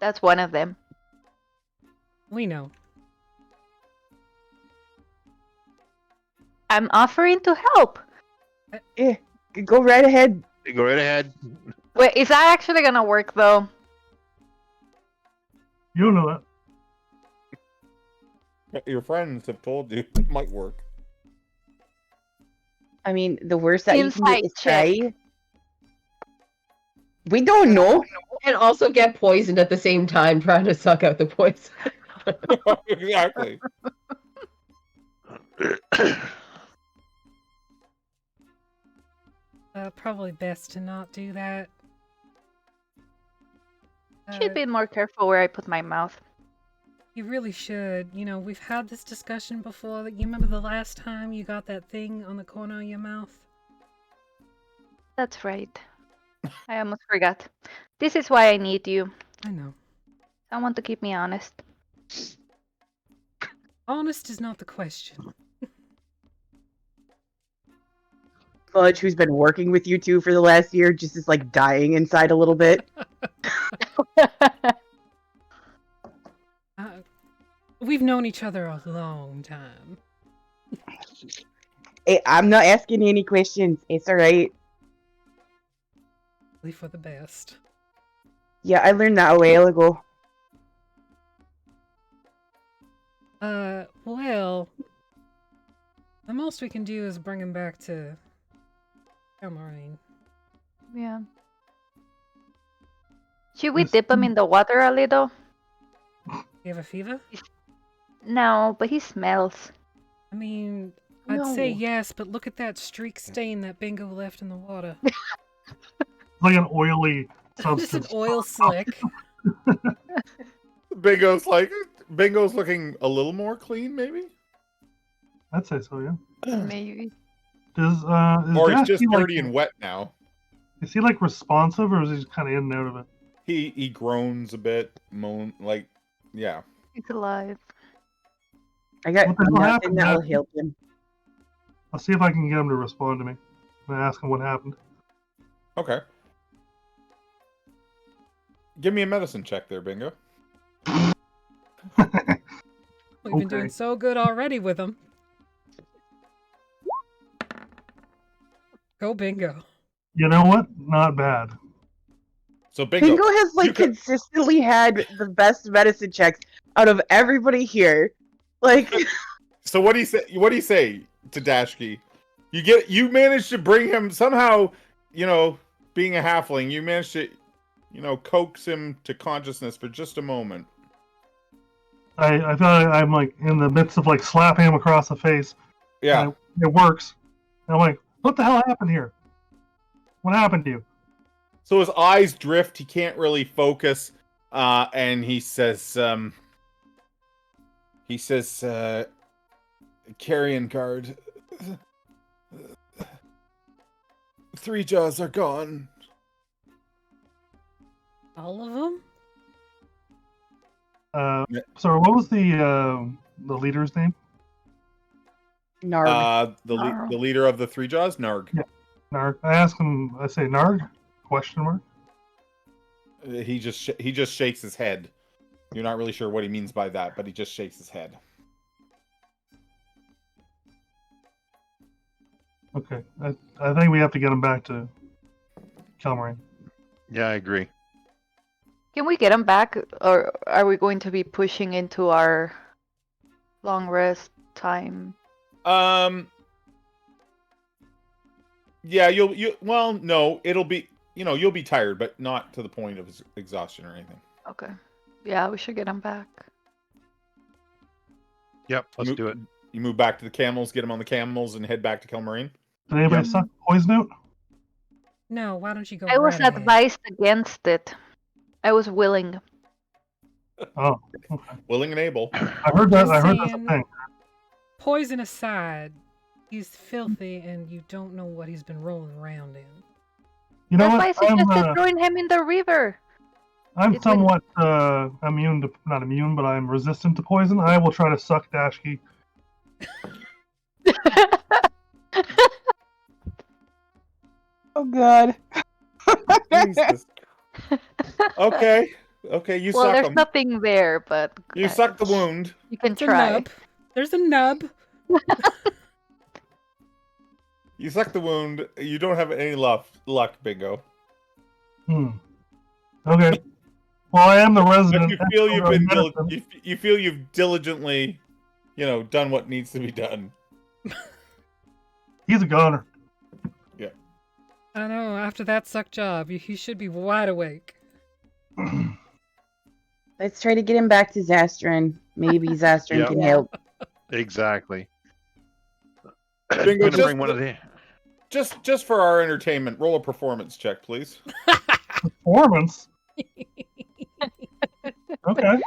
That's one of them. We know. I'm offering to help. Yeah, go right ahead. Go right ahead. Wait, is that actually gonna work though? You don't know that. Your friends have told you it might work. I mean, the worst that you can Insight do is check. try. We don't know. And also get poisoned at the same time, trying to suck out the poison. Exactly. Probably best to not do that. Should be more careful where I put my mouth. You really should. You know, we've had this discussion before. You remember the last time you got that thing on the corner of your mouth? That's right. I almost forgot. This is why I need you. I know. Someone to keep me honest. Honest is not the question. Fudge, who's been working with you two for the last year, just is like dying inside a little bit. We've known each other a long time. Hey, I'm not asking you any questions. It's alright. Hopefully for the best. Yeah, I learned that a while ago. Well, the most we can do is bring him back to Camarine. Yeah. Should we dip him in the water a little? You have a fever? No, but he smells. I mean, I'd say No. yes, but look at that streak stain that Bingo left in the water. Like an oily Just an substance. oil slick. Bingo's looking a little more clean, maybe? I'd say so, yeah. Maybe. Is Or he's Dashki, just like, dirty and wet now. is he like responsive, or is he just kind of in and out of it? He groans a bit, yeah. He's alive. I got What the hell nothing happened, that will Dad? help him. I'll see if I can get him to respond to me. I'm gonna ask him what happened. Okay. Give me a medicine check there, Bingo. We've been doing Okay. so good already with him. Go Bingo. You know what? Not bad. So Bingo, Bingo has like you could- consistently had the best medicine checks out of everybody here. Like, So what do you say? What do you say to Dashki? You managed to bring him somehow. Being a halfling, you managed to, coax him to consciousness for just a moment. I thought I'm like in the midst of like slapping him across the face. Yeah. And it works. And I'm like, what the hell happened here? What happened to you? So his eyes drift. He can't really focus. And he says, carrion guard. 3 jaws are gone. All of them? Yeah. Sorry, what was the leader's name? Narg. The leader of the 3 jaws, Narg. Yeah. Narg. I asked him. I say Narg? Question mark. He just shakes his head. You're not really sure what he means by that, but he just shakes his head. Okay. I think we have to get him back to Calmarine. Yeah, I agree. Can we get him back, or are we going to be pushing into our long rest time? Yeah, well, no, it'll be, you'll be tired, but not to the point of exhaustion or anything. Okay. Yeah, we should get him back. Yep, let's Mo- do it. You move back to the camels, get him on the camels, and head back to Kelmarine. Did anybody suck poison out? No, why don't you go I was right ahead? advised against it. I was willing. Oh, okay. Willing and able. I heard that. Just I heard that's a saying. thing. Poison aside, he's filthy and you don't know what he's been rolling around in. You know That's why I what? suggested throwing him in the river. I'm It somewhat immune to, not immune, but I'm resistant to poison. I will try to suck Dashki. Oh god. Jesus. Okay, you Well, suck there's him. nothing there, but You suck the wound. you can It's a try. nub. There's a nub. You suck the wound. You don't have any luck, Bingo. Okay. Well, I am the But resident. you feel you've been medicine. you feel you've diligently, done what needs to be done. He's a goner. I know, after that suck job, he should be wide awake. Let's try to get him back to Zastrin. Maybe Zastrin Yep. can help. Exactly. Bingo, Gonna just- bring one of the. Just for our entertainment, roll a performance check, please. Performance. Okay.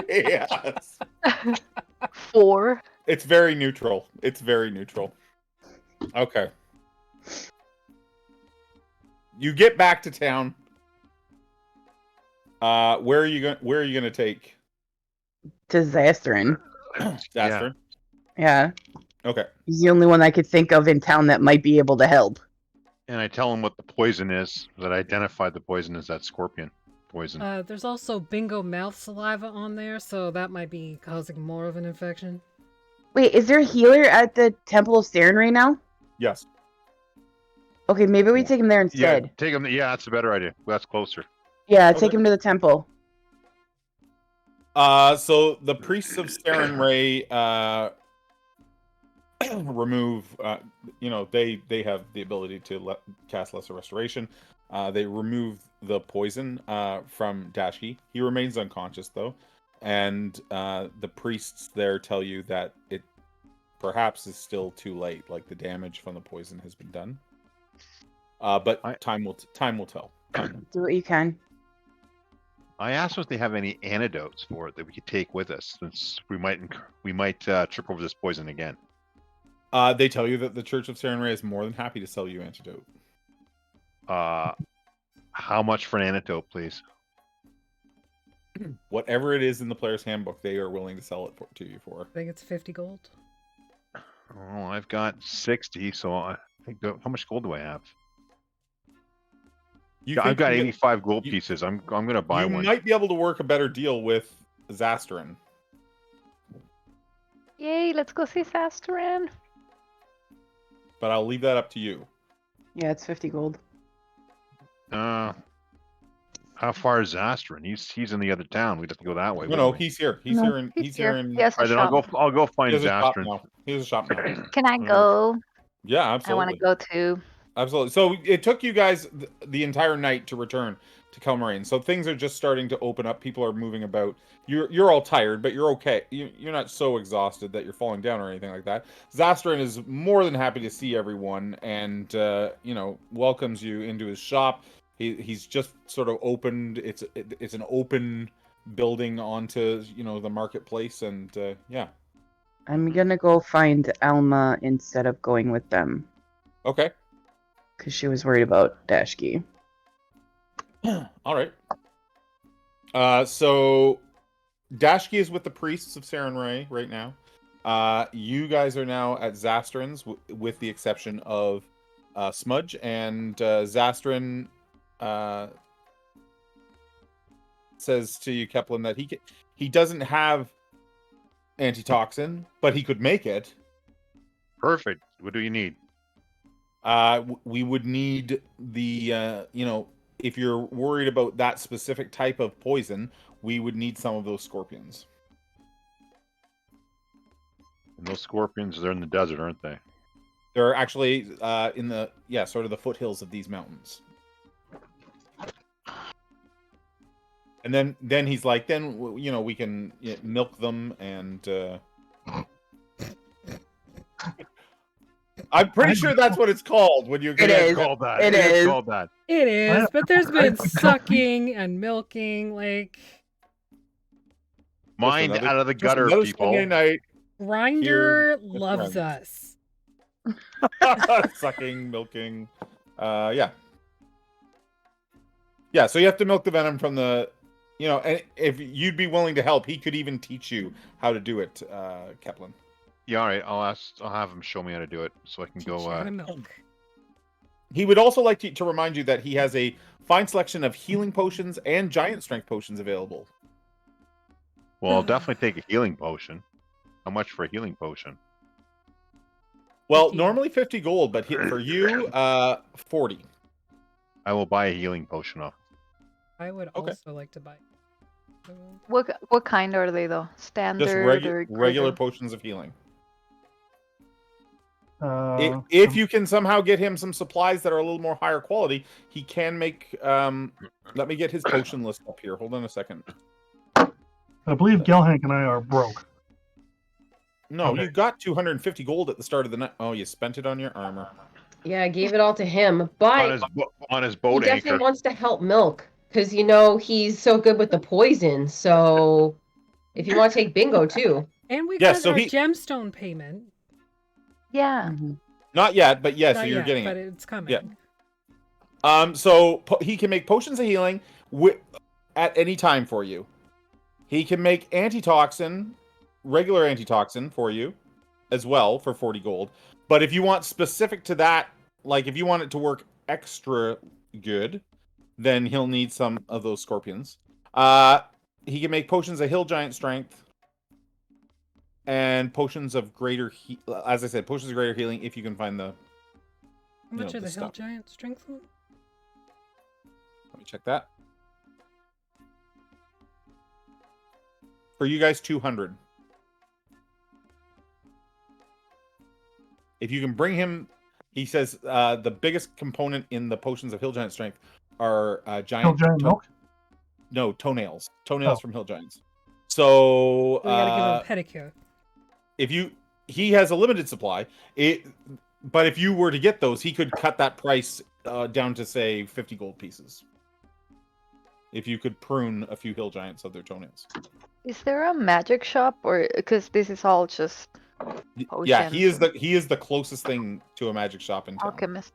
yes. 4. It's very neutral. Okay. You get back to town. Where are you going to take To Zastrin. Zastrin? Yeah. Okay. He's the only one I could think of in town that might be able to help. And I tell him what the poison is. That I identified the poison as that scorpion poison. There's also bingo mouth saliva on there, so that might be causing more of an infection. Wait, is there a healer at the Temple of Saren right now? Yes. Okay, maybe we take him there Yeah, instead. take him. Yeah, that's a better idea. That's closer. Yeah, Okay. take him to the temple. So the priests of Saren Ray remove. They have the ability to cast Lesser Restoration. They remove the poison from Dashki. He remains unconscious though, and the priests there tell you that it perhaps is still too late. Like the damage from the poison has been done. But time will tell. Do what you can. I asked if they have any antidotes for it that we could take with us, since we might trip over this poison again. They tell you that the Church of Saren Ray is more than happy to sell you antidote. How much for an antidote, please? Whatever it is in the player's handbook, they are willing to sell it to you for. I think it's 50 gold. Oh, I've got 60, so I think. How much gold do I have? I've got 85 gold pieces. I'm gonna buy one. You might be able to work a better deal with Zastrin. Yay, let's go see Zastrin. But I'll leave that up to you. Yeah, it's 50 gold. How far is Zastrin? He's in the other town. We'd have to go that way. No, wouldn't we? he's here. He's No, here in. he's He's here here. in. Yes, All right, then I'll go find He has a shop Zastrin. now. He has a shop now. Can I go? Yeah, I absolutely. want to go too. Absolutely. So it took you guys the entire night to return to Kelmarine. So things are just starting to open up. People are moving about. You're all tired, but you're okay. You're not so exhausted that you're falling down or anything like that. Zastrin is more than happy to see everyone and welcomes you into his shop. He's just sort of opened. It's an open building onto the marketplace, and yeah. I'm gonna go find Almah instead of going with them. Okay. Because she was worried about Dashki. All right. So Dashki is with the priests of Saren Ray right now. You guys are now at Zastrin's, with the exception of Smudge, and Zastrin says to you, Keplin, that he doesn't have antitoxin, but he could make it. Perfect. What do you need? We would need the if you're worried about that specific type of poison, we would need some of those scorpions. And those scorpions, they're in the desert, aren't they? They're actually in the sort of the foothills of these mountains. And then he's like, we can milk them, and I'm pretty sure that's what it's called when you It is. Called that. It is is. called that. It is, but there's been sucking and milking, like Mind another- out of the just gutter, another people. Sunday night. Grinder with loves friends. us. Sucking, milking. Yeah, so you have to milk the venom from the and if you'd be willing to help, he could even teach you how to do it, Keplin. Yeah, all right. I'll have him show me how to do it so I can Teach you how to go. milk. He would also like to remind you that he has a fine selection of healing potions and giant strength potions available. Well, I'll definitely take a healing potion. How much for a healing potion? Well, 50. normally 50 gold, but for you, 40. I will buy a healing potion off. I would Okay. also like to buy. What kind are they though? Just Standard or regular greater? potions of healing. Uh, If you can somehow get him some supplies that are a little more higher quality, he can make. Let me get his potion list up here. Hold on a second. I believe Gelhank and I are broke. No, Okay. you got 250 gold at the start of the night. Oh, you spent it on your armor. Yeah, I gave it all to him, but On his he boat definitely anchor. wants to help Milk because he's so good with the poison. So if you want to take Bingo too, And we Yeah, got so our he- gemstone payment. Yeah. Mhm. Not yet, but yes, Not you're yet, getting but it. it's coming. Yeah. So he can make potions of healing at any time for you. He can make antitoxin, regular antitoxin for you, as well for 40 gold. But if you want specific to that, like if you want it to work extra good, then he'll need some of those scorpions. He can make potions of hill giant strength and potions of greater, as I said, potions of greater healing if you can find the. How much know, are the the hill stuff. giant strength one? Let me check that. For you guys, 200. If you can bring him, he says the biggest component in the potions of hill giant strength are Hill giant. giant milk. No, toenails. Toenails Oh. from hill giants. So We gotta give him a pedicure. if he has a limited supply. But if you were to get those, he could cut that price down to say 50 gold pieces. If you could prune a few hill giants of their toenails. Is there a magic shop, or because this is all just Yeah, he is potions the closest thing to a magic shop in town. alchemist?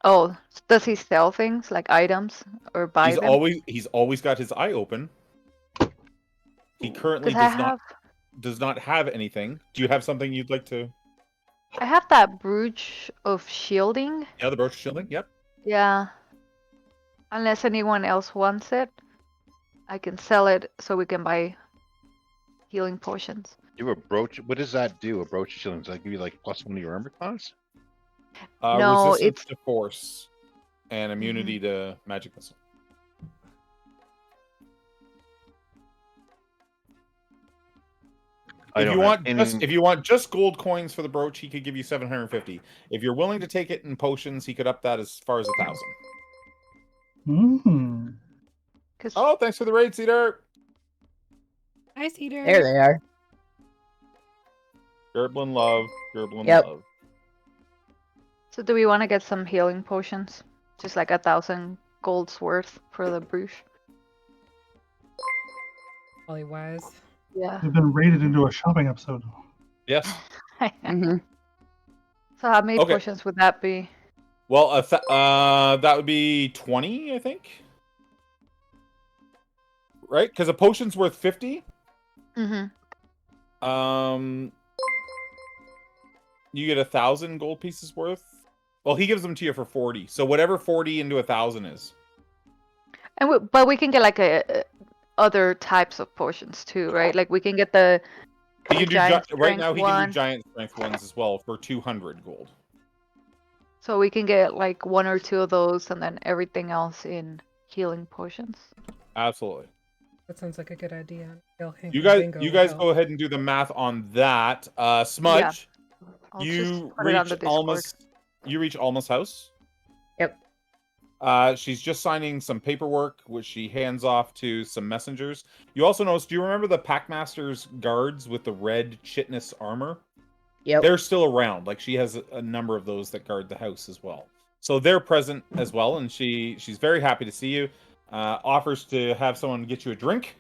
Oh, does he sell things like items or buy He's them? always got his eye open. He currently Because I does not have anything. Do you have something you'd like to? have that brooch of shielding. Yeah, the brooch of shielding. Yep. Yeah. Unless anyone else wants it, I can sell it so we can buy healing potions. Do a brooch. What does that do? A brooch of shielding? Does that give you like +1 to your armor class? No, Resistance it's to force and immunity to magic missile. If you want just gold coins for the brooch, he could give you 750. If you're willing to take it in potions, he could up that as far as 1,000. Mm. Oh, thanks for the raid, Cedar. Hi, Cedar. There they are. Gerblin love. Gerblin Yep. love. So do we want to get some healing potions? Just like 1,000 gold's worth for the brooch. Probably wise. Yeah. We've been raided into a shopping episode. Yes. Hmm. So how many Okay. potions would that be? Well, that would be 20, I think. Right? Because a potion's worth 50. Mm-hmm. You get 1,000 gold pieces worth. Well, he gives them to you for 40. So whatever 40 into 1,000 is. And but we can get like other types of potions too, right? Like we can get the He can do giant right now. strength He can one. do giant strength ones as well for 200 gold. So we can get like 1 or 2 of those, and then everything else in healing potions. Absolutely. That sounds like a good idea. You guys go ahead and do the math on that. Smudge, I'll you just put it on reach the Discord. Alma's house. Yep. She's just signing some paperwork, which she hands off to some messengers. You also notice, do you remember the Packmaster's guards with the red chitness armor? Yep. They're still around. Like, she has a number of those that guard the house as well. So they're present as well, and she's very happy to see you. Offers to have someone get you a drink.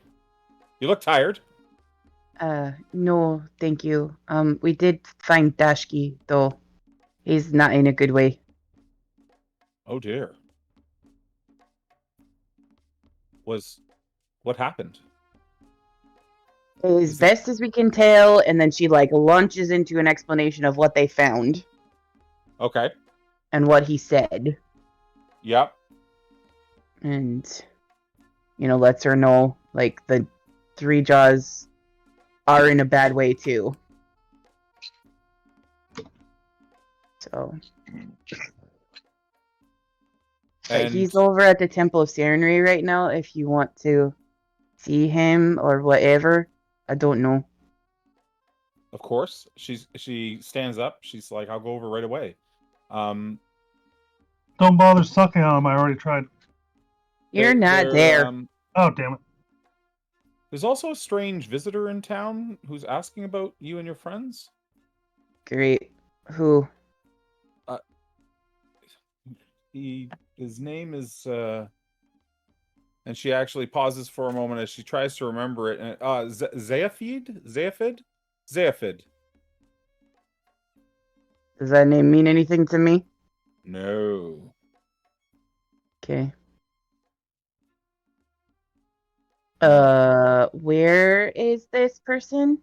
You look tired. No, thank you. We did find Dashki, though. He's not in a good way. Oh dear. What happened? As best as we can tell, and then she launches into an explanation of what they found. Okay. And what he said. Yep. And lets her know the Three Jaws are in a bad way too. So but he's over at the Temple of Serenity right now if you want to see him or whatever. I don't know. Of course. She stands up. She's like, I'll go over right away. Don't bother sucking on him. I already tried. You're not there. Oh, damn it. There's also a strange visitor in town who's asking about you and your friends. Great. Who? His name is and she actually pauses for a moment as she tries to remember it. And Zayifid. Does that name mean anything to me? No. Okay. Where is this person?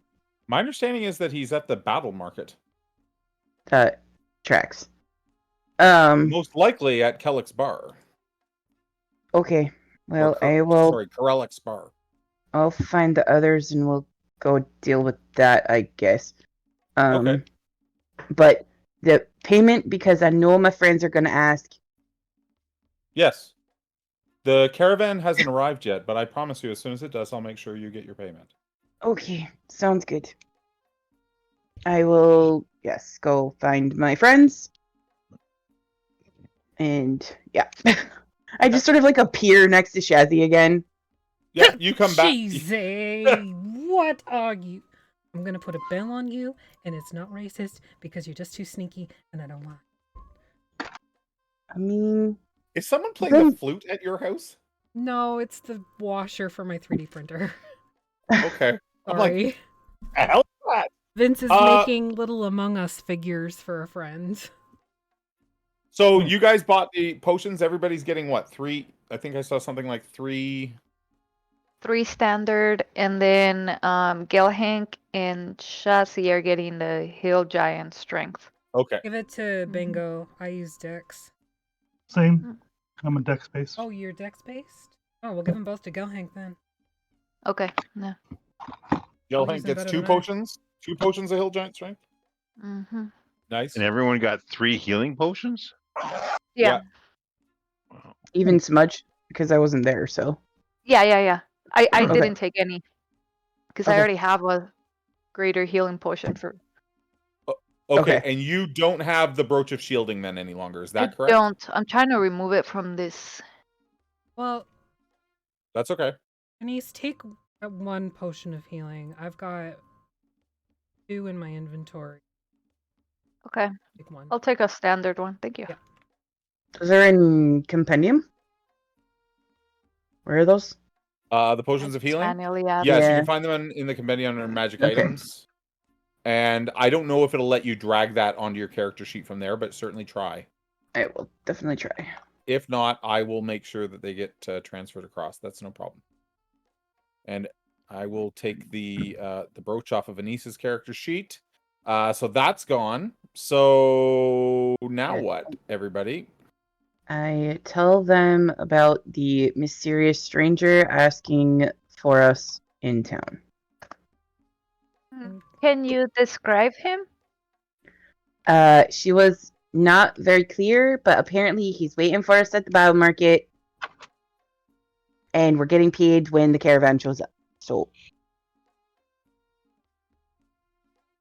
My understanding is that he's at the battle market. That tracks. Most likely at Kellick's bar. Okay. Well, Sorry, Corellick's bar. I'll find the others and we'll go deal with that, I guess. Okay. But the payment, because I know my friends are gonna ask. Yes. The caravan hasn't arrived yet, but I promise you, as soon as it does, I'll make sure you get your payment. Okay, sounds good. I will, yes, go find my friends. And yeah. I just sort of like appear next to Shazzy again. Yeah, you come back. Jeez, what are you? I'm gonna put a bell on you, and it's not racist because you're just too sneaky, and I don't lie. I mean, Is someone playing the flute at your house? No, it's the washer for my 3D printer. Okay. I'm like, Sorry. the hell is that? Vince is making little Among Us figures for a friend. So you guys bought the potions. Everybody's getting what? 3? I think I saw something like 3. 3 standard, and then Gelhank and Shasi are getting the Hill Giant strength. Okay. Give it to Bingo. I use Dex. Same. I'm a dex based. Oh, you're Dex based? Oh, we'll give them both to Gelhank then. Okay. Yeah. Gelhank gets 2 potions. 2 potions of Hill Giant Strength. Mm-hmm. Nice. And everyone got 3 healing potions? Yeah. even Smudge, because I wasn't there, so. Yeah. I Okay. didn't take any. Because I already have a greater healing potion for. Okay, and you don't have the Brooch of Shielding then any longer, is that correct? I don't. I'm trying to remove it from this. Well, that's okay. Denise, take 1 potion of healing. I've got 2 in my inventory. Okay. Take 1. I'll take a standard one. Thank you. Yeah. Those are in Compendium? Where are those? The potions of healing? Manually Yes, added. you can find them in the Compendium under magic items. And I don't know if it'll let you drag that onto your character sheet from there, but certainly try. I will definitely try. If not, I will make sure that they get transferred across. That's no problem. And I will take the brooch off of Anissa's character sheet. So that's gone. So now what, everybody? I tell them about the mysterious stranger asking for us in town. Can you describe him? She was not very clear, but apparently he's waiting for us at the bio market, and we're getting paid when the caravan shows up. So,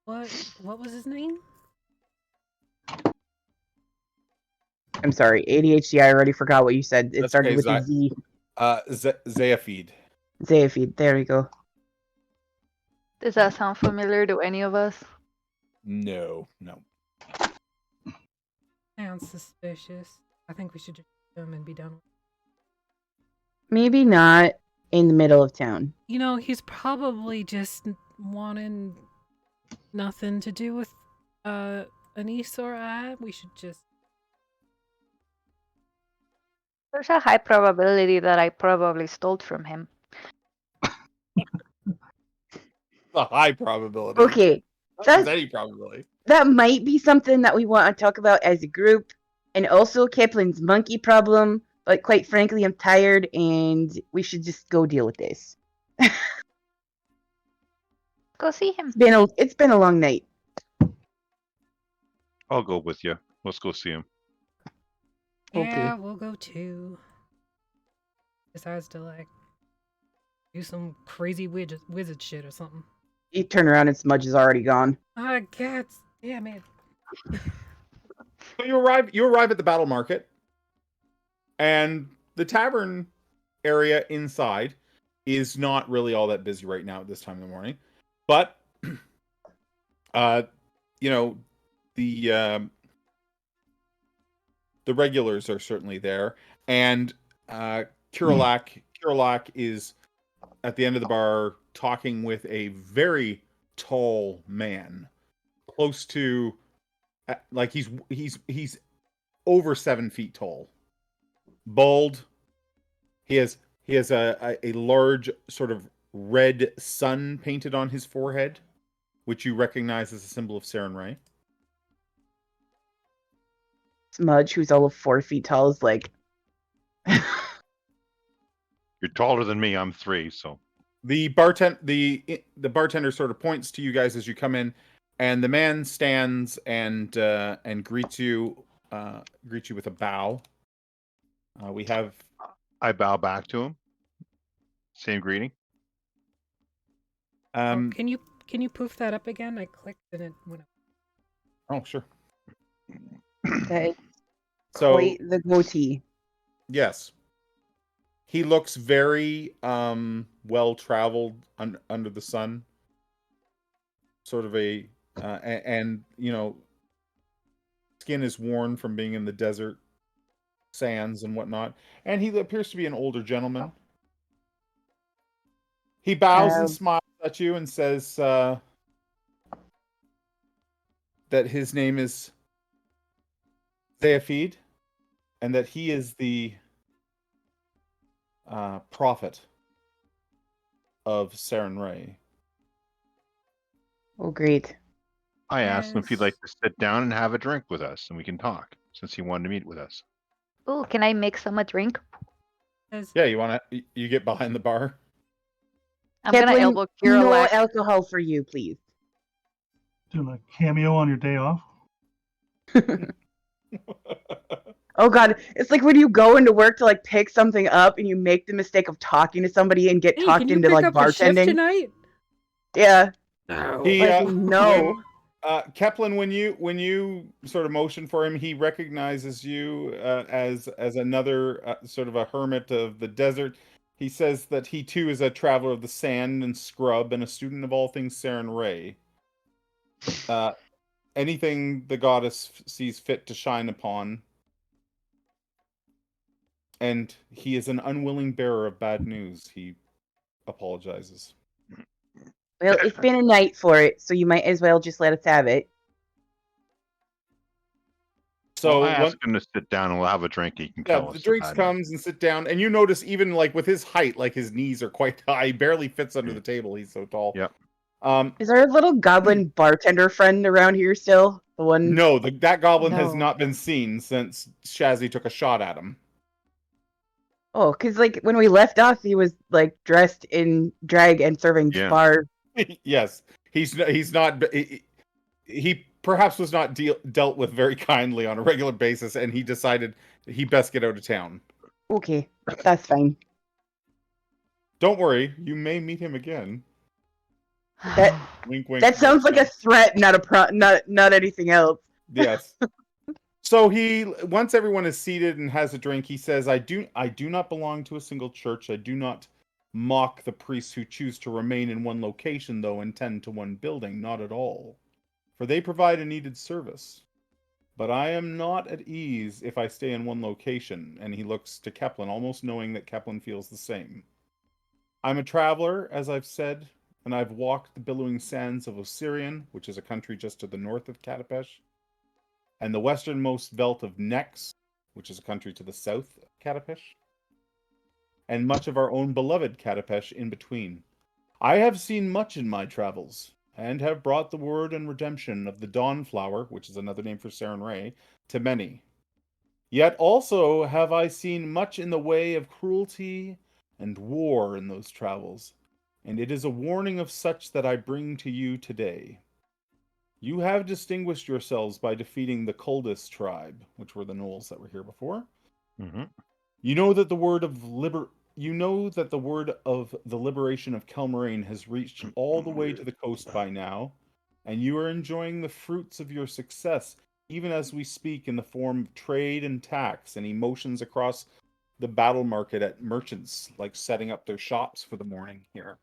What was his name? I'm sorry, ADHD. I already forgot what you said. It That's started okay, with a Z. Zayifid. Zayifid. There we go. Does that sound familiar to any of us? No. Sounds suspicious. I think we should just shoot him and be done with it. Maybe not in the middle of town. You know, he's probably just wanting nothing to do with Anise or I. We should just. There's a high probability that I probably stole from him. A high probability. Okay, That's any probability. That might be something that we want to talk about as a group, and also Kiplin's monkey problem. But quite frankly, I'm tired, and we should just go deal with this. Go see him. It's been a long night. I'll go with you. Let's go see him. Yeah, we'll go too. Decides to like do some crazy wizard shit or something. You turn around and Smudge is already gone. God, yeah, man. So you arrive at the battle market, and the tavern area inside is not really all that busy right now at this time in the morning. But the regulars are certainly there, and Kirillak is at the end of the bar talking with a very tall man, close to like he's over 7 feet tall. bald. He has a large sort of red sun painted on his forehead, which you recognize as a symbol of Saren Ray. Smudge, who's all of 4 feet tall, is like, You're taller than me. I'm 3, so. The bartender sort of points to you guys as you come in, and the man stands and greets you with a bow. We have. I bow back to him. Same greeting. Can you poof that up again? I clicked and it went up. Oh, sure. that is So quite the goatee. yes, he looks very well traveled under the sun. Sort of and skin is worn from being in the desert sands and whatnot, and he appears to be an older gentleman. He bows and smiles at you and says that his name is Zayifid, and that he is the prophet of Saren Ray. Oh, great. I asked him if he'd like Yes. to sit down and have a drink with us, and we can talk, since he wanted to meet with us. Ooh, can I mix him a drink? Yeah, you get behind the bar. I'm gonna Kipling, elbow no Kirillak. alcohol for you, please. Doing a cameo on your day off. Oh god, it's like when you go into work to like pick something up and you make the mistake of talking to somebody and get Hey, talked can you into pick like up a shift bartending. tonight? Yeah. No. He, Like, no. Keplin, when you sort of motion for him, he recognizes you as another sort of a hermit of the desert. He says that he too is a traveler of the sand and scrub and a student of all things Saren Ray. Anything the goddess sees fit to shine upon. And he is an unwilling bearer of bad news. He apologizes. Well, it's been a night for it, so you might as well just let us have it. So I asked him to sit down and we'll have a drink. He can tell us. the drinks about it. comes and sit down, and you notice even like with his height, like his knees are quite high. He barely fits under the table. He's so tall. Yep. Is our little goblin bartender friend around here still? The one? No, that goblin has No. not been seen since Shazzy took a shot at him. Oh, because like when we left off, he was like dressed in drag and serving Yeah. bar. Yes, he's not. He perhaps was not dealt with very kindly on a regular basis, and he decided he best get out of town. Okay, that's fine. Don't worry, you may meet him again. That Wink, wink. that sounds like a threat, not a not anything else. Yes. So once everyone is seated and has a drink, he says, I do not belong to a single church. I do not mock the priests who choose to remain in one location, though, and tend to one building. Not at all. For they provide a needed service. But I am not at ease if I stay in one location. And he looks to Keplin, almost knowing that Keplin feels the same. I'm a traveler, as I've said, and I've walked the billowing sands of Osirian, which is a country just to the north of Katapesh, and the westernmost belt of Nex, which is a country to the south of Katapesh, and much of our own beloved Katapesh in between. I have seen much in my travels, and have brought the word and redemption of the Dawnflower, which is another name for Saren Ray, to many. Yet also have I seen much in the way of cruelty and war in those travels, and it is a warning of such that I bring to you today. You have distinguished yourselves by defeating the Kuldis tribe, which were the gnolls that were here before. Mm-hmm. You know that the word of the liberation of Kelmarain has reached all the way to the coast by now, and you are enjoying the fruits of your success, even as we speak, in the form of trade and tax and emotions across the battle market at merchants, like setting up their shops for the morning here.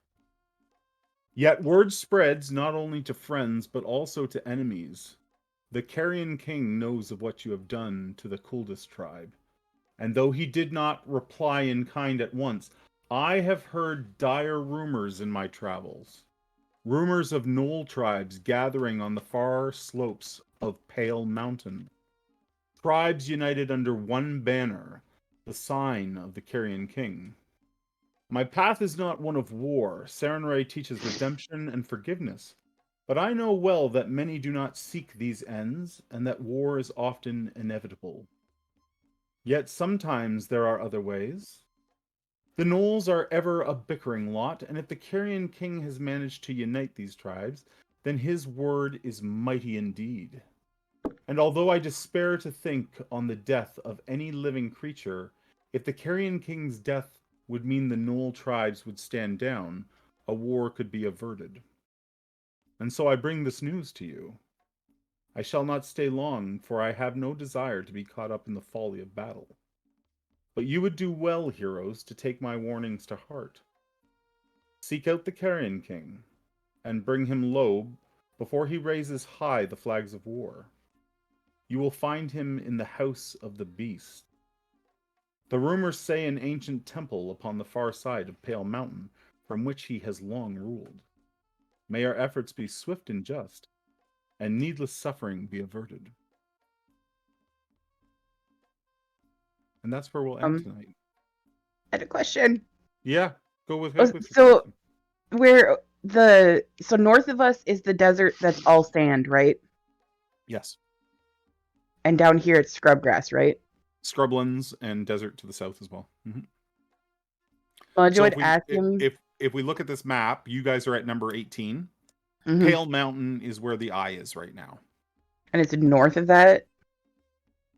Yet word spreads not only to friends, but also to enemies. The Carrion King knows of what you have done to the Kuldis tribe, and though he did not reply in kind at once, I have heard dire rumors in my travels. Rumors of gnoll tribes gathering on the far slopes of Pale Mountain. Tribes united under one banner, the sign of the Carrion King. My path is not one of war. Sarenrae teaches redemption and forgiveness. But I know well that many do not seek these ends, and that war is often inevitable. Yet sometimes there are other ways. The Gnolls are ever a bickering lot, and if the Carrion King has managed to unite these tribes, then his word is mighty indeed. And although I despair to think on the death of any living creature, if the Carrion King's death would mean the Gnoll tribes would stand down, a war could be averted. And so I bring this news to you. I shall not stay long, for I have no desire to be caught up in the folly of battle. But you would do well, heroes, to take my warnings to heart. Seek out the Carrion King, and bring him low before he raises high the flags of war. You will find him in the house of the beast. The rumors say an ancient temple upon the far side of Pale Mountain, from which he has long ruled. May our efforts be swift and just, and needless suffering be averted. And that's where we'll end tonight. I had a question. Yeah, go with Oh, your so question. so north of us is the desert that's all sand, right? Yes. And down here it's scrub grass, right? Scrublands and desert to the south as well. Mm-hmm. Well, So if if we look at this map, you guys are at number 18. Mhm. Pale Mountain is where the eye is right now. And it's north of that.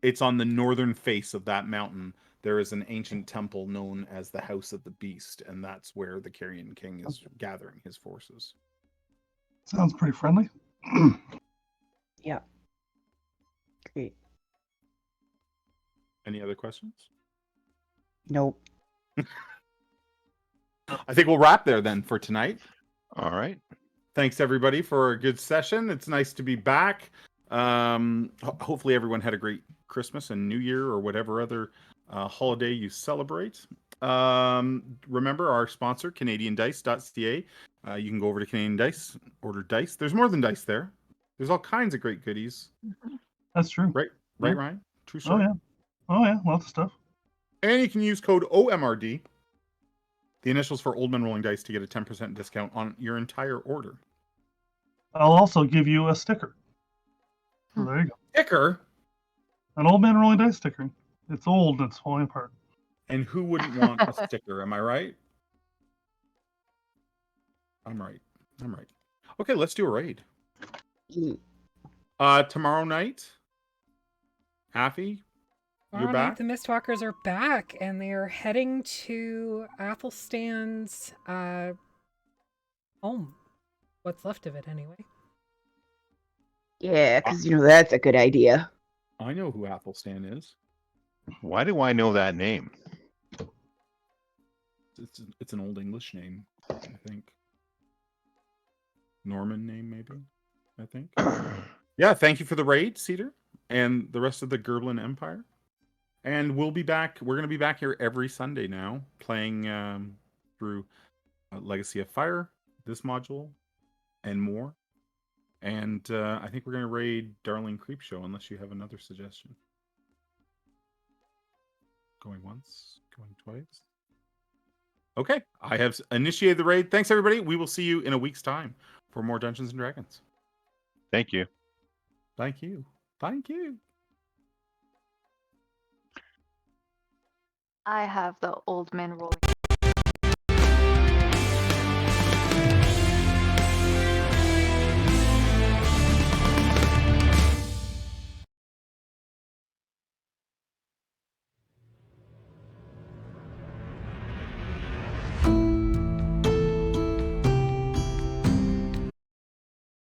It's on the northern face of that mountain. There is an ancient temple known as the House of the Beast, and that's where the Carrion King is gathering his forces. Sounds pretty friendly. Yeah. Great. Any other questions? Nope. I think we'll wrap there then for tonight. All right. Thanks everybody for a good session. It's nice to be back. Hopefully everyone had a great Christmas and New Year or whatever other holiday you celebrate. Remember our sponsor, CanadianDice.ca. You can go over to Canadian Dice, order dice. There's more than dice there. There's all kinds of great goodies. That's true. Right, Yeah. Ryan? True story. Oh yeah, lots of stuff. And you can use code OMRD, the initials for Old Men Rolling Dice, to get a 10% discount on your entire order. I'll also give you a sticker. So there you go. Sticker? An Old Man Rolling Dice sticker. It's old and it's falling apart. And who wouldn't want a sticker? Am I right? I'm right. Okay, let's do a raid. Tomorrow night, Happy, you're Tomorrow night, back? the Mistwalkers are back, and they are heading to Athelstan's home. What's left of it, anyway. Yeah, because that's a good idea. I know who Athelstan is. Why do I know that name? It's an old English name, I think. Norman name, maybe. I think. Yeah, thank you for the raid, Cedar, and the rest of the Gerblin Empire. And we'll be back. We're going to be back here every Sunday now, playing through Legacy of Fire, this module, and more. And I think we're going to raid Darling Creepshow, unless you have another suggestion. Going once, going twice. Okay, I have initiated the raid. Thanks, everybody. We will see you in a week's time for more Dungeons and Dragons. Thank you. Thank you. Thank you. I have the Old Man Rolling